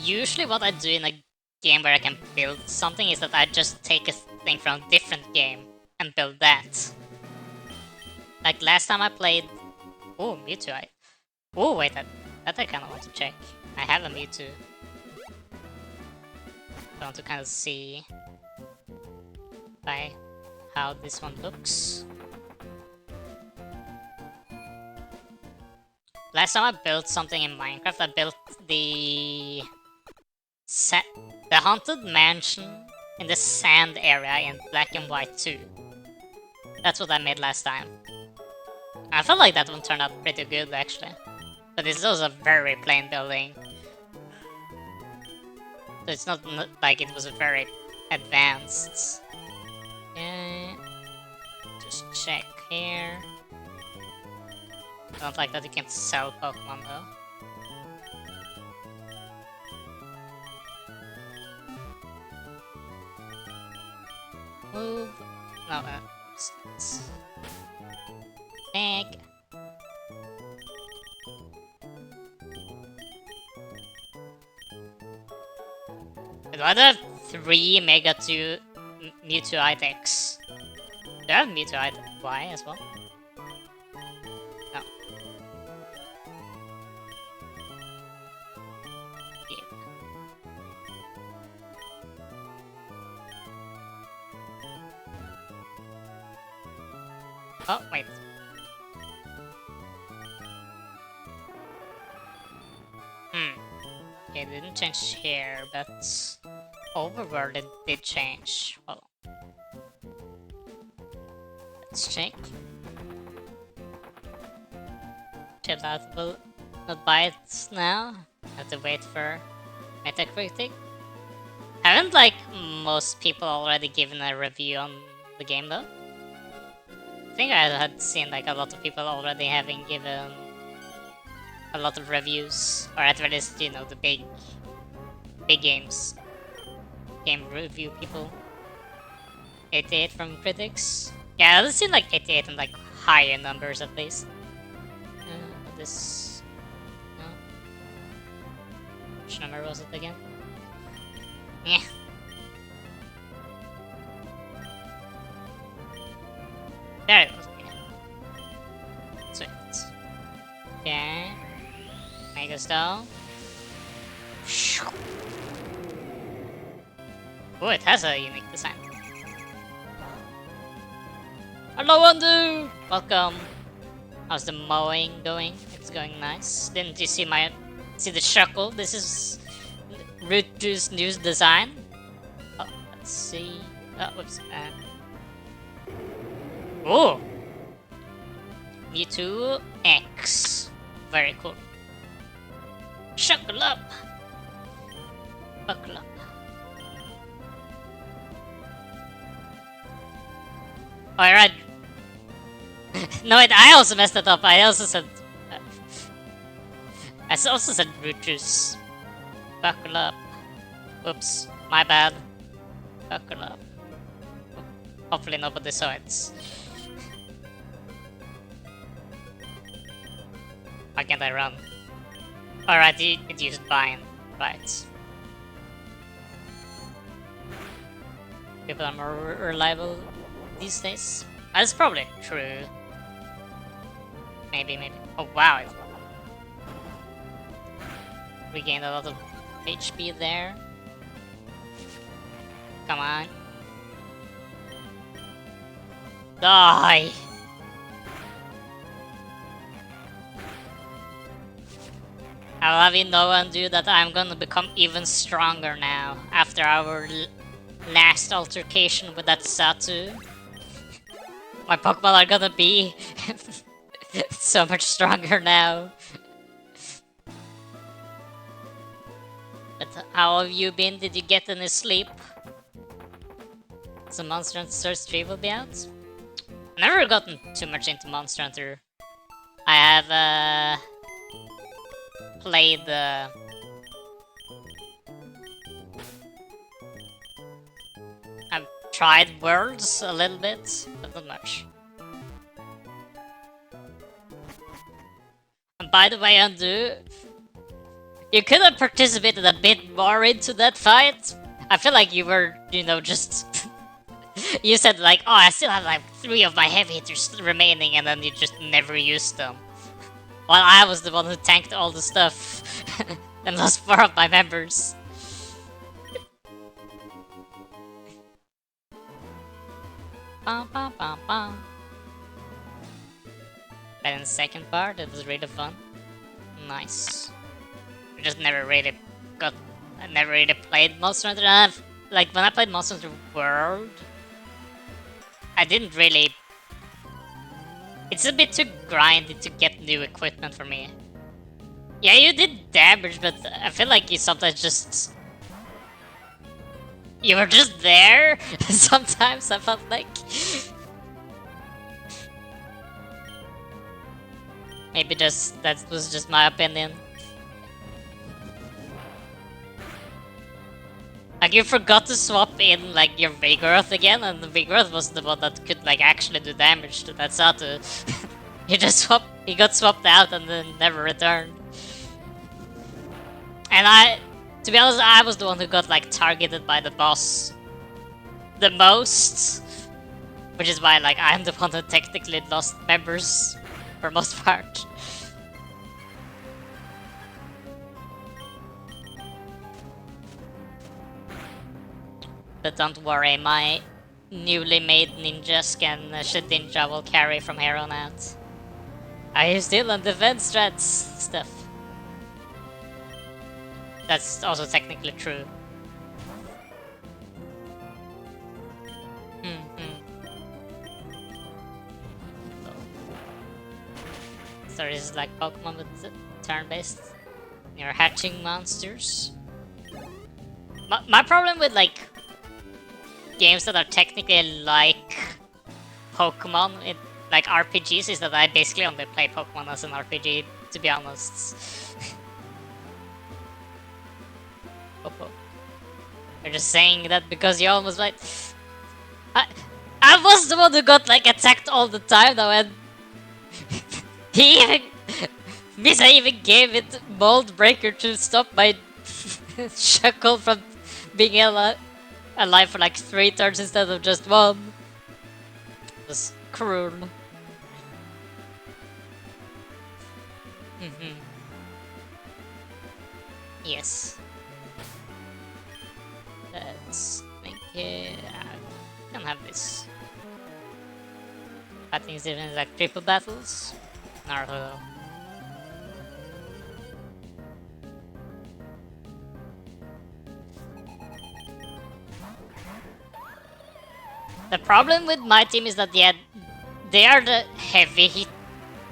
usually what I do in a game where I can build something is that I just take a thing from a different game and build that. Like last time I played... Oh, Mewtwo. Oh, wait, that I kind of want to check. I have a Mewtwo. I want to kind of see by how this one looks. Last time I built something in Minecraft, I built the haunted mansion in the sand area in Black and White 2. That's what I made last time. I felt like that one turned out pretty good actually. But this is also a very plain building. So it's not like it was very advanced. Yeah. Just check here. I don't like that you can't sell Pokemon though. Move. No, egg. Do I have 3 Mega 2 Mewtwo ITEX? Do I have Mewtwo Y as well? No. Yeah. Oh, wait. Okay, it didn't change here, but overworld it did change. Hold on. Let's check. Chill out, will not buy it now. Have to wait for Metacritic. Haven't like most people already given a review on the game though? I think I had seen like a lot of people already having given a lot of reviews, or at least, you know, the big games, game review people. 88 from critics. Yeah, I've seen like 88 and like higher numbers at least. This, no. Which number was it again? Yeah. There it was. Yeah. Sweet. Okay. Mega Stone. Oh, it has a unique design. Hello, Undo! Welcome. How's the mowing going? It's going nice. Didn't you see the shuckle? This is Rutu's new design. Oh, let's see. Oh, whoops. Oh! Mewtwo X. Very cool. Shuckle up! Buckle up. Alright. No, wait, I also messed it up. I also said root juice. Buckle up. Oops, my bad. Buckle up. Hopefully nobody saw it. Why can't I run? Alright, it used bind. Right. People are more reliable these days. That's probably true. Maybe. Oh wow. Regained a lot of HP there. Come on. Die! I'll have you know, Undo, that I'm gonna become even stronger now after our last altercation with that Satu. My Pokemon are gonna be so much stronger now. But how have you been? Did you get any sleep? So Monster Hunter Source 3 will be out? I've never gotten too much into Monster Hunter. I have played I've tried Worlds a little bit, but not much. And by the way, Undo, you could have participated a bit more into that fight. I feel like you were, you know, just... you said like, oh, I still have like 3 of my heavy hitters remaining, and then you just never used them. While I was the one who tanked all the stuff and lost 4 of my members. Bum, bum, bum, bum. But in the second part, it was really fun. Nice. I just never really got... I never really played Monster Hunter. Like, when I played Monster Hunter World, I didn't really... It's a bit too grindy to get new equipment for me. Yeah, you did damage, but I feel like you sometimes just... You were just there. Sometimes I felt like... Maybe just... that was just my opinion. Like, you forgot to swap in, like, your Vigoroth again, and the Vigoroth was the one that could, like, actually do damage to that Satu. He got swapped out and then never returned. And to be honest, I was the one who got, like, targeted by the boss the most. Which is why, like, I'm the one who technically lost members for most part. But don't worry, my newly made ninjas can Shedinja will carry from here on out. Are you still on defense strats stuff? That's also technically true. So this is like Pokemon with turn-based. You're hatching monsters. My problem with like games that are technically like Pokemon, like RPGs, is that I basically only play Pokemon as an RPG, to be honest. You're just saying that because you almost like... I was the one who got like attacked all the time though, and he even... Misa even gave it Mold Breaker to stop my Shuckle from being alive for like 3 turns instead of just 1. It was cruel. Yes. Let's make it... I can have this. I think it's even like triple battles. Naruto. The problem with my team is that they are the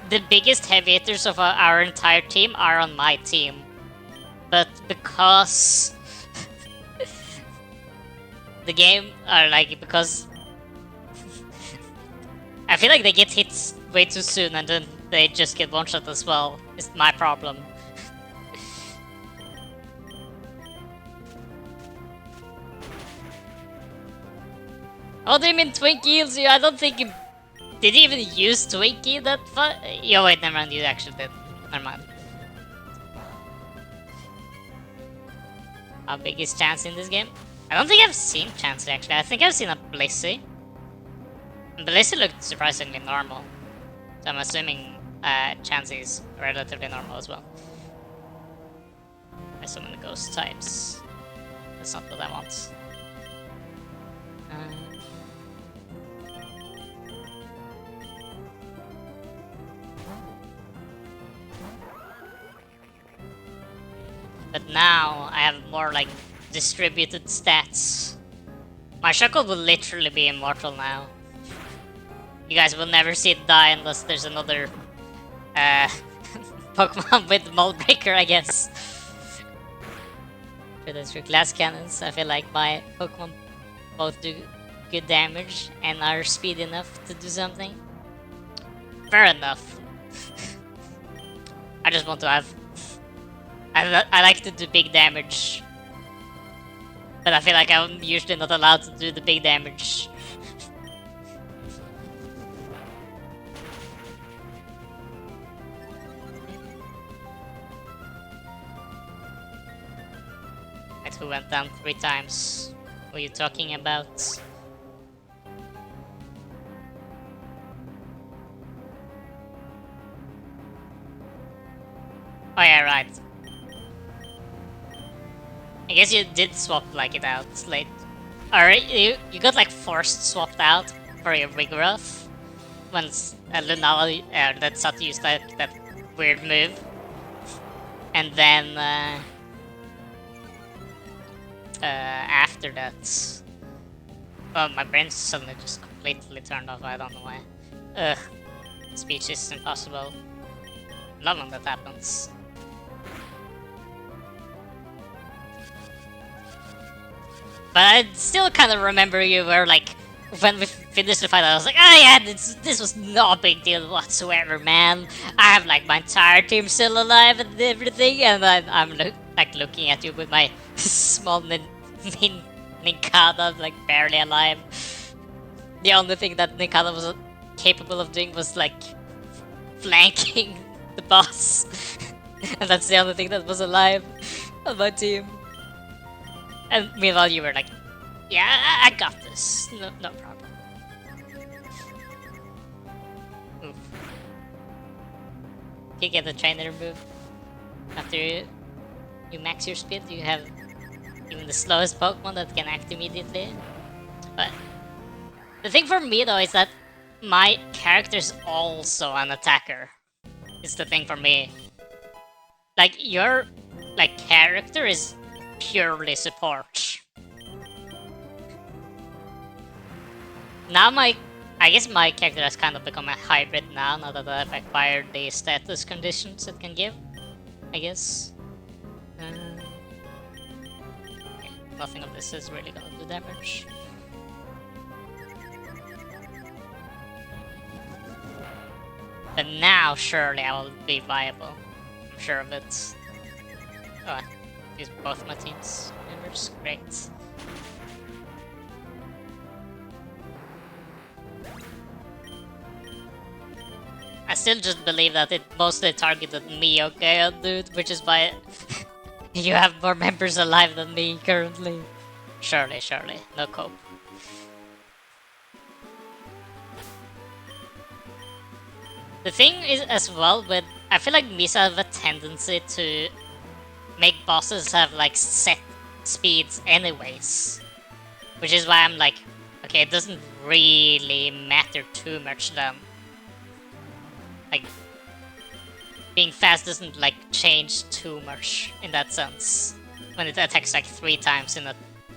the biggest heavy hitters of our entire team are on my team. But because the game because I feel like they get hit way too soon and then they just get one shot as well. It's my problem. Oh, do you mean Twinkie heals you? I don't think you... Did you even use Twinkie that fight? Yo, wait, never mind, you actually did. Never mind. How big is Chansey in this game? I don't think I've seen Chansey actually. I think I've seen a Blissey. Blissey looked surprisingly normal. So I'm assuming Chansey is relatively normal as well. There's so many ghost types. That's not what I want. But now I have more like distributed stats. My Shuckle will literally be immortal now. You guys will never see it die unless there's another Pokemon with Mold Breaker, I guess. For those for glass cannons, I feel like my Pokemon both do good damage and are speed enough to do something. Fair enough. I just want to have... I like to do big damage. But I feel like I'm usually not allowed to do the big damage. Right, who went down 3 times? What are you talking about? Oh yeah, right. I guess you did swap like it out late. Alright, you got like forced swapped out for your Vigoroth when Lunala that Satu used that weird move. And then after that, oh, my brain suddenly just completely turned off. I don't know why. Ugh, speech is impossible. Love when that happens. But I still kind of remember you were like, when we finished the fight, I was like, oh yeah, this was no big deal whatsoever, man. I have like my entire team still alive and everything, and I'm like looking at you with my small Ninkata like barely alive. The only thing that Ninkata was capable of doing was like flanking the boss, and that's the only thing that was alive on my team. And meanwhile, you were like, yeah, I got this. No problem. Oof. You get the trainer move. After you max your speed, you have even the slowest Pokemon that can act immediately. But the thing for me though is that my character's also an attacker. It's the thing for me. Like, your like character is purely support. Now I guess my character has kind of become a hybrid now that I've acquired the status conditions it can give, I guess. Okay, nothing of this is really gonna do damage. But now surely I will be viable. I'm sure of it. Oh, I use both my team's members. Great. I still just believe that it mostly targeted me, okay, dude, which is why you have more members alive than me currently. Surely, no cope. The thing is as well with, I feel like Misa have a tendency to make bosses have like set speeds anyways. Which is why I'm like, okay, it doesn't really matter too much then. Like, being fast doesn't like change too much in that sense. When it attacks like 3 times in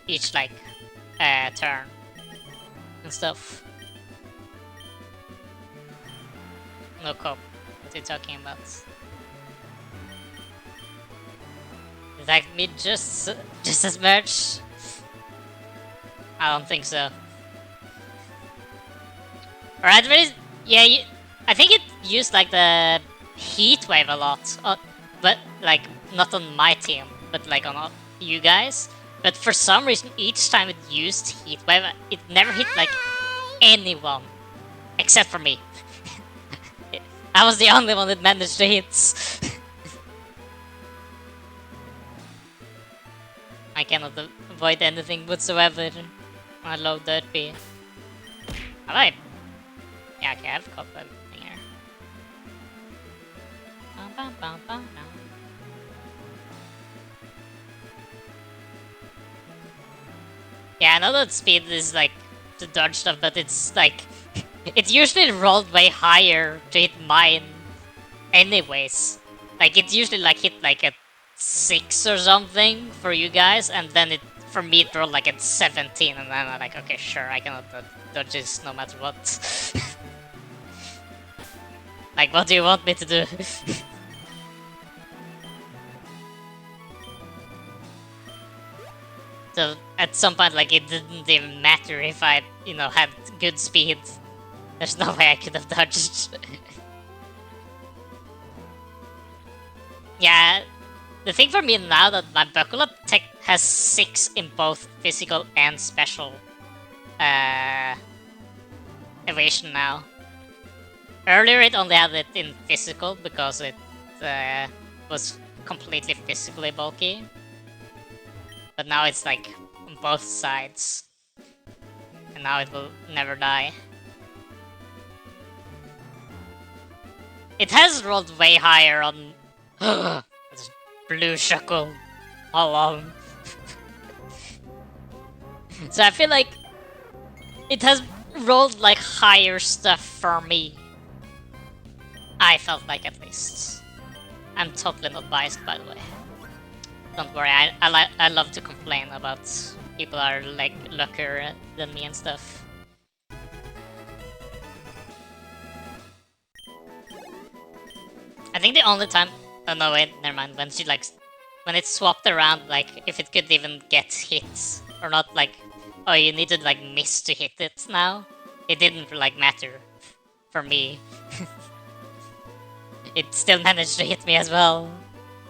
each like turn and stuff. No cope. What are you talking about? Attack me just as much? I don't think so. Alright, yeah, I think it used like the heat wave a lot, but like not on my team, but like on you guys. But for some reason, each time it used heat wave, it never hit like anyone except for me. I was the only one that managed to hit. I cannot avoid anything whatsoever. I low dirt B. Alright. Yeah, okay, I have a couple of everything here. Yeah, I know that speed is like to dodge stuff, but it's like it's usually rolled way higher to hit mine anyways. Like it's usually like hit like a 6 or something for you guys, and then it for me it rolled like at 17, and then I'm like, okay, sure, I cannot dodge this no matter what. Like, what do you want me to do? So at some point, like, it didn't even matter if I, you know, had good speed. There's no way I could have dodged. Yeah, the thing for me now that my buckle up tech has 6 in both physical and special evasion now. Earlier it only had it in physical because it was completely physically bulky. But now it's like on both sides. And now it will never die. It has rolled way higher on blue shuckle all along. So I feel like it has rolled like higher stuff for me. I felt like, at least. I'm totally not biased, by the way. Don't worry, I love to complain about people are like luckier than me and stuff. I think the only time... Oh no, wait, never mind. When she like... When it swapped around, like, if it could even get hit or not, like... Oh, you need to like miss to hit it now. It didn't like matter for me. It still managed to hit me as well.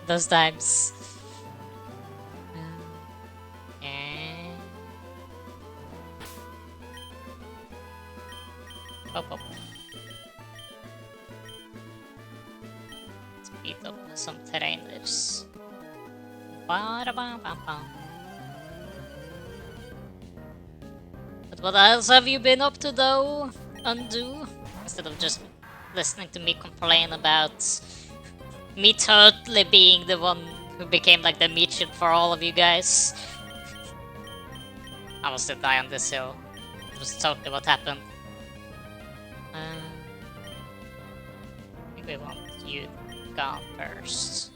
Those times. Oh, oh. Let's beat up some terrainers. But what else have you been up to though, Undo? Instead of just listening to me complain about me totally being the one who became like the meat shield for all of you guys. I must have died on this hill. It was totally what happened. I think we want you gone first.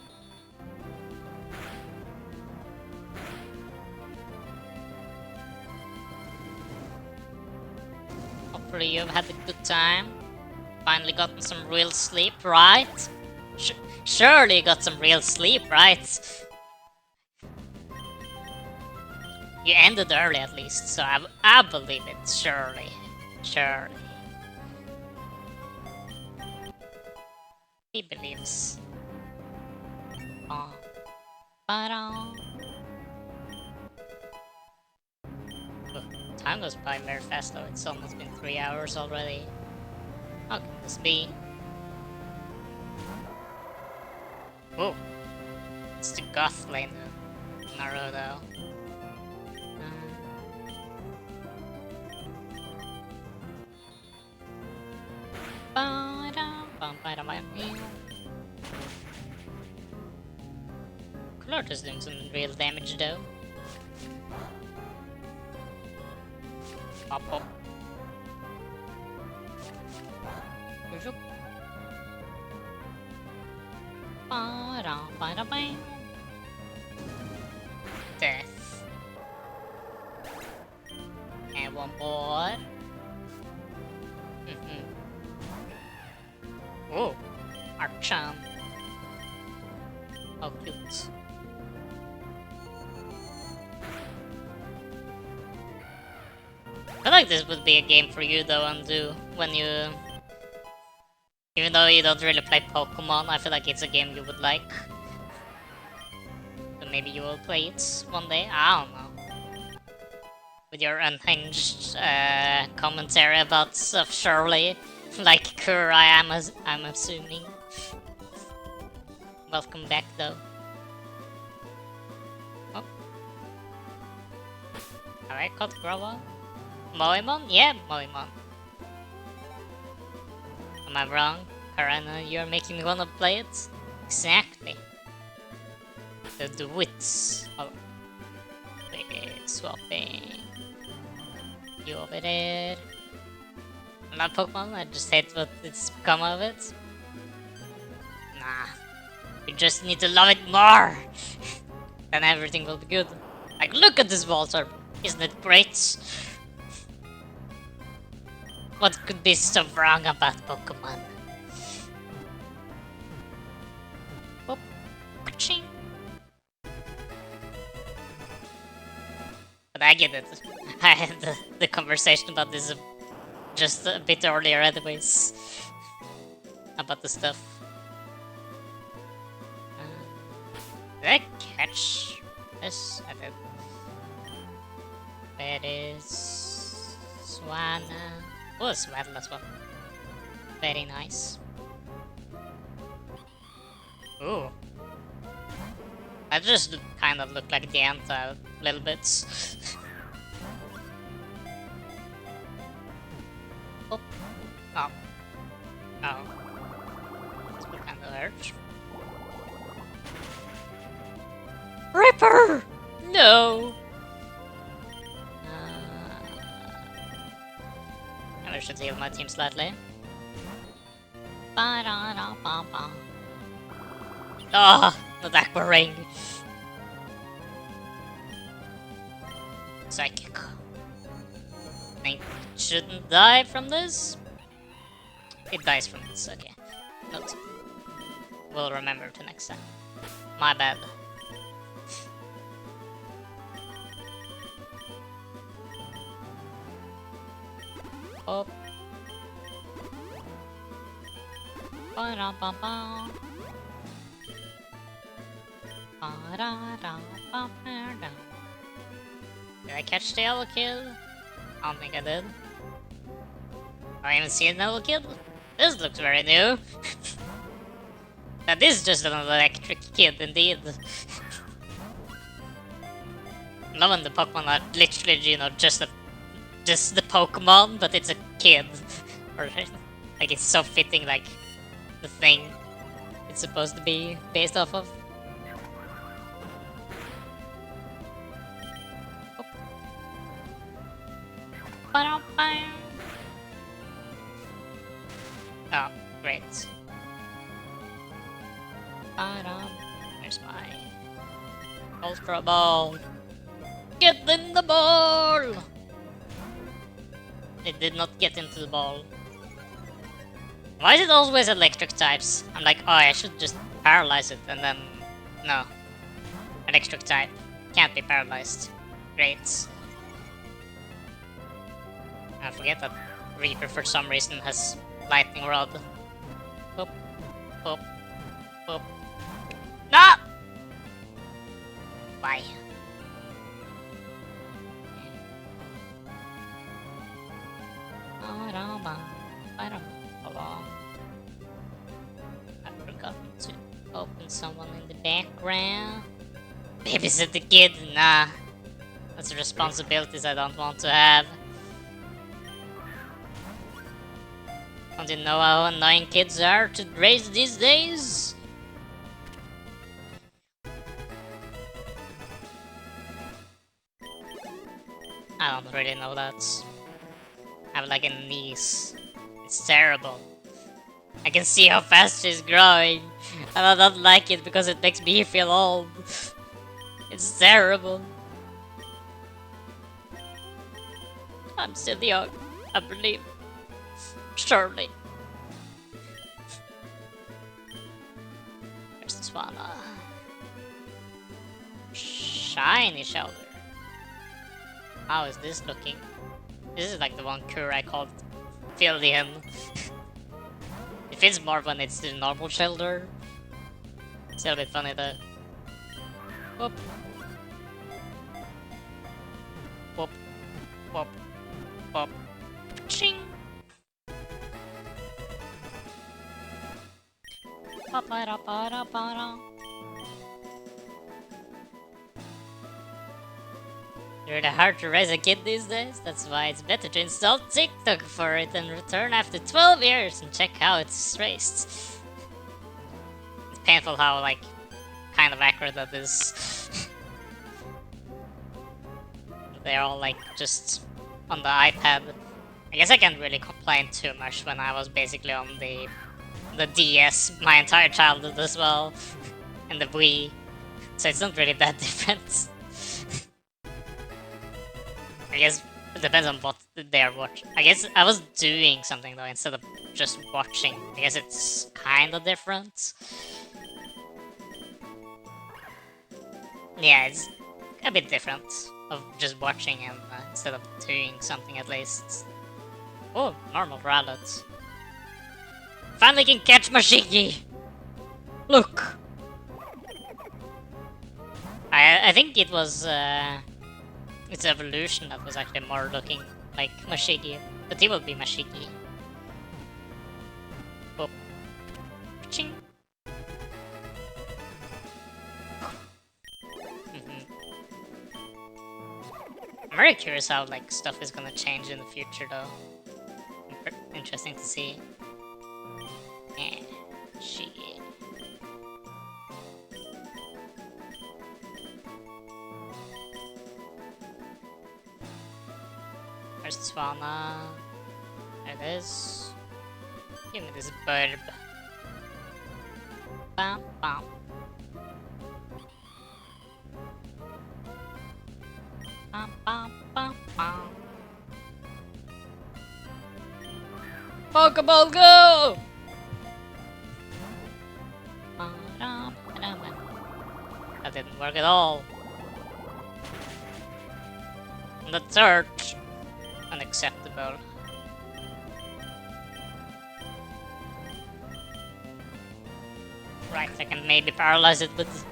Hopefully you've had a good time. Finally gotten some real sleep, right? Surely you got some real sleep, right? You ended early at least, so I believe it, surely. Surely. He believes. Oh. Time goes by very fast though, it's almost been 3 hours already. How can this be? Oh, it's the goth lane Naruto. Clort is doing some real damage though. Pop up. Death. And one more. Oh, Archon. How cute. I feel like this would be a game for you though, Undo, when you... Even though you don't really play Pokemon, I feel like it's a game you would like. So maybe you will play it one day, I don't know. With your unhinged commentary about stuff, surely. Like Kurai, I'm assuming. Welcome back though. Oh. Alright, caught Growl. Moemon? Yeah, Moemon. Am I wrong? Karana, you're making me wanna play it? Exactly. So do it. Oh. Wait, swapping. You over there. I'm not Pokemon, I just hate what it's become of it. Nah. You just need to love it more! Then everything will be good. Like, look at this Walter! Isn't it great? What could be so wrong about Pokemon? Oh, ka-ching. But I get it. I had the conversation about this just a bit earlier anyways. About the stuff. Did I catch this? I did. There is Swana. Oh, Swaddle as well. Very nice. Ooh. That just kind of looked like the Anta little bits. Oh. Oh. Oh. This would kind of hurt. Ripper! No! I should heal my team slightly. Oh, the Aqua Ring. Psychic. Think it shouldn't die from this? It dies from this, okay. Note. We'll remember to next time. My bad. Oh. Did I catch the yellow kid? I don't think I did. I haven't seen the yellow kid. This looks very new. That is just an electric kid indeed. I'm loving the Pokemon are literally, you know, just the Pokemon, but it's a kid. Or like it's so fitting, like the thing it's supposed to be based off of. Oh, great. There's my Ultra Ball. Get in the ball! It did not get into the ball. Why is it always electric types? I'm like, oh, I should just paralyze it, and then... No. Electric type. Can't be paralyzed. Great. I forget that Reaper for some reason has Lightning Rod. Boop. Boop. Boop. No! Bye. I've forgotten to open someone in the background. Babysit the kid? Nah. That's responsibilities I don't want to have. Don't you know how annoying kids are to raise these days? I don't really know that. I have like a niece. It's terrible. I can see how fast she's growing, and I don't like it because it makes me feel old. It's terrible. I'm still young, I believe. Surely. There's this one. Shiny shoulder. How is this looking? This is like the one cure I called Fillion. It feels more when it's the normal shoulder. It's a little bit funny though. Whoop. Whoop. Whoop. Whoop. Ching. Really hard to raise a kid these days, that's why it's better to install TikTok for it and return after 12 years and check how it's raised. It's painful how, like, kind of accurate that is. They're all, like, just on the iPad. I guess I can't really complain too much when I was basically on the the DS my entire childhood as well, and the Wii, so it's not really that different. I guess it depends on what they're watching. I guess I was doing something though instead of just watching. I guess it's kind of different. Yeah, it's a bit different of just watching and instead of doing something at least. Oh, normal rallet. Finally can catch Mashigi! Look! I think it was its evolution that was actually more looking like Mashigi. But he will be Mashigi. Oh. Ching! I'm very curious how like stuff is gonna change in the future though. Interesting to see. Yeah, shit. Where's Swana? There it is. Give me this burb. Bam bam. Bam bam bam bam. Pokeball go! That didn't work at all. And the third, unacceptable. Right, I can maybe paralyze it with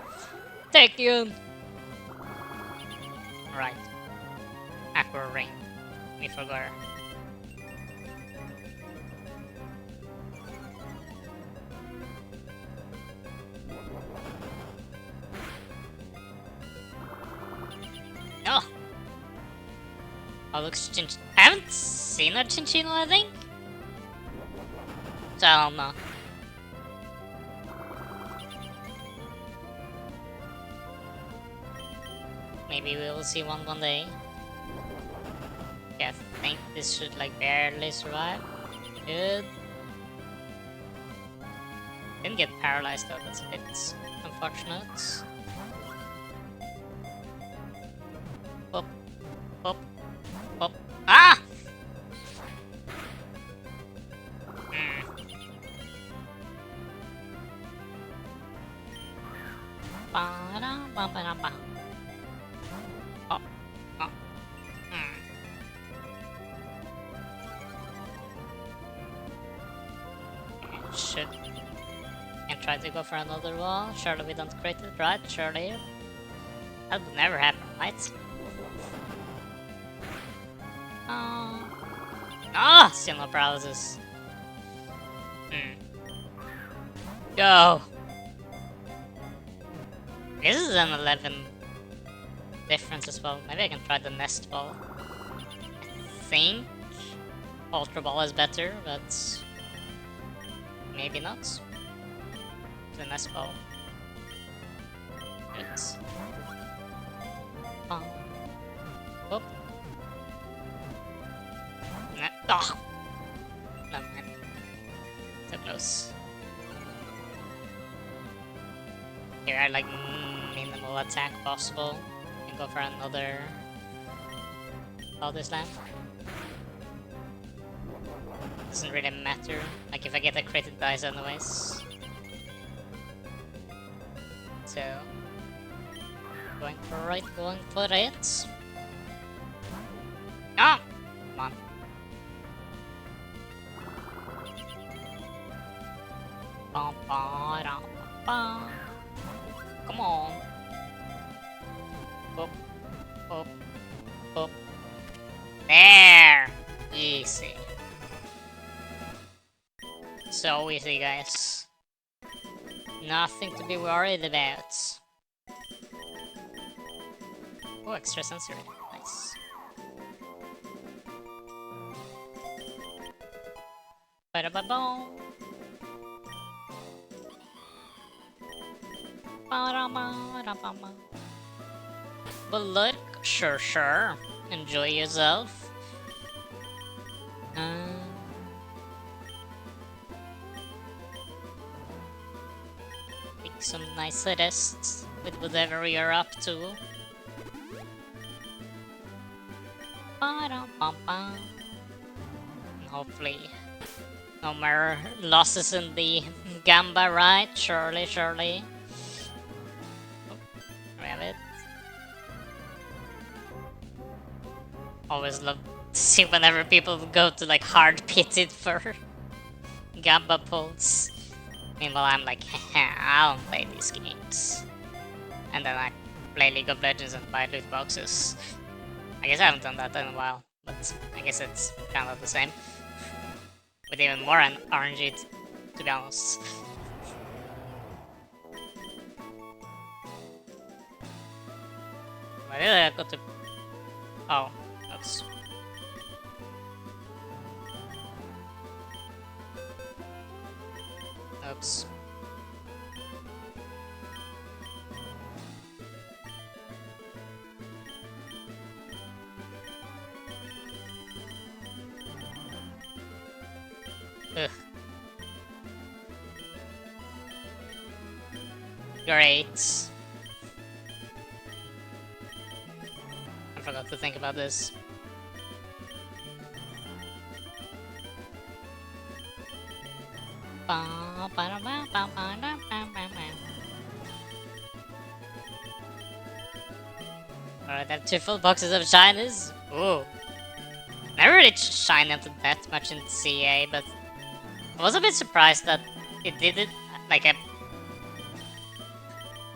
Taekyon. Right. Aqua Ring. We forgot. Oh! Oh, looks Chinchino. I haven't seen a Chinchino, I think? So I don't know. Maybe we will see one day. Yeah, I think this should like barely survive. Good. Didn't get paralyzed though, that's a bit unfortunate. Pop, pop, pop. Ah! Ba-da-ba-ba-da-ba. Oh, oh. Should. And try to go for another wall. Surely we don't create it, right? Surely. That would never happen, right? Ah! Still no paralysis. Go! This is an 11 difference as well. Maybe I can try the nest ball. I think Ultra Ball is better, but maybe not. The nest ball. It's Whoop. Oh! No man. So close. Here I like minimal attack possible. And go for another Body Slam. Doesn't really matter. Like if I get a crit dice anyways. So going for it. Ah! Come on. Bum, ba, da, ba. Come on. Up, up, up. There! Easy. So easy, guys. Nothing to be worried about. Oh, extra sensory. Nice. Ba-da-ba-boom. Ba-da-ba-da-ba-ba. But look, sure. Enjoy yourself. some nice tests with whatever you're up to. Ba-dum-bum-bum. And hopefully no more losses in the Gamba, right? Surely, surely. Oh, rabbit. Always love to see whenever people go to like hard pitted for Gamba pulls. Meanwhile, I'm like, I don't play these games. And then I play League of Legends and buy loot boxes. I guess I haven't done that in a while, but I guess it's kind of the same. With even more RNG, to be honest. Why did I go to... Oh, oops. Oops. Ugh. Great. I forgot to think about this. Alright, I have 2 full boxes of shinies. Ooh. Never really shined into that much in CA, but I was a bit surprised that it did it. Like, I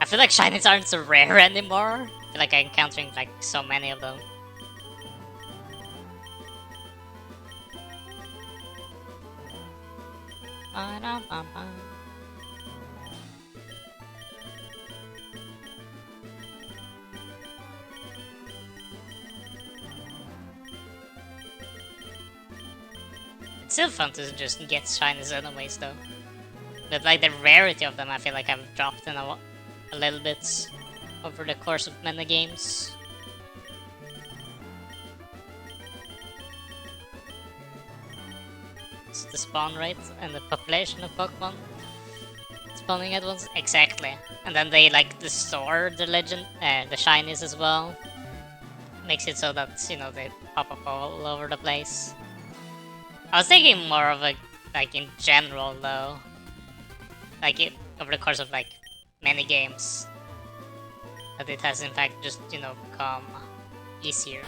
feel like shinies aren't so rare anymore. I feel like I'm encountering like so many of them. It's still fun to just get shinies anyways though. But like the rarity of them I feel like I've dropped in a little bit over the course of many games. It's the spawn rate and the population of Pokemon spawning at once. Exactly. And then they like restore the the shinies as well. Makes it so that, you know, they pop up all over the place. I was thinking more of a, like in general though. Like over the course of like many games. That it has in fact just, you know, become easier.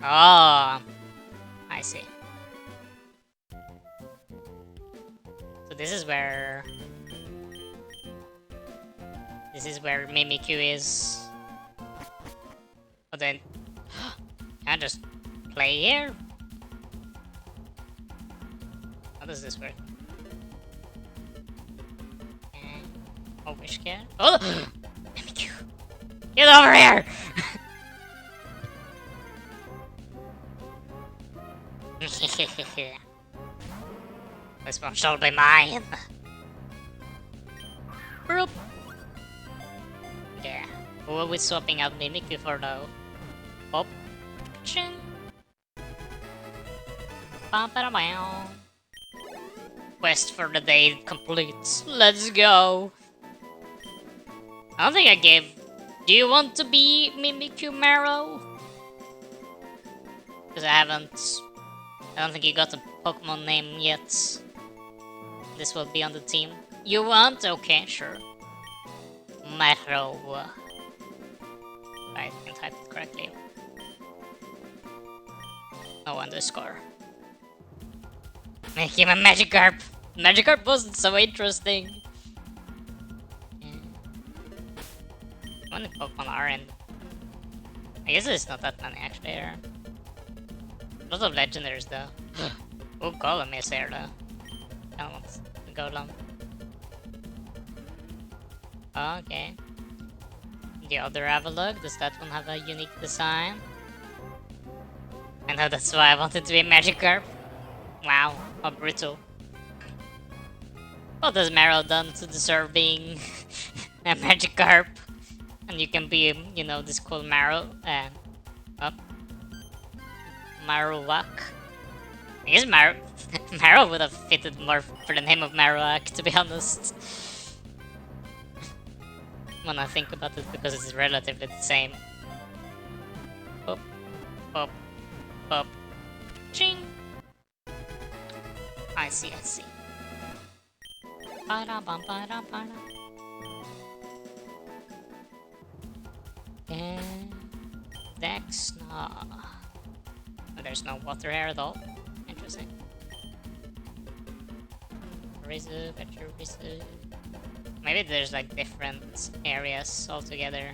Oh, I see. So this is where Mimikyu is. But then can I just play here? How does this work? Oh, wish can. Oh, Mimikyu, get over here! This one shall be mine. Broop. Yeah. Who are we swapping out Mimikyu for though? Pop. Chin. Ba-ba-da-bow. Quest for the day complete. Let's go. I don't think I gave. Do you want to be Mimikyu Marrow? Because I don't think you got a Pokemon name yet. This will be on the team. You want? Okay, sure. Marrow. I can type it correctly. No underscore. Make him a Magikarp. Magikarp wasn't so interesting. How many Pokemon are in? I guess there's not that many actually here. A lot of legendaries though. Oh, Golem is here though. I don't want the Golem. Okay. The other Avalugg, does that one have a unique design? I know that's why I wanted to be a Magikarp. Wow, how brutal. What has Marrow done to deserve being a Magikarp? And you can be, you know, this cool Marrow and Marowak. I guess Marrow would have fitted more for the name of Marowak, to be honest. When I think about it, because it's relatively the same. Pop, pop, pop, ching. I see, I see. Ba-da-bum-ba-da-ba-da. And Dex, nah. Oh, there's no water here at all. Interesting. Rizu, better Rizu. Maybe there's like different areas altogether.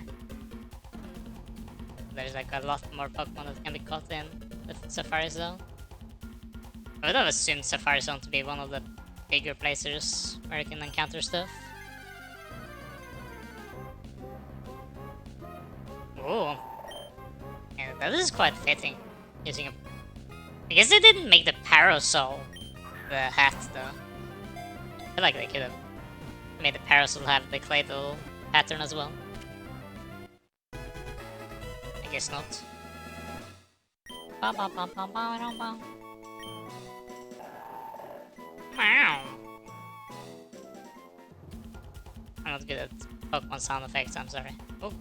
There's like a lot more Pokemon that can be caught in the Safari Zone. I would have assumed Safari Zone to be one of the bigger places where you can encounter stuff. Ooh. Yeah, that is quite fitting. Using a... I guess they didn't make the Parasol the hat though. I feel like they could have made the Parasol have the Claydol pattern as well. I guess not. Meow. I'm not good at Pokemon sound effects, I'm sorry. Oh,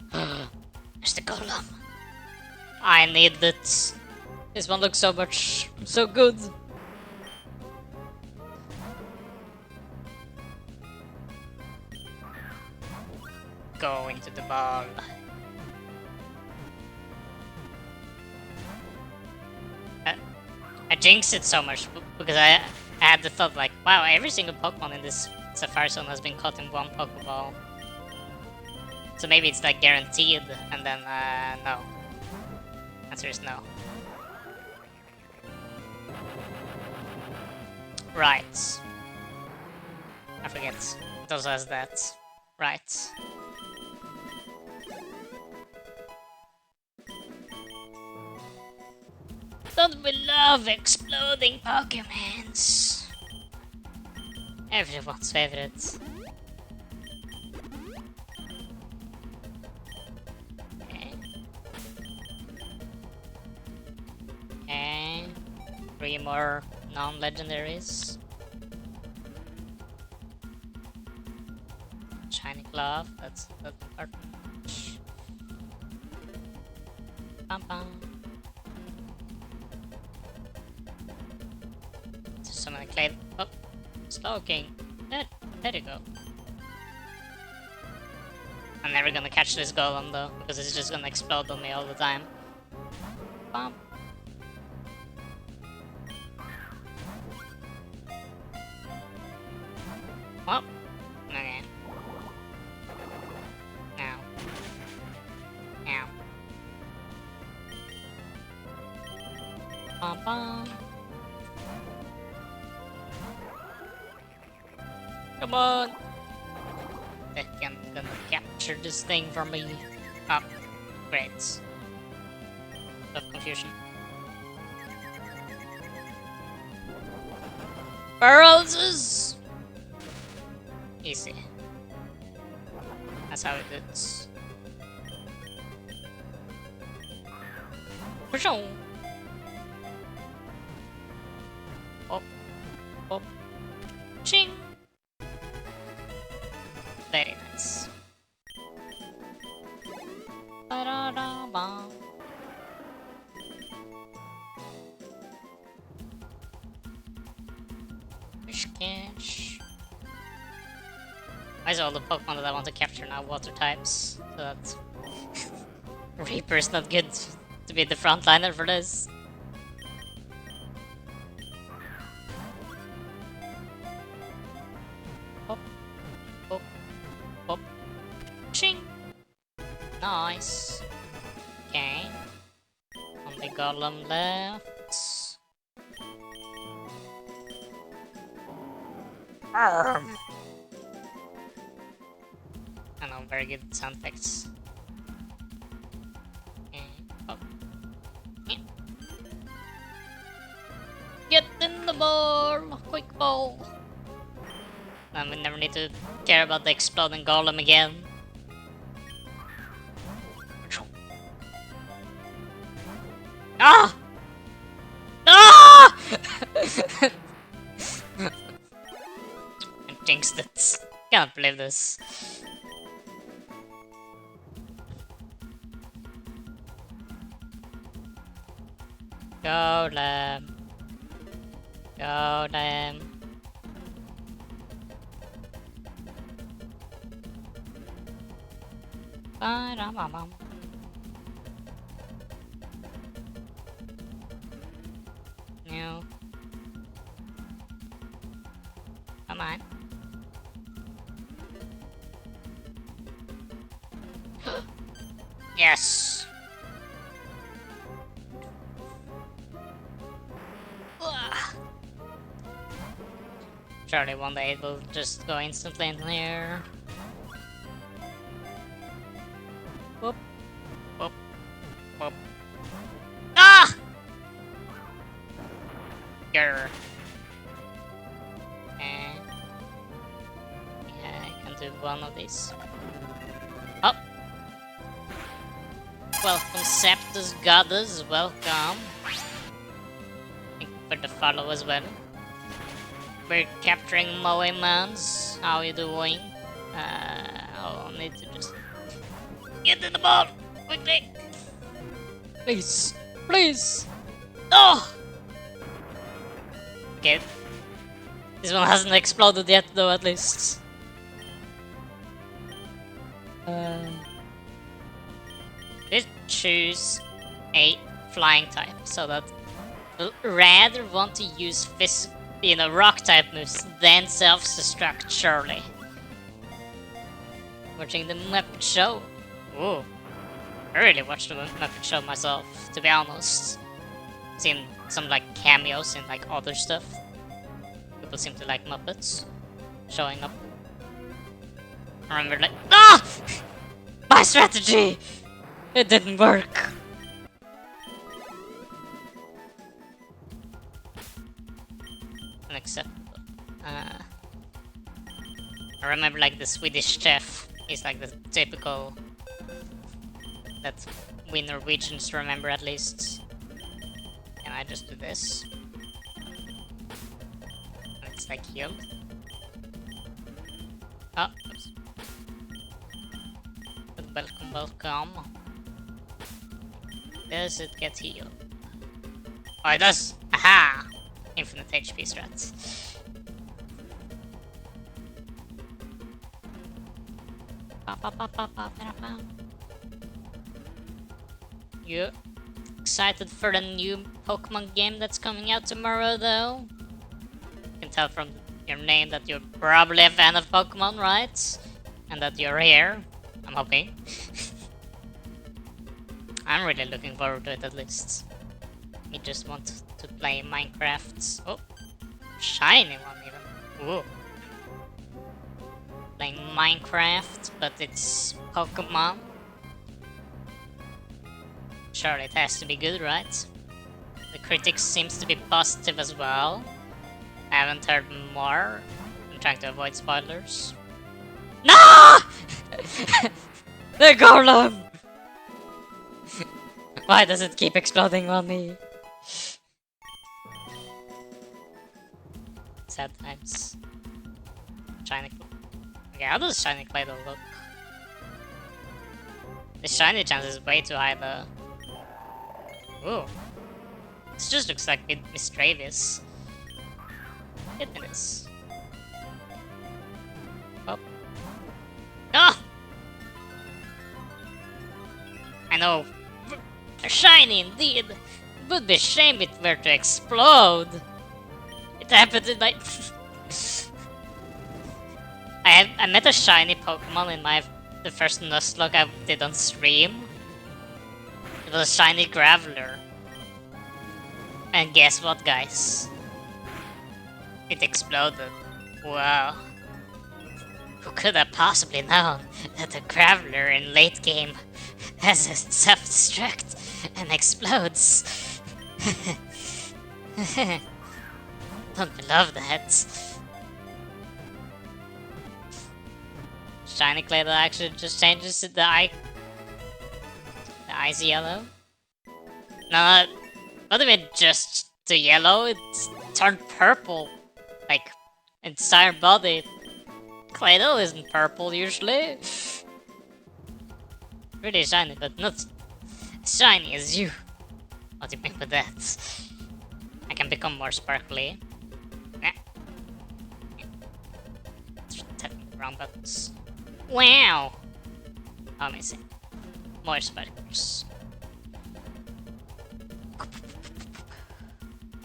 there's the Golem. I need it. This one looks so good. Go into the ball. I jinxed it so much because I had the thought like, wow, every single Pokemon in this Safari Zone has been caught in one Pokeball. So maybe it's like guaranteed, and then no. Answer is no. Right. I forget. It also has that. Right. Don't we love exploding Pokemons? Everyone's favorite. Okay. Okay. 3 more non-legendaries. Shiny Glove, that's important. Bum bum. So many clay. Oh, Slowking. There you go. I'm never gonna catch this Golem though, because it's just gonna explode on me all the time. Bum. Well, okay. Now. Now. Bum bum. Come on! I'm gonna capture this thing for me. Oh, great. Of confusion. Paralysis! Easy. That's how it is. Push on! Oh. Oh. Ching! Very nice. Ba-da-da-ba. Fish catch. Why is all the Pokemon that I want to capture now water types? So that Reaper's not good to be the frontliner for this. Hop, hop, hop, ching. Nice. Okay. Only Golem left. I know, very good sound effects. Okay. Oh. Yeah. Get in the ball! Quick ball! And we never need to care about the exploding Golem again. Ah! Ah! I jinxed it. Can't believe this. Go lamb. Go lamb. Ba-da-ba-bum. No. Come on. Yes. Ugh. Surely one day it will just go instantly in here. Whoop. Whoop. Whoop. Ah! Grr. And yeah, I can do one of these. Oh! Welcome, Septus Goddess. Welcome. Thank you for the follow as well. We're capturing Moemons. How are you doing? I'll need to just get in the ball quickly. Please, please. Oh. Okay. This one hasn't exploded yet, though. At least. Let's choose a flying type, so that we'll rather want to use rock type moves than self-destruct. Surely. Watching the Muppet Show. Ooh. I really watched the Muppet Show myself, to be honest. Seen some like cameos in like other stuff. People seem to like Muppets showing up. I remember like, ah! My strategy! It didn't work. Unacceptable. I remember like the Swedish chef is like the typical that we Norwegians remember at least. Can I just do this? It's like healed. Oh, oops. Welcome, welcome. Does it get healed? Oh, it does! Aha! Infinite HP strats. You excited for the new Pokemon game that's coming out tomorrow, though? You can tell from your name that you're probably a fan of Pokemon, right? And that you're here. I'm hoping. I'm really looking forward to it, at least. I just want to play Minecraft. Oh, shiny one even. Ooh. Playing Minecraft, but it's Pokemon. Surely it has to be good, right? The critics seems to be positive as well. I haven't heard more. I'm trying to avoid spoilers. No! The golem! Why does it keep exploding on me? Sad times. Shiny. Okay, how does shiny Claydol look? The shiny chance is way too high though. Ooh. This just looks like Miss Travis. Hit me this. Oh. Ah! I know. Shiny indeed. It would be a shame if it were to explode. It happened in my... I met a shiny Pokemon in the first Nuzlocke I did on stream. It was a shiny Graveler. And guess what, guys? It exploded. Wow. Who could have possibly known that a Graveler in late game has a self-destruct and explodes? Don't we love that? Shiny Claydol actually just changes to the eyes yellow. No, just the yellow, it's turned purple. Like, entire body. Claydol isn't purple usually. Really shiny, but not as shiny as you. What do you mean by that? I can become more sparkly. Nah. Tapping the wrong buttons. Wow! Amazing. More sparkles.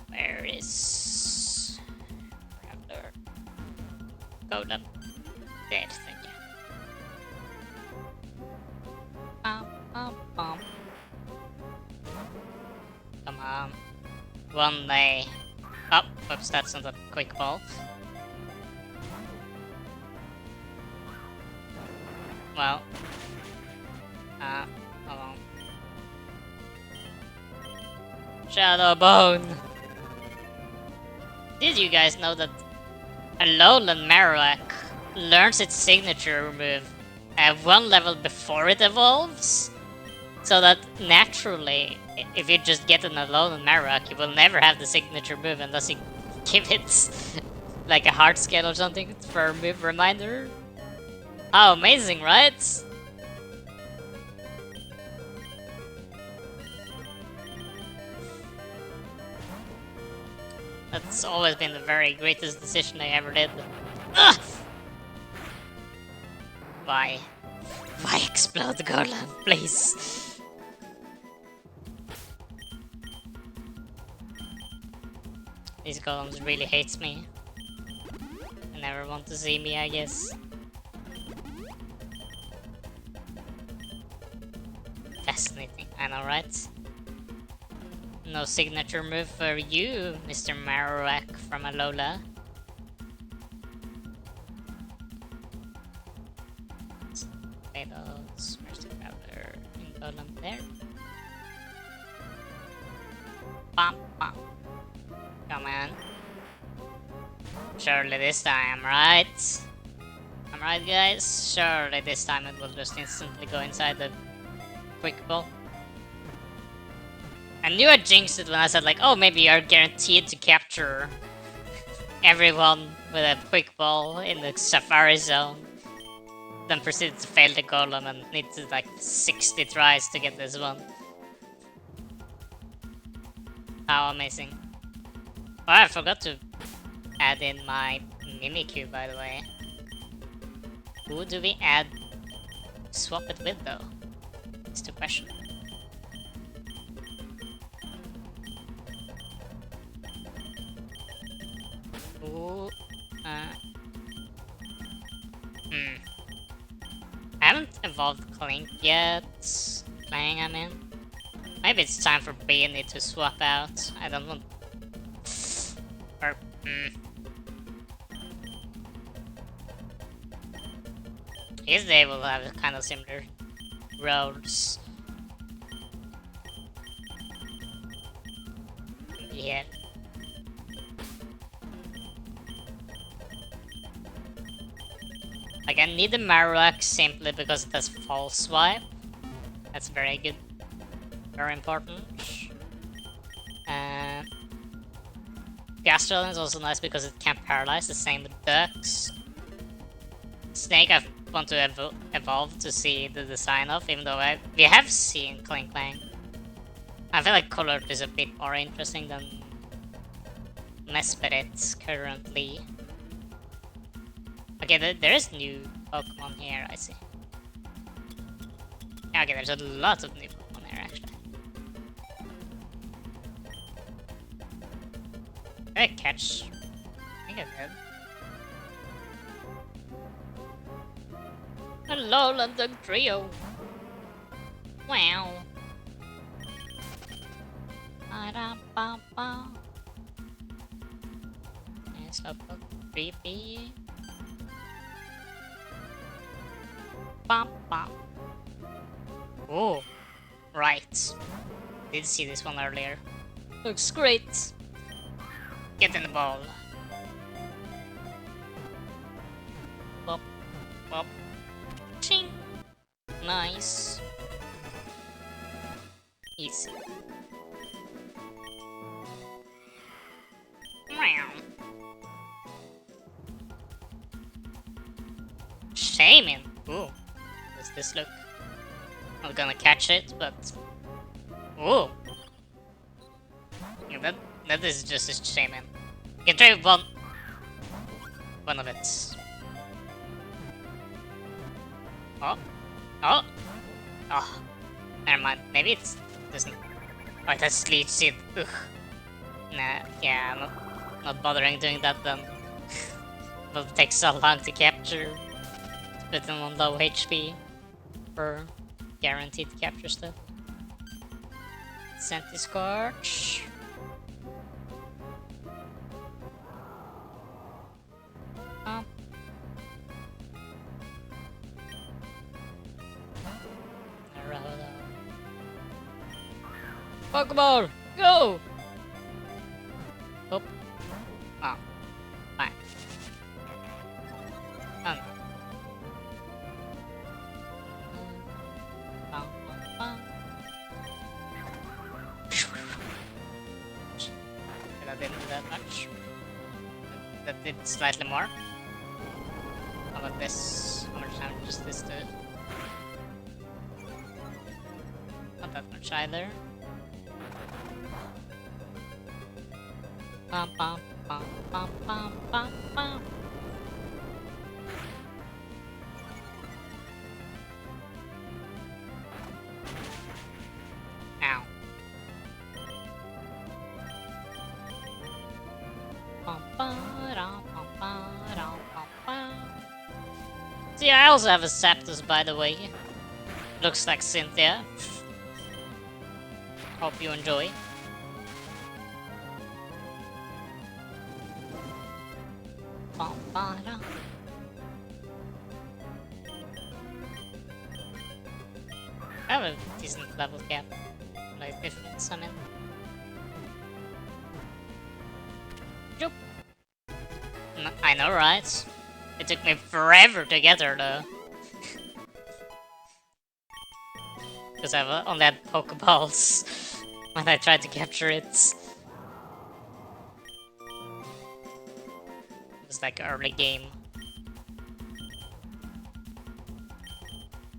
Where is... Raptor? Golem. There, thank you. Bum, bum, bum. Come on. One day. Oh, oops, that's not a quick ball. Well. Hold on. Shadow Bone! Did you guys know that Alolan Marowak learns its signature move one level before it evolves? So that naturally, if you just get an Alolan Marowak, you will never have the signature move unless you give it like a heart scale or something for a move reminder. How amazing, right? That's always been the very greatest decision I ever did. Ugh! Why? Why explode the Golem, please? These golems really hates me. They never want to see me, I guess. Fascinating, I know, right? No signature move for you, Mr. Marowak from Alola. Potatoes, where's the Growler? Golem there. Bum, bum. Come on. Surely this time, right? I'm right, guys? Surely this time it will just instantly go inside the quick ball. I knew I jinxed it when I said like, oh, maybe you're guaranteed to capture everyone with a quick ball in the Safari Zone. Then proceeded to fail the Golem and need to like 60 tries to get this one. How amazing. Oh, I forgot to add in my Mimikyu, by the way. Who do we swap it with though? It's the question. Ooh, I haven't evolved Clink yet. Clang, I mean. Maybe it's time for Peony to swap out. I don't want... Or, I guess they will have kind of similar roles. Yeah. Like, I need the Marowak simply because it has False Swipe. That's very good. Very important. Gastrodon is also nice because it can paralyze, the same with Ducks. Snake I want to evolve to see the design of, even though we have seen Clink Clang. I feel like Colored is a bit more interesting than Mesprit currently. Okay, there is new Pokemon here, I see. Okay, there's a lot of new Pokemon here, actually. Did I catch? I think I did. Hello, London Trio! Wow! It's a bit creepy. Bum, bum. Oh, right. Did see this one earlier. Looks great. Get in the ball. Bop, bop. Ching. Nice. Easy. Shaman. Ooh. Does this look? Not gonna catch it, but ooh. Yeah, that is just a shaman. You can try one of it. Oh. Oh. Oh. Never mind. Maybe it doesn't. Oh, that's leech seed. Ugh. Nah. Yeah. Not bothering doing that then. It'll take so long to capture. Put them on low HP for guaranteed capture stuff. Scorch. Oh. Pokeball, go! Oh. Oh. Fine. Oh. That didn't do that much. That did slightly more. How about this? How much damage does this do? Not that much either. Bum, bum, bum, bum, bum, bum, bum. Ow. Bum, ba-dum, bum, ba-dum, bum, bum. See, I also have a Zapdos, by the way. Looks like Cynthia. Hope you enjoy. Bum, ba-dum. I have a decent level cap. Like difference, I mean. Joop. I know, right? It took me forever to get her, though. Because I've only had Pokeballs when I tried to capture it. It was like early game.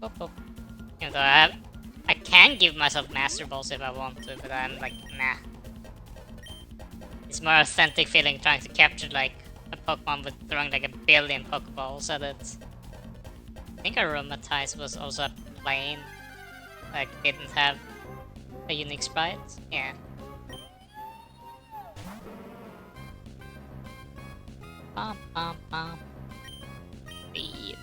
Oh, oh. Even though I can give myself Master Balls if I want to, but I'm like, nah. It's more authentic feeling trying to capture like a Pokemon with throwing like 1 billion Pokeballs at it. I think Aromatize was also plain, like didn't have a unique sprite. Yeah. Bum, bum, bum. Speed.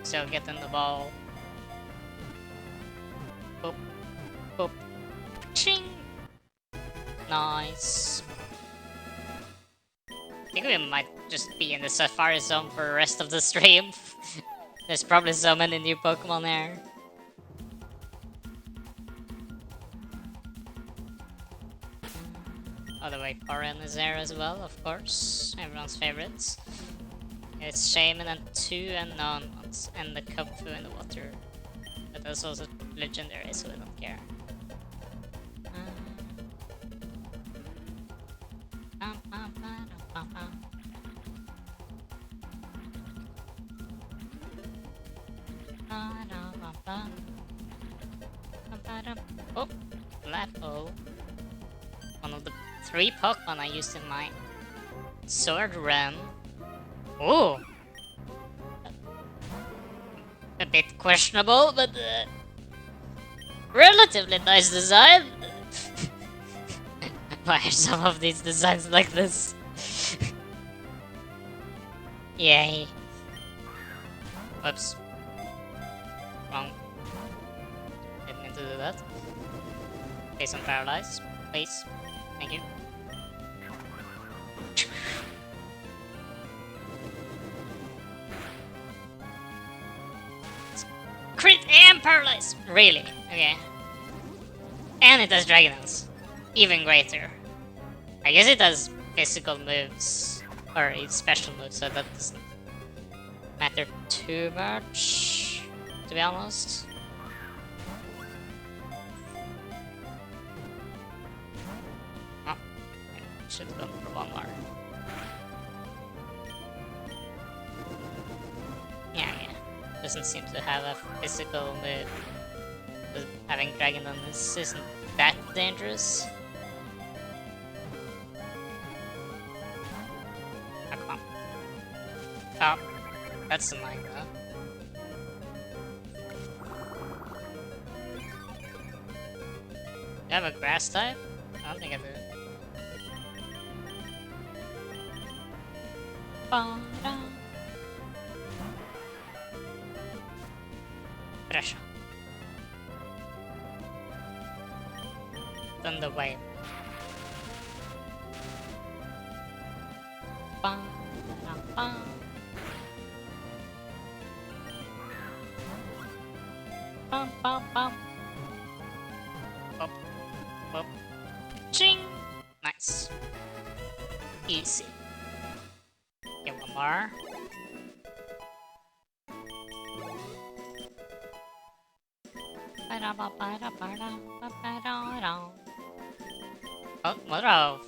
So get in the ball. Boop. Boop. Ching! Nice. I think we might just be in the Safari Zone for the rest of the stream. There's probably so many new Pokemon there. Oh, the way Porygon is there as well, of course. Everyone's favorites. It's Shaman and 2 unknown ones, and the Kubfu in the water. But that's also legendary, so we don't care. Oh, Lapo. One of the 3 Pokemon I used in my Sword run. Oh! A bit questionable, but relatively nice design. Why are some of these designs like this? Yay. Whoops. Wrong. Didn't mean to do that. Okay, some paralyze, please. Thank you. Crit and paralyze! Really? Okay. And it has Dragon Dance. Even greater. I guess it has physical moves. Or special moves, so that doesn't matter too much, to be honest. Oh. should go for one more. Yeah. Doesn't seem to have a physical move. But having Dragon on this isn't that dangerous. Oh, come on. Oh, that's annoying though. Do I have a grass type? I don't think I do. Pressure. Thunder wave. Bum, bum, bum. Bum, bum, bum. Up, up. Ching! Nice. Easy. Get one more. Oh, what are...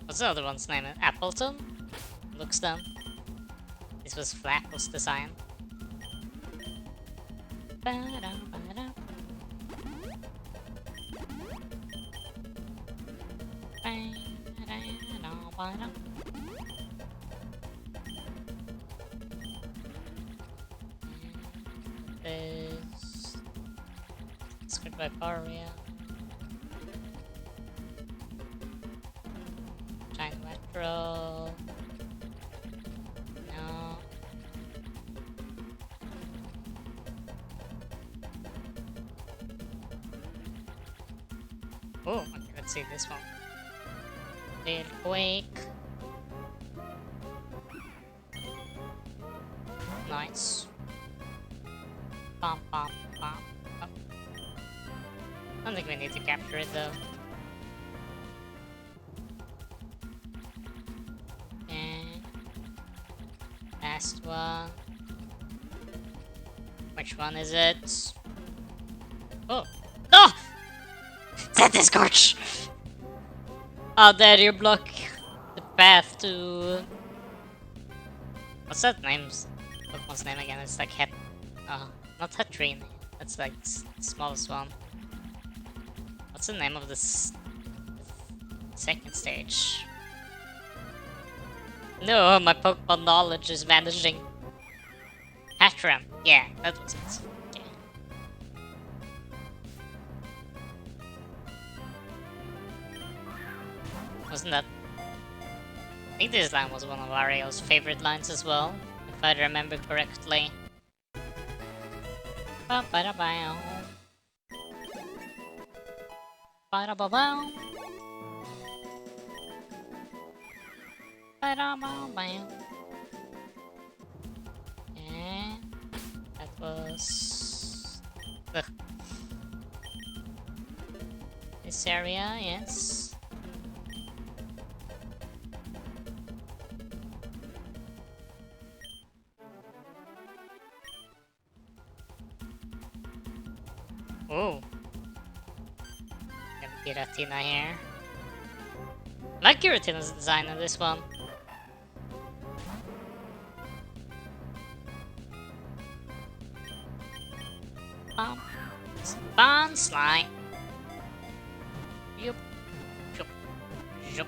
What's the other one's name? Appleton? Looks done. This was Flackle's design. This... Script by Baria. Giant Metro. No. Oh, okay, let's see this one. Little Quake. Nice. Bum, bum, bum, bum. I don't think we need to capture it though. And last one. Which one is it? Oh! No! Set the Scorch! Oh, there you block the path to... What's that name? Pokemon's name again? It's like Het... not Hetrine. That's like the smallest one. What's the name of this second stage? No, my Pokemon knowledge is vanishing. Hatram. Yeah, that was it. Wasn't that... I think this line was one of Ario's favorite lines as well, if I remember correctly. Ba-ba-da-bow. Ba-da-ba-bow. Ba-da-ba-bow. And that was... Ugh. This area, yes. Oh. Got Giratina here. I like Giratina's design in this one. Bond slime. Yup. Yup. Yup.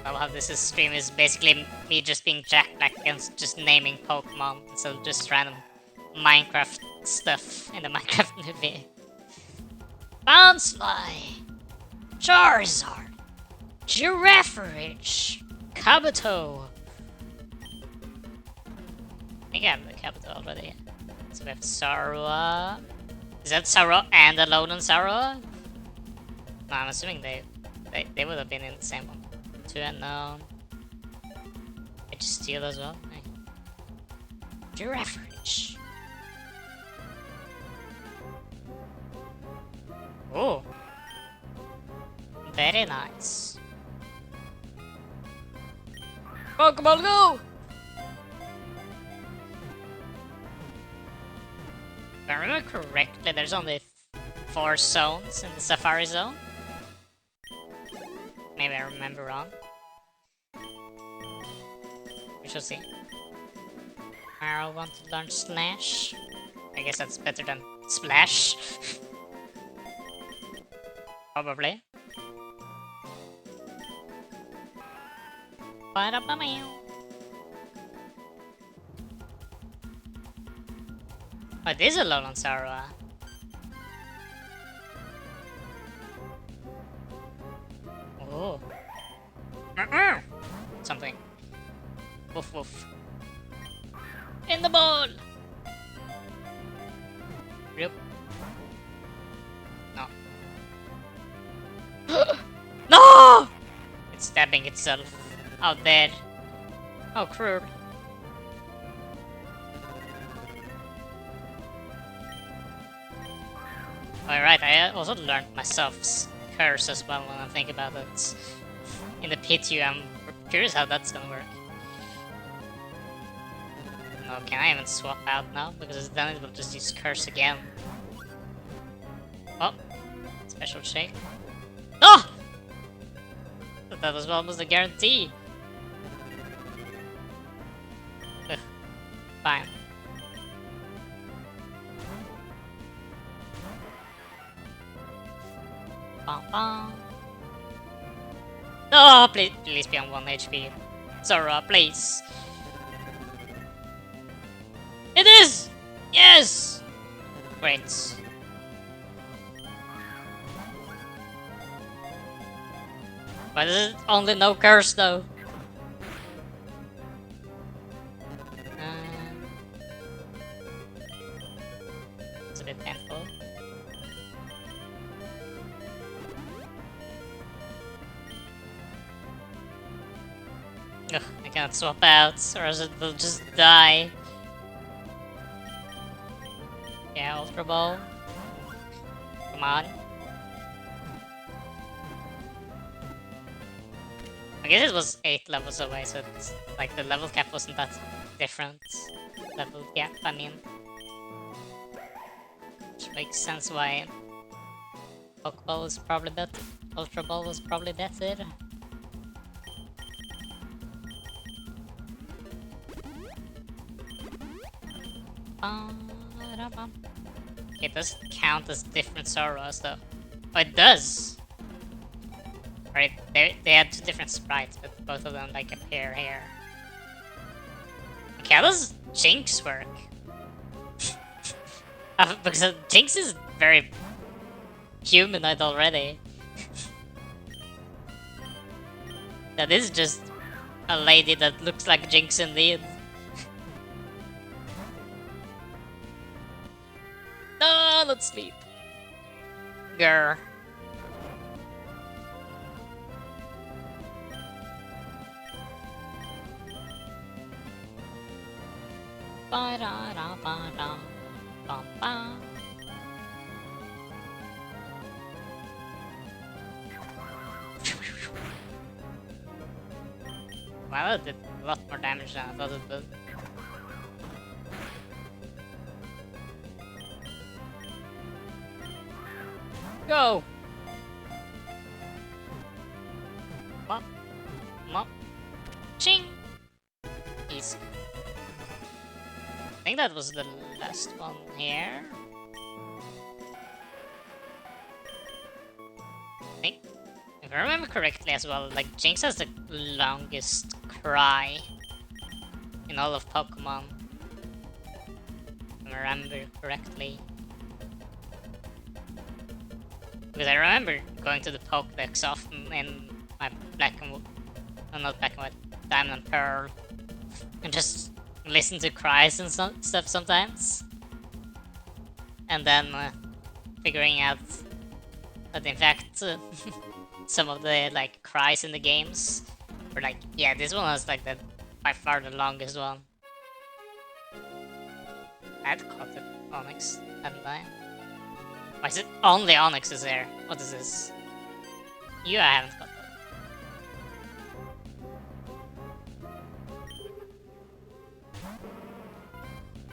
I love this stream is basically me just being Jack Black and just naming Pokemon instead of just random Minecraft stuff in the Minecraft movie. Bouncefly, Charizard, Girafarage, Kabuto. I think I have the Kabuto already. So we have Sarua. Is that Sarua and Alolan Sarua? No, I'm assuming they would have been in the same one. 2 unknown. I just steal as well. Girafarage. Oh, very nice. Pokemon Go! If I remember correctly, there's only 4 zones in the Safari Zone. Maybe I remember wrong. We shall see. I want to learn Slash. I guess that's better than Splash. Probably. Oh, it is a Lowland Sarua. Oh. Something. Woof woof. In the ball! Yep. No. No! It's stabbing itself out there. Oh, cruel. Alright, I also learned myself's curse as well when I think about it. In the P2, I'm curious how that's gonna work. No, can I even swap out now? Because then it will just use curse again. Oh, special shake. Oh! That was almost a guarantee. Ugh. Fine. Bum, bum. Oh, please be on 1 HP. Zora, please. It is! Yes! Great. Why does it only no curse though? It's a bit painful. Ugh, I cannot swap out, or else it will just die. Yeah, Ultra Ball. Come on. I guess it was 8 levels away, so it's like the level cap wasn't that different. Level gap, I mean. Which makes sense why Pokeball was probably better. Ultra Ball was probably better. It does count as different Zoras though. Oh, it does! Right, they had 2 different sprites, but both of them like appear here. Okay, how does Jinx work? Because Jinx is very humanoid already. That is just a lady that looks like Jinx indeed. No, let's sleep. Grr. Ba da da ba da ba ba. Wow, that did a lot more damage than I thought it did. Go! Mop. Mop. Ching! Easy. I think that was the last one here. I think, if I remember correctly as well, like Jinx has the longest cry in all of Pokemon. If I remember correctly. Because I remember going to the Pokedex often in my Black and White, not Black and White, Diamond and Pearl, and just listen to cries and stuff sometimes. And then figuring out that in fact some of the like cries in the games were like, yeah, this one was like the by far the longest one. I'd caught it Onyx, hadn't I? Why is it only Onyx is there? What is this? You I haven't got that.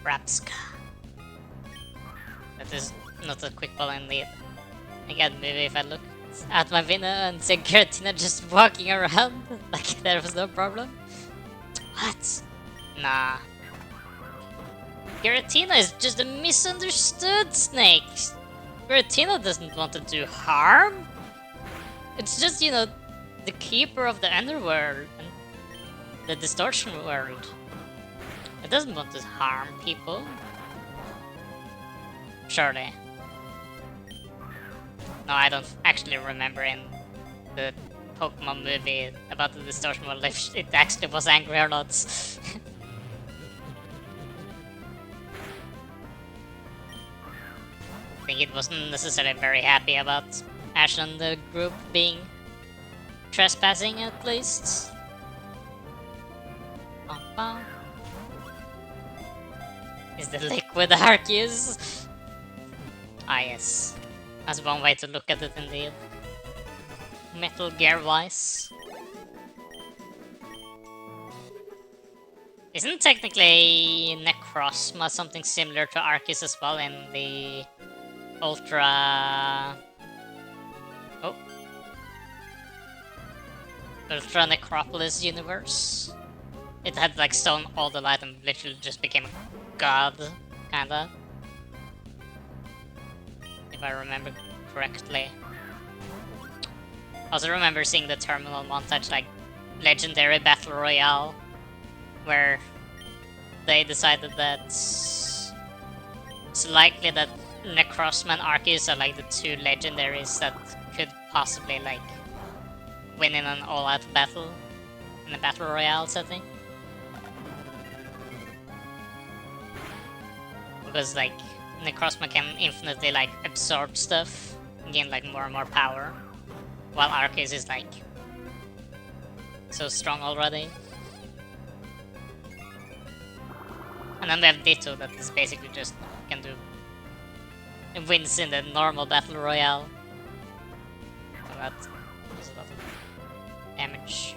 Rapska. That is not a quick ball indeed. Again, maybe if I look at my window and see Giratina just walking around like there was no problem. What? Nah. Giratina is just a misunderstood snake. Giratina doesn't want to do harm. It's just, you know, the keeper of the underworld and the distortion world. It doesn't want to harm people. Surely. No, I don't actually remember in the Pokemon movie about the distortion world if it actually was angry or not. I think it wasn't necessarily very happy about Ash and the group being trespassing at least. Is the liquid Arceus? Ah yes, that's one way to look at it indeed. Metal Gear wise. Isn't technically Necrozma something similar to Arceus as well in the Ultra... Oh. Ultra Necropolis universe? It had like stolen all the light and literally just became a god, kinda. If I remember correctly. I also remember seeing the terminal montage, like legendary battle royale, where they decided that it's likely that Necrozma and Arceus are like the two legendaries that could possibly like win in an all-out battle in a battle royale setting. Because like Necrozma can infinitely like absorb stuff and gain like more and more power, while Arceus is like so strong already. And then we have Ditto that is basically just can do it wins in the normal battle royale. So that does a lot of damage.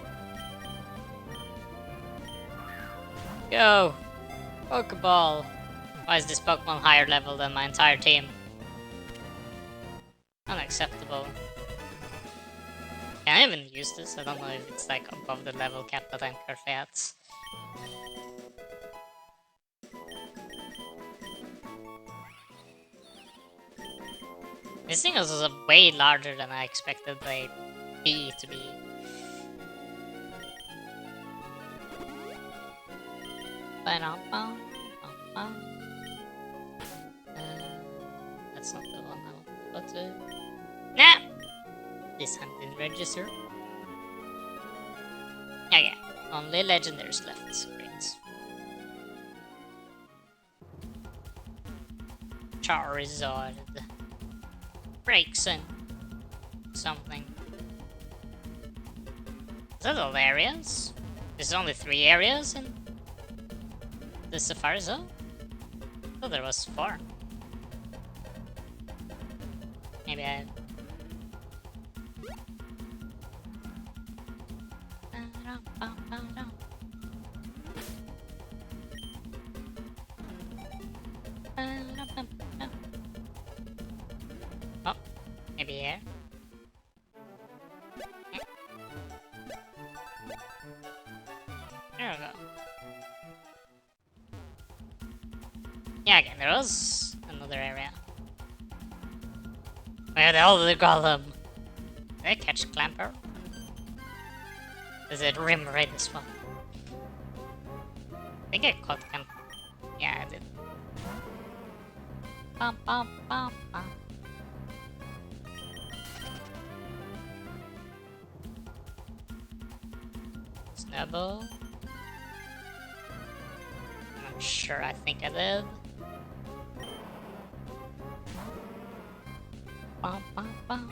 Go! Pokeball! Why is this Pokemon higher level than my entire team? Unacceptable. Can I even use this? I don't know if it's like above the level cap that I'm currently at. This thing is way larger than I expected the bee to be. That's not the one I want to go to. Nah! This hunt didn't register. Okay, only legendaries left. Great. Charizard. Breaks in something. Is that all areas? There's only 3 areas in the Safari Zone? I thought there was 4. Maybe I... Oh, maybe here. There we go. Yeah, again, there was another area. Where the hell did they call them? Did I catch Clamper? Is it Rim Raid as well? I think I caught Clamper. Yeah, I did. Bum, bum, bum, bum. Snubble. I'm not sure, I think I did. Bum, bum, bum.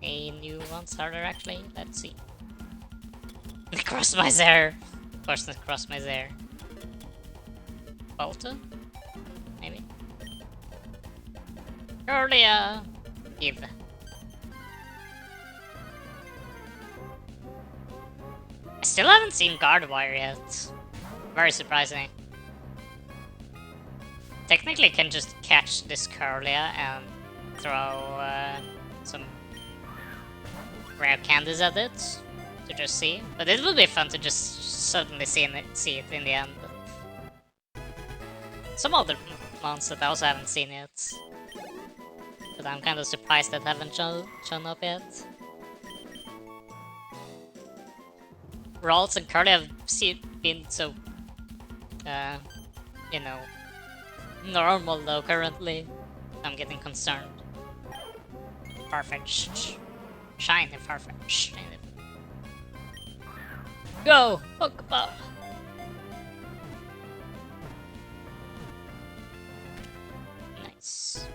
A new ones are there actually? Let's see. Necrozma is there! Of course Necrozma is there. Bolton? Maybe? Earlier! Give. I still haven't seen Gardevoir yet. Very surprising. Technically, can just catch this Curlia and throw some rare candies at it to just see. But it would be fun to just suddenly see it in the end. Some other ones that I also haven't seen yet. But I'm kind of surprised that haven't shown up yet. Ralts and Curly have been so, you know, normal though currently. I'm getting concerned. Farfetch'd. Shiny Farfetch'd. Go! Pokeball! Nice.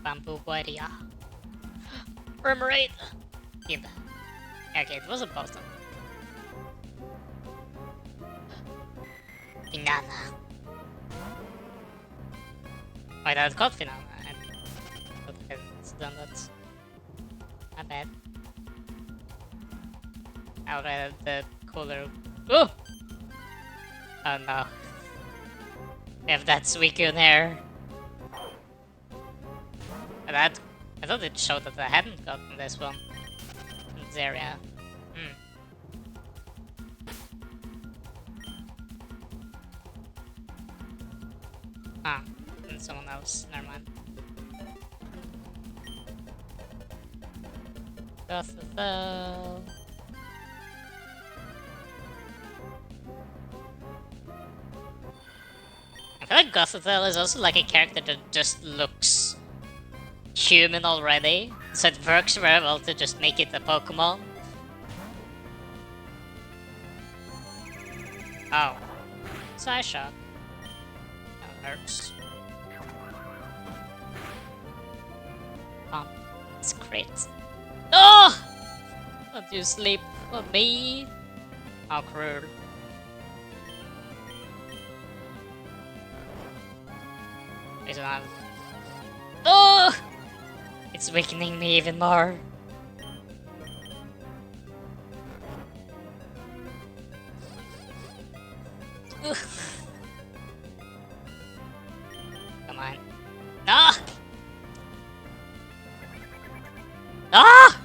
Bamboo Boidia. Remoraid! Okay, it was a Boston. Finana. Wait, I called Finana. I hadn't done that. My bad. I'll read the cooler. Ooh! Oh no. We have that Suicune here. But I thought it showed that I hadn't gotten this one. In this area. Ah, and someone else. Never mind. Gothitelle. I feel like Gothitelle is also like a character that just looks human already, so it works very well to just make it a Pokemon. Oh. Side shot. That hurts. It's great. Oh! Don't you sleep on me? How cruel. I don't have... Oh! It's weakening me even more. Ugh. Come on. No! Ah!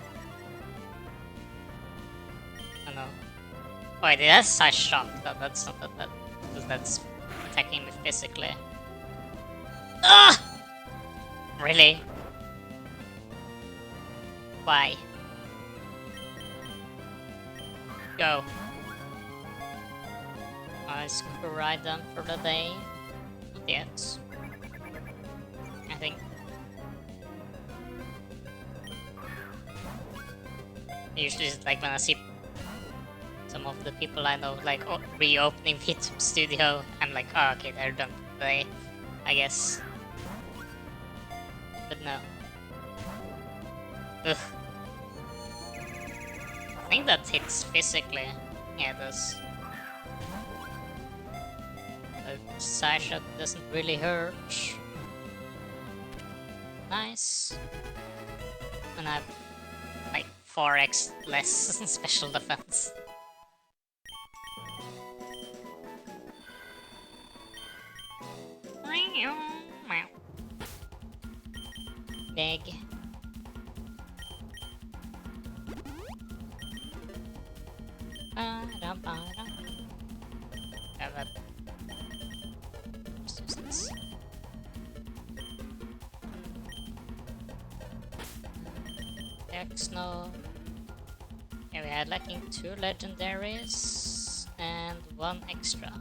Oh no. Wait, that's side shot. That's not that. Because that's attacking me physically. Ah! Really? Why? Go. Let's ride them for the day. Not yet. I think. Usually, like when I see some of the people I know, like reopening VTube Studio, I'm like, oh, okay, they're done for the day, I guess. But no. Ugh. I think that hits physically. Yeah, it does. The side shot doesn't really hurt. Nice. And I have like 4x less special defense. Big. Have that. Just use this. X-No. Yeah, we had lacking 2 legendaries and 1 extra.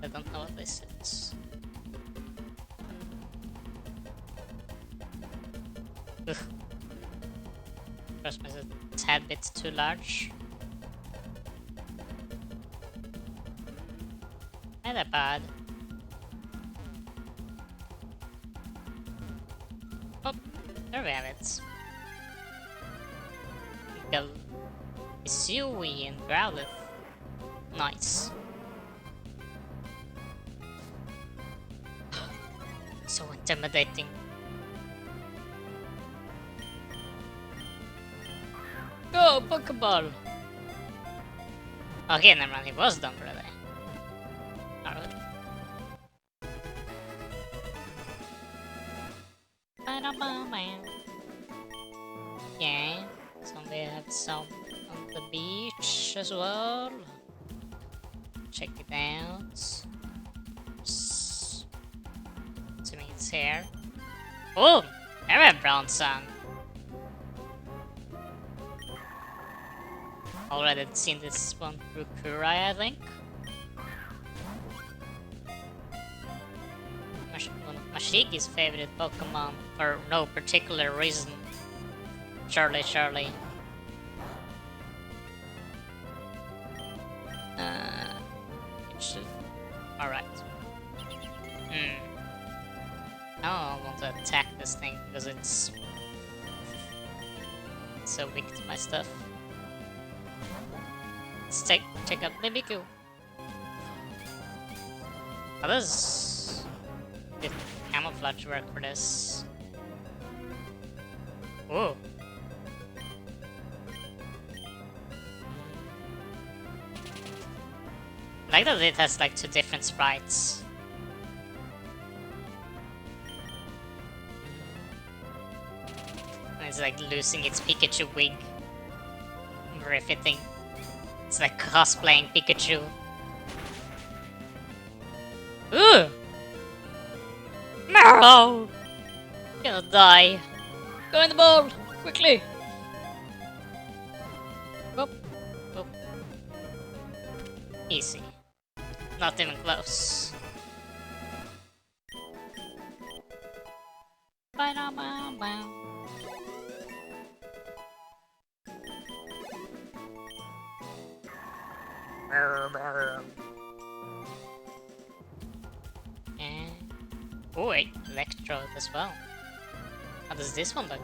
I don't know what this is. Ugh. Trust me, it's a tad bit too large. Not that bad. Oh, there we have it. Isui and Growlithe. Nice. intimidating. Go, Pokeball! Okay, never mind, he was done for the day. Alright. Yeah, so we have some on the beach as well. Check it out. Assuming it's here. Oh, there we have Brown Sun. Already seen this one through Kurai, I think. One of Mashiki's favorite Pokemon for no particular reason. Charlie. Alright. Now I want to attack this thing because it's so weak to my stuff. Let's check out Mimikyu. How does the camouflage work for this? Whoa. I like that it has like 2 different sprites. And it's like losing its Pikachu wig. Very fitting. It's like cosplaying Pikachu. Ooh! Marrow! You're gonna die. Go in the bowl! Quickly! Whoop. Whoop. Easy. Not even close. Oh wait, Electrode as well. How does this one look?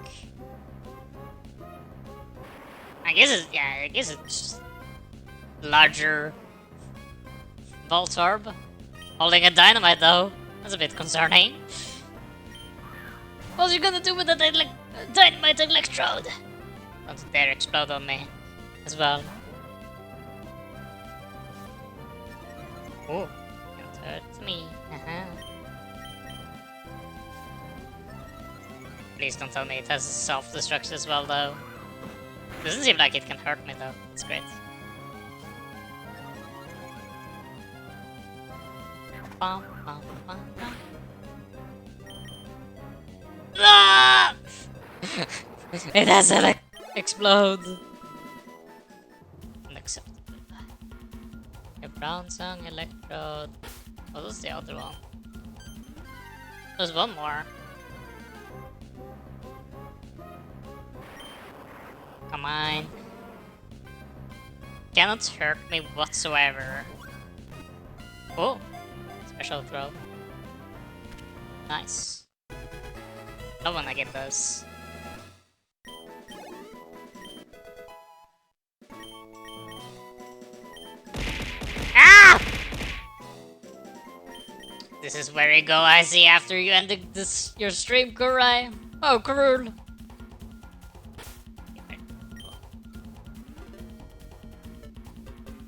I guess it's just larger Voltorb. Holding a dynamite though. That's a bit concerning. What's you gonna do with the dynamite Electrode? Don't dare explode on me as well. Oh, can't hurt me. Please don't tell me it has self-destruct as well though. Doesn't seem like it can hurt me though. It's great. Ah! It has explode. Unacceptable. A Brown Song, Electrode. What was the other one? There's one more. Come on. Cannot hurt me whatsoever. Oh! Special throw. Nice. Love when I get those. Ah! This is where you go, I see, after you ended your stream, Kurai. Oh, cruel.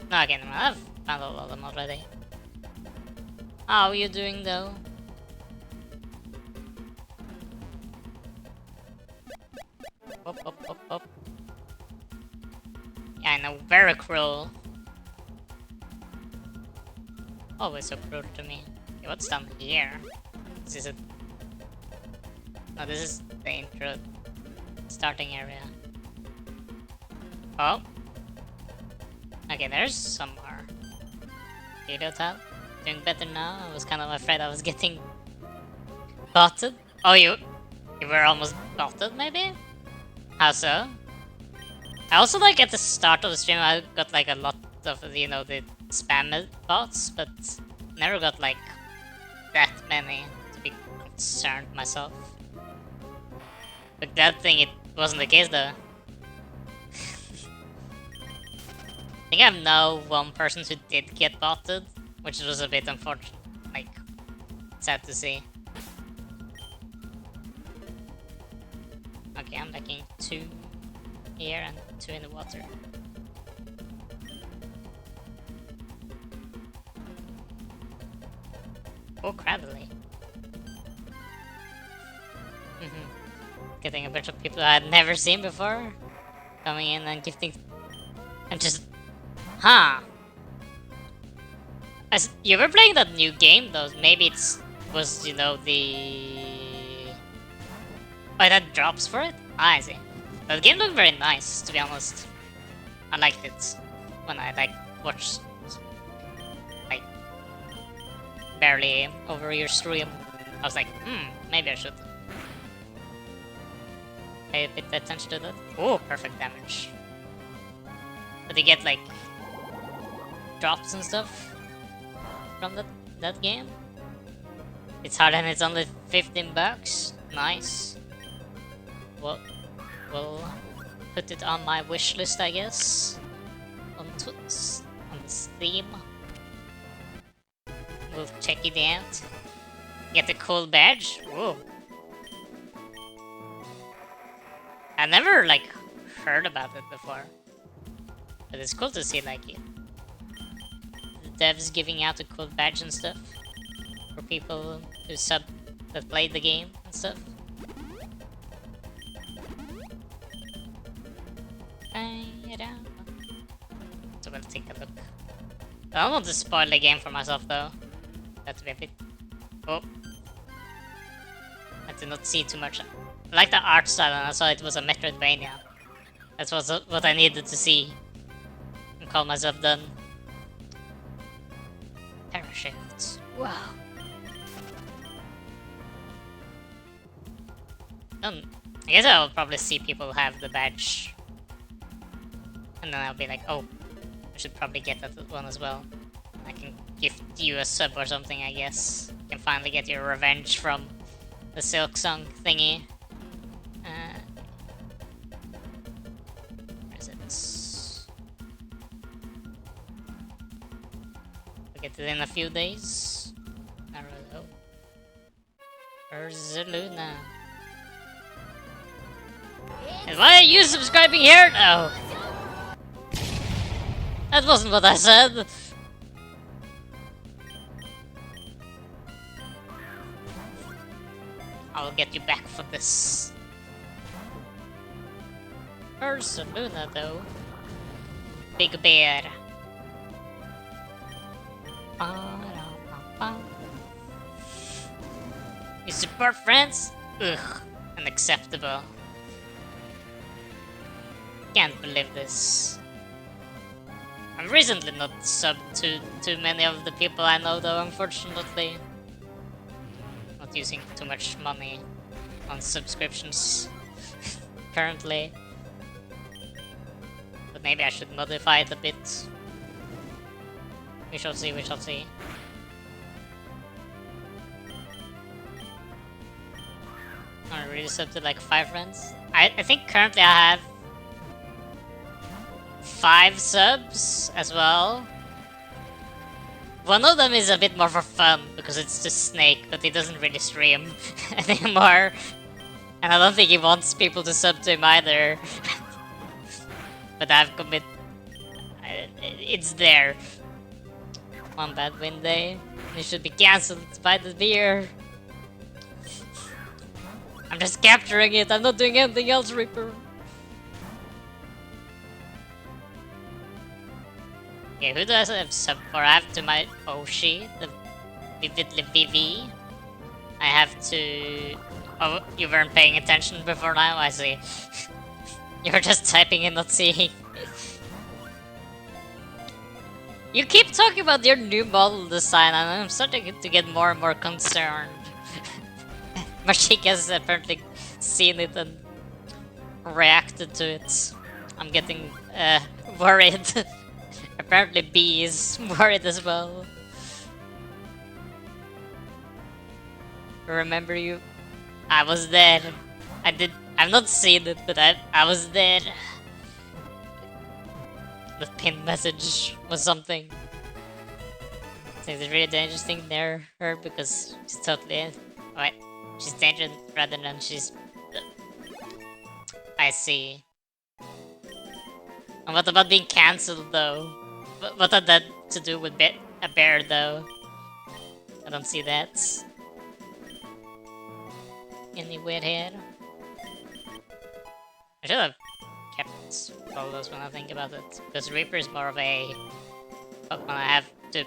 No, again, I've found all of them already. How are you doing though? Up. Yeah, I know, very cruel. Always so cruel to me. Okay, what's down here? This is it. No, this is the intro starting area. Oh. Okay, there's some more. Heliotal. Doing better now. I was kind of afraid I was getting botted. Oh, you were almost botted, maybe? How so? I also, like, at the start of the stream, I got, like, a lot of, you know, the spam bots, but never got, like, that many to be concerned myself. But that thing, it wasn't the case, though. I think I know one person who did get botted, which was a bit unfortunate, like, sad to see. Okay, I'm lacking 2 here and 2 in the water. Oh, Cradley. Getting a bunch of people I had never seen before coming in and gifting. And just. Huh. You were playing that new game though. Maybe was, you know, the. Oh, that drops for it? Ah, I see. The game looked very nice, to be honest. I liked it when I like watched like barely over your stream. I was like, maybe I should pay a bit attention to that. Oh, perfect damage. But you get like drops and stuff from that game. It's hard and it's only 15 bucks. Nice. Well, we'll put it on my wish list, I guess. On Steam. We'll check it out. Get a cool badge. Whoa. I never like heard about it before, but it's cool to see like the devs giving out a cool badge and stuff for people who that played the game and stuff. So we'll take a look. I don't want to spoil the game for myself though. That's a bit. Oh. I did not see too much. I like the art style and I saw it was a Metroidvania. That's what I needed to see. And call myself done. Parachutes. Wow. I guess I'll probably see people have the badge. And then I'll be like, oh, I should probably get that one as well. I can gift you a sub or something, I guess. You can finally get your revenge from the Silk Song thingy. Where is it? We'll get it in a few days. Naruto. Where's Luna? And why are you subscribing here? No! That wasn't what I said! I'll get you back for this. Where's Luna though? Big bear. You support friends? Ugh, unacceptable. Can't believe this. I'm recently not subbed to too many of the people I know though, unfortunately. Not using too much money on subscriptions currently. But maybe I should modify it a bit. We shall see, we shall see. I really subbed to like 5 friends. I think currently I have 5 subs as well. One of them is a bit more for fun because it's just Snake, but he doesn't really stream anymore. And I don't think he wants people to sub to him either. But I've commit. It's there. One bad win day. It should be cancelled by the beer. I'm just capturing it. I'm not doing anything else, Reaper. Okay, who does I have sub for? I have to my Oshi, the Vividly Vivi. I have to. Oh, you weren't paying attention before now? I see. You were just typing and not seeing. You keep talking about your new model design, and I'm starting to get more and more concerned. Mashik has apparently seen it and reacted to it. I'm getting worried. Apparently B is worried as well. Remember you? I was there. I've not seen it, but I was there. The pinned message was something. I think it's really dangerous thing near her because she's totally. Wait, she's dangerous rather than she's. I see. And what about being cancelled though? What had that to do with a bear though? I don't see that anywhere here. I should have kept photos when I think about it, because Reaper is more of a Pokemon I have to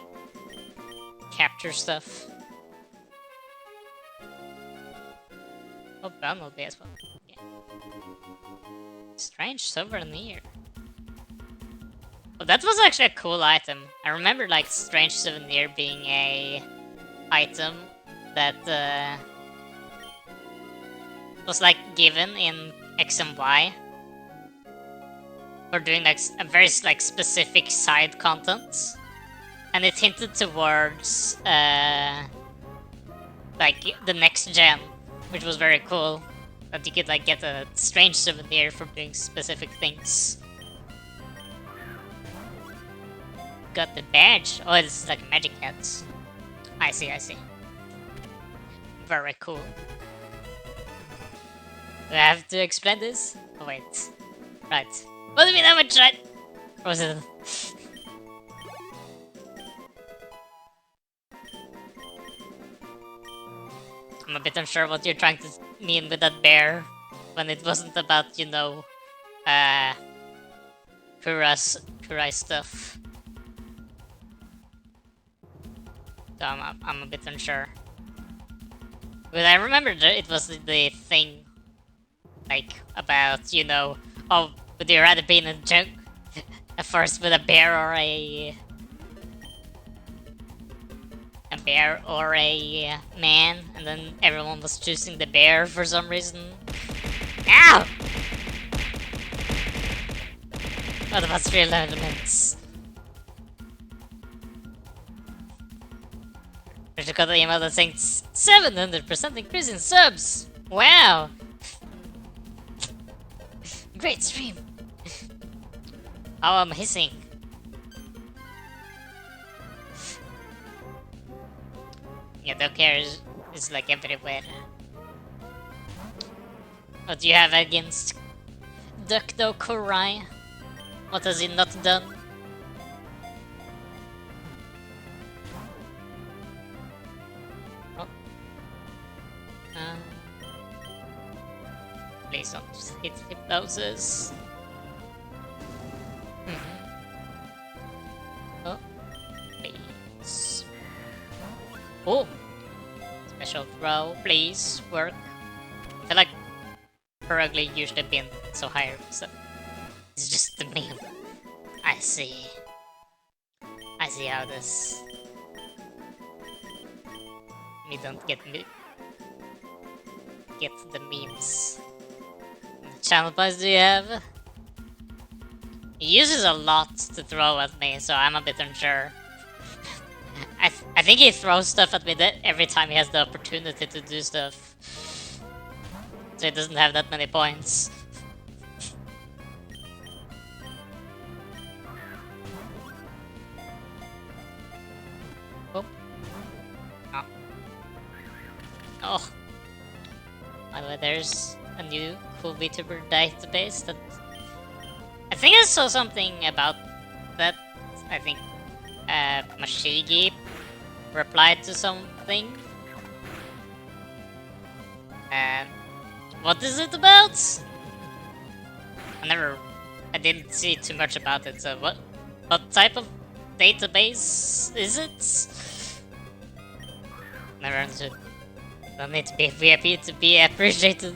capture stuff. Oh, Bumblebee as well. Yeah. Strange souvenir. Well, that was actually a cool item. I remember like strange souvenir being a item that was like given in X and Y for doing like a very like specific side content, and it hinted towards like the next gen, which was very cool. That you could like get a strange souvenir for doing specific things. Got the badge. Oh, it's like a magic hat. I see, I see. Very cool. Do I have to explain this? Oh wait. Right. What do you mean how much right? Or was it? I'm a bit unsure what you're trying to mean with that bear, when it wasn't about, you know, Kurai stuff. So I'm a bit unsure. But I remember that it was the thing, like, about, you know, oh, would you rather be in a junk first with a bear or a man, and then everyone was choosing the bear for some reason. Ow! What about real elements? I just got an email that saying 700% increase in subs! Wow! Great stream! How amazing! Yeah, don't care is like everywhere. What do you have against Ducto Kurai? What has he not done? Oh. Please don't hit hypnosis. Oh, please. Oh! Special throw, please, work. I feel like Perugly usually been so higher, so it's just the meme. I see. I see how this... Me don't get the memes. What channel points do you have? He uses a lot to throw at me, so I'm a bit unsure. I think he throws stuff at me every time he has the opportunity to do stuff. So he doesn't have that many points. Oh. Oh. Oh. By the way, there's a new cool VTuber database that... I think I saw something about that. I think Mashigi replied to something. And what is it about? I didn't see too much about it, so what type of database is it? Never understood. Don't need to be VIP to be appreciated.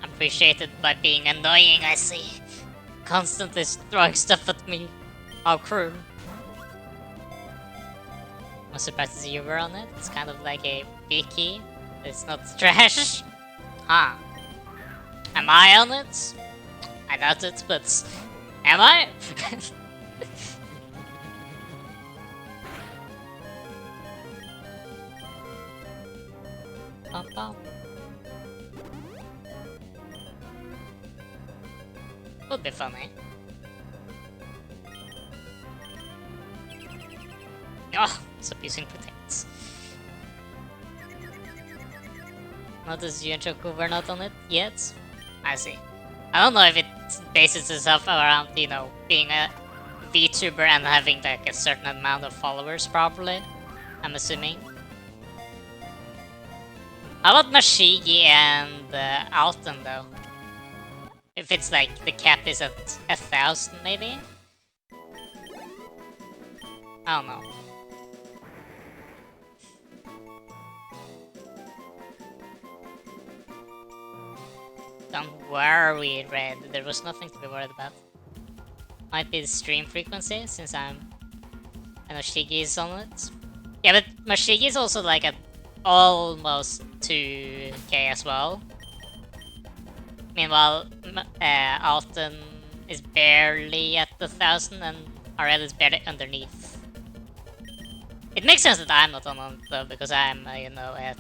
Appreciated by being annoying, I see. Constantly throwing stuff at me. How cruel. I'm surprised to see you were on it. It's kind of like a Wiki. It's not trash. Huh. Am I on it? I doubt it, but... Am I? Bum, bum. Would be funny. Oh, stop using protects. Notice you and Choco were not on it yet. I see. I don't know if it bases itself around, you know, being a VTuber and having like a certain amount of followers, probably. I'm assuming. How about Mashigi and Alton though? If it's like the cap is at 1,000 maybe? I don't know. Don't worry, Red. There was nothing to be worried about. Might be the stream frequency, since I know Shigi is on it. Yeah, but Mashigi is also like at almost 2k as well. Meanwhile, Alton is barely at the 1,000 and Ariel is barely underneath. It makes sense that I'm not on it though, because I'm, you know, at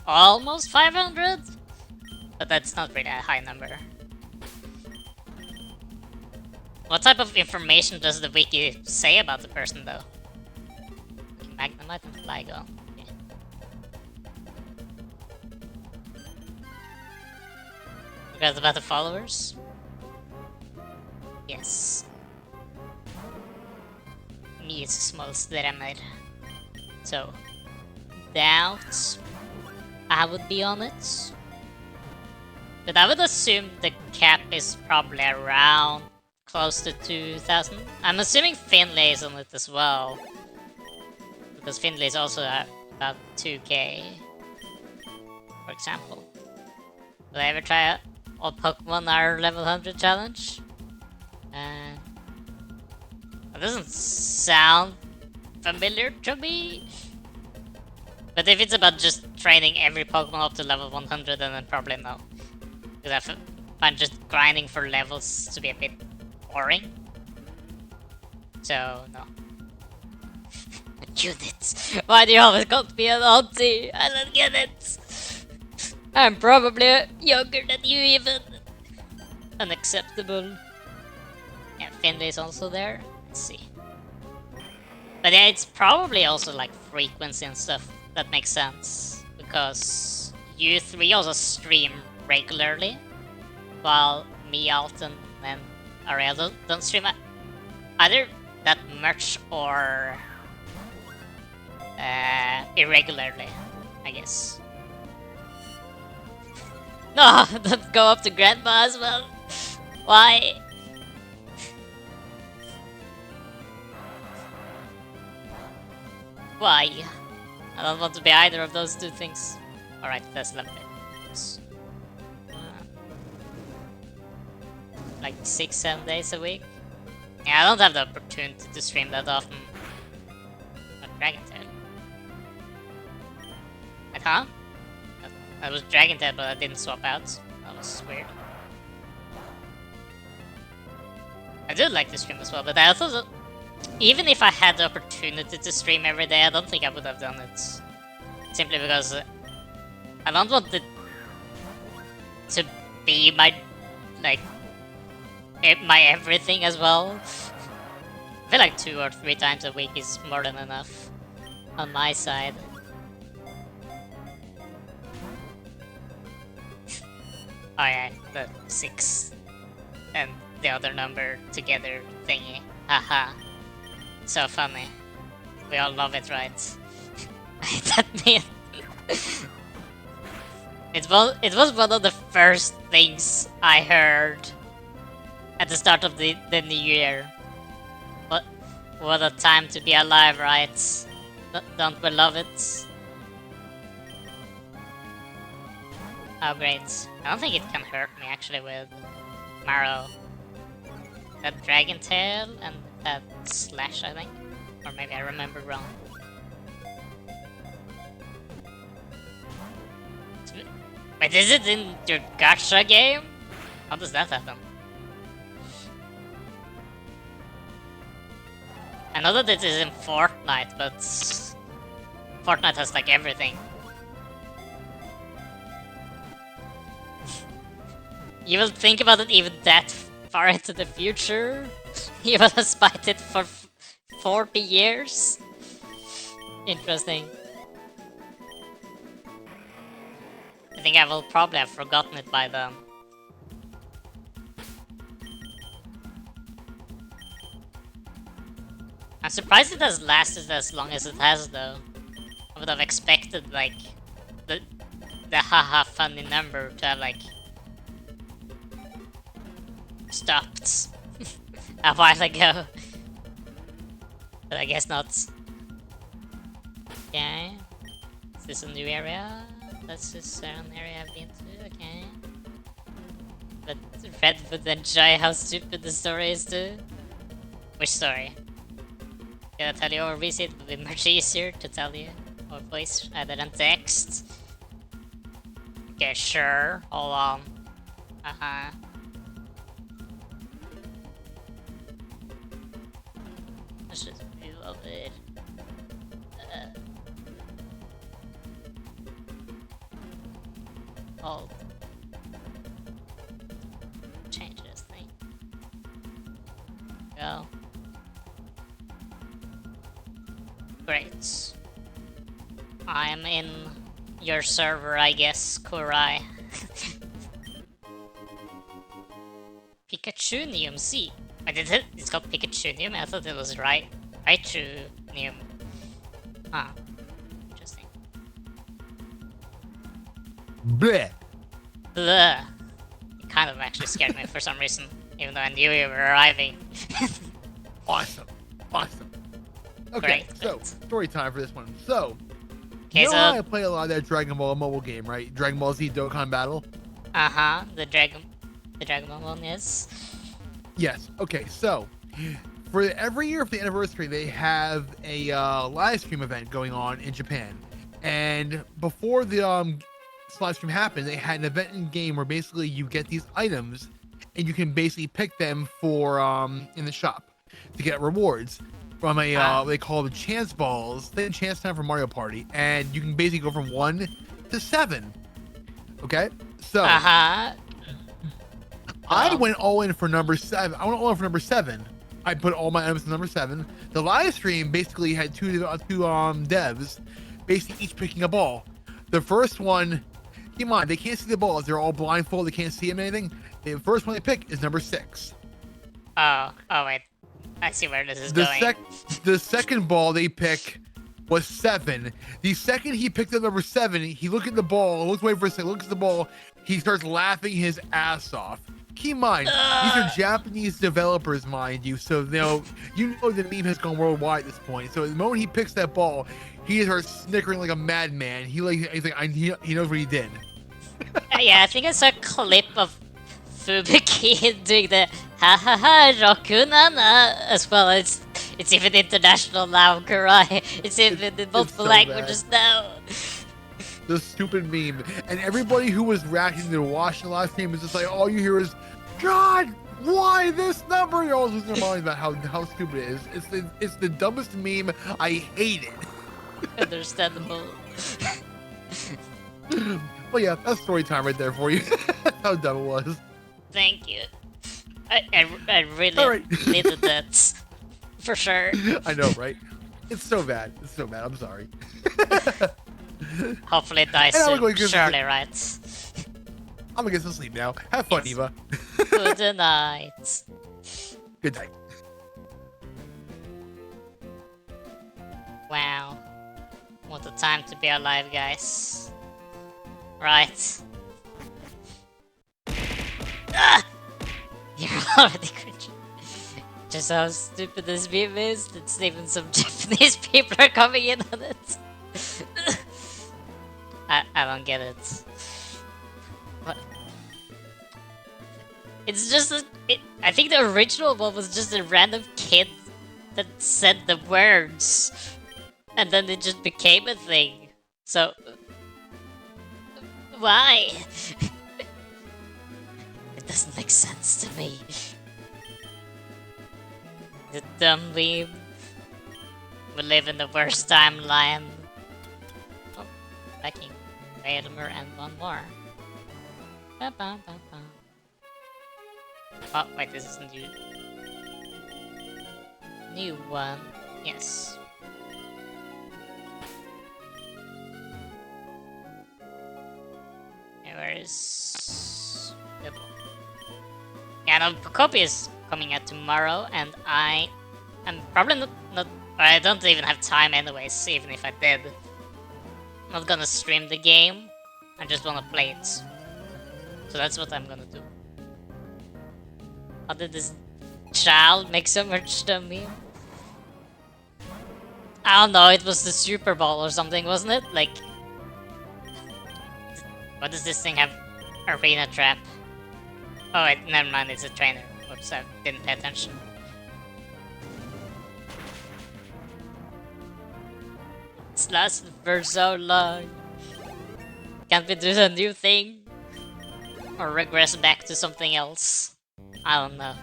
almost 500? But that's not really a high number. What type of information does the wiki say about the person though? Magnemite and Flygon. Okay. Forgot about the followers? Yes. Me is smallest drummer. So, doubt I would be on it. But I would assume the cap is probably around close to 2,000. I'm assuming Finlay is on it as well. Because Finlay is also at about 2k, for example. Will I ever try all Pokemon are level 100 challenge? That doesn't sound familiar to me. But if it's about just training every Pokemon up to level 100, then probably no. Because I find just grinding for levels to be a bit boring. So, no. Units! Why do you always got to be an auntie? I don't get it! I'm probably younger than you even. Unacceptable. Yeah, Finlay is also there. Let's see. But yeah, it's probably also like frequency and stuff that makes sense. Because you three also stream regularly, while me, Alton, and Ariel don't stream either that much or irregularly, I guess. No, don't go up to Grandma as well. Why? Why? I don't want to be either of those two things. Alright, that's lovely. Like 6-7 days a week. Yeah, I don't have the opportunity to stream that often. But Dragon Tail. Like, huh? I was Dragon Tail, but I didn't swap out. That was weird. I do like to stream as well, but I also, even if I had the opportunity to stream every day, I don't think I would have done it. Simply because I don't want it to be my, like, my everything as well. I feel like 2 or 3 times a week is more than enough on my side. Oh yeah, the 6 and the other number together thingy. Haha. So funny. We all love it, right? That mean it was one of the first things I heard at the start of the new year. What a time to be alive, right? Don't we love it? Oh great. I don't think it can hurt me actually with Marrow. That Dragon Tail and that Slash, I think. Or maybe I remember wrong. Wait, is it in your gacha game? How does that happen? I know that it is in Fortnite, but Fortnite has like everything. You will think about it even that far into the future? You will have spied it for 40 years? Interesting. I think I will probably have forgotten it by then. I'm surprised it has lasted as long as it has, though. I would have expected, like, the haha funny number to have, like, stopped a while ago. But I guess not. Okay. Is this a new area? That's just an area I've been to, okay. But Red would enjoy how stupid the story is too. Which story? Can I tell you over VC? It would be much easier to tell you over voice rather than text. Okay, sure. Hold on. Uh-huh. Let's just reload it. Hold. Change this thing. Go. Great. I'm in your server, I guess, Kurai. Pikachunium, see. I did it. It's called Pikachunium. I thought it was Raichunium. Huh. Interesting. Bleh. Blah. It kind of actually scared me for some reason, even though I knew you were arriving. Awesome. Awesome. Okay, Great, so great. story time for this one. So, Okay, you know so how I play a lot of that Dragon Ball mobile game, right? Dragon Ball Z Dokkan Battle? the Dragon Ball one is. Yes. Okay, so for every year for the anniversary, they have a live stream event going on in Japan. And before the live stream happened, they had an event in game where basically you get these items and you can basically pick them for in the shop to get rewards from a they call them chance balls. They chance time for Mario Party, and you can basically go from 1 to 7. Okay, so I went all in for number 7. I went all in for number 7. I put all my items in number 7. The live stream basically had two devs, basically each picking a ball. The first one, keep in mind, they can't see the balls. They're all blindfolded. They can't see them anything. The first one they pick is number 6. Oh wait. I see where this is going. The second ball they pick was 7. The second he picked up number 7, he looked at the ball, looks away for a second, looks at the ball, he starts laughing his ass off. Keep in mind, these are Japanese developers, mind you, so you know the meme has gone worldwide at this point. So the moment he picks that ball, he starts snickering like a madman. He knows what he did. Yeah, I think I saw a clip of Fubuki doing the ha ha ha Rokunana as well. It's even international now, Kurai. It's even in multiple languages now. The stupid meme, and everybody who was reacting to watch the live stream is just like, all you hear is, God, why this number? You're all losing their minds about how stupid it is. It's the dumbest meme. I hate it. Understandable. Well, yeah, that's story time right there for you. How dumb it was. Thank you. I really needed that. For sure. I know, right? It's so bad. It's so bad. I'm sorry. Hopefully it dies soon. Surely, right? I'm gonna get some sleep now. Have fun, Eva. Good night. Good night. Wow. What a time to be alive, guys. Right. Ah! You're already cringing. Just how stupid this meme is, that even some Japanese people are coming in on it. I don't get it. What? It's just I think the original one was just a random kid that said the words, and then it just became a thing. So why? It doesn't make sense to me. The dumb meme. We live in the worst timeline. Oh, backing. Elmer and one more. Ba -ba -ba -ba. Oh, wait, this is a new one. Yes. Okay, where is the book? Yeah, no, copy is coming out tomorrow, and I I'm probably not. I don't even have time anyways. Even if I did, I'm not gonna stream the game. I just wanna play it. So that's what I'm gonna do. How did this child make so much to me? I don't know. It was the Super Bowl or something, wasn't it? Like, what does this thing have? Arena trap. Oh, wait, never mind. It's a trainer. Whoops, I didn't pay attention. It's lasted for so long. Can't we do a new thing? Or regress back to something else? I don't know.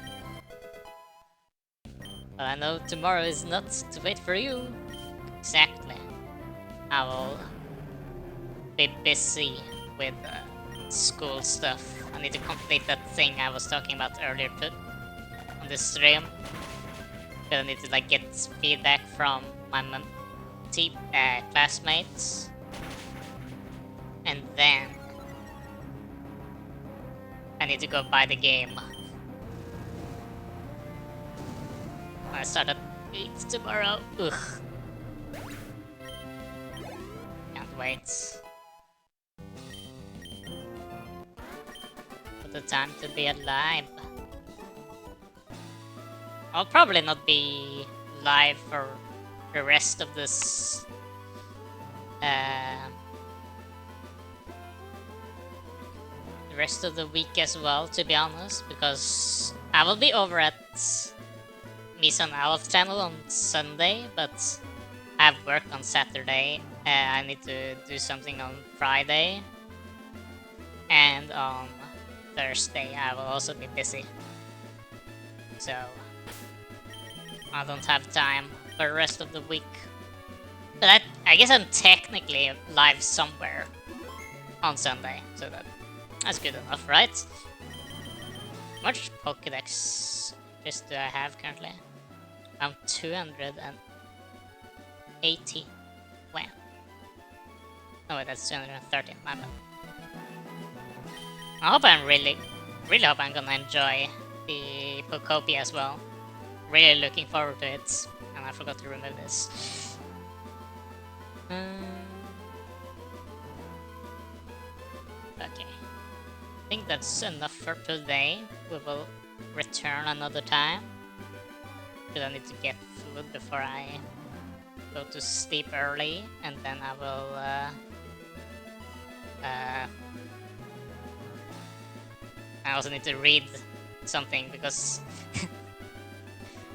But I know tomorrow is not to wait for you. Exactly. I will be busy with school stuff. I need to complete that thing I was talking about earlier on this stream. But I need to like get feedback from my classmates. And then I need to go buy the game. I start at 8 tomorrow. Ugh. Can't wait. What a time to be alive. I'll probably not be live for the rest of this the rest of the week as well, to be honest, because I will be over at Mison Owl's channel on Sunday, but I have work on Saturday. I need to do something on Friday, and on Thursday I will also be busy. So I don't have time for the rest of the week. But I guess I'm technically live somewhere on Sunday, so that's good enough, right? How much Pokédex just do I have currently? I'm 280. Wow. Oh wait, that's 213. My bad. I hope I'm really hope I'm gonna enjoy the Pokopia as well. Really looking forward to it. And I forgot to remove this. Okay. I think that's enough for today. We will return another time. Because I need to get food before I go to sleep early. And then I will I also need to read something because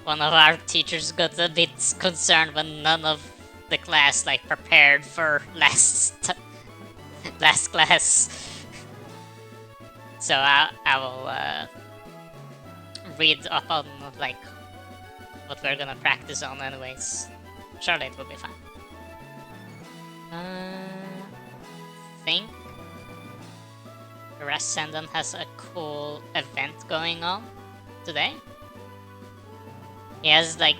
one of our teachers got a bit concerned when none of the class like prepared for last class. So I will read up on like what we're gonna practice on anyways. Surely it will be fine. I think Rascendant has a cool event going on today. He has like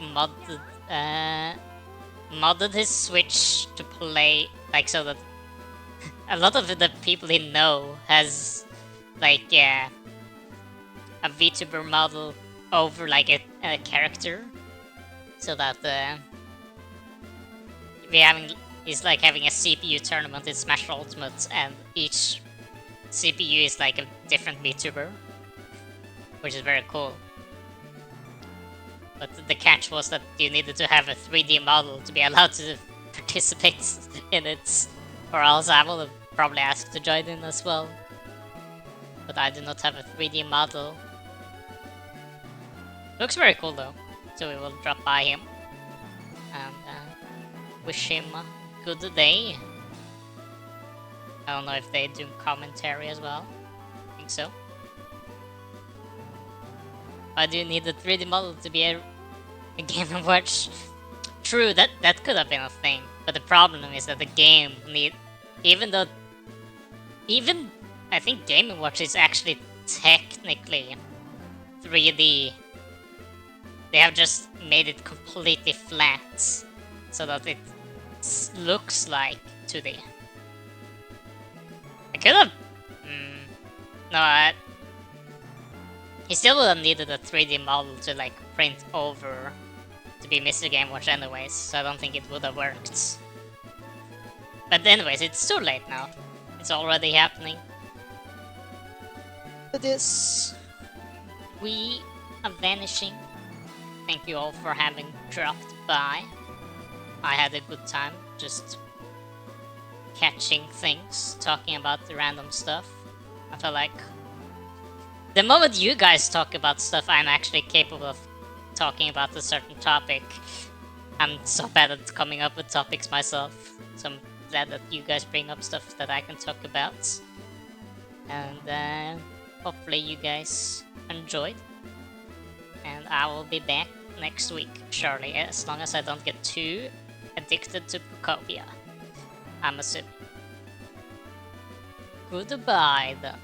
modded his Switch to play like so that a lot of the people he know has like a VTuber model over like a character, so that he's like having a CPU tournament in Smash Ultimate, and each CPU is like a different VTuber, which is very cool. But the catch was that you needed to have a 3D model to be allowed to participate in it, or else I would have probably asked to join in as well. But I do not have a 3D model. Looks very cool though, so we will drop by him and wish him a good day. I don't know if they do commentary as well. I think so. I do need a 3D model to be a Game & Watch. True, that could have been a thing, but the problem is that the game even I think Game & Watch is actually technically 3D. They have just made it completely flat so that it looks like 2D. I could have. No, he still would have needed a 3D model to like print over to be Mr. Game Watch anyways, so I don't think it would have worked. But anyways, it's too late now. It's already happening. It is. We are vanishing. Thank you all for having dropped by. I had a good time just catching things, talking about the random stuff. I feel like the moment you guys talk about stuff, I'm actually capable of talking about a certain topic. I'm so bad at coming up with topics myself, so I'm glad that you guys bring up stuff that I can talk about. And hopefully you guys enjoyed. And I will be back next week, surely, as long as I don't get too addicted to Pocopia. I'm assuming. Goodbye then.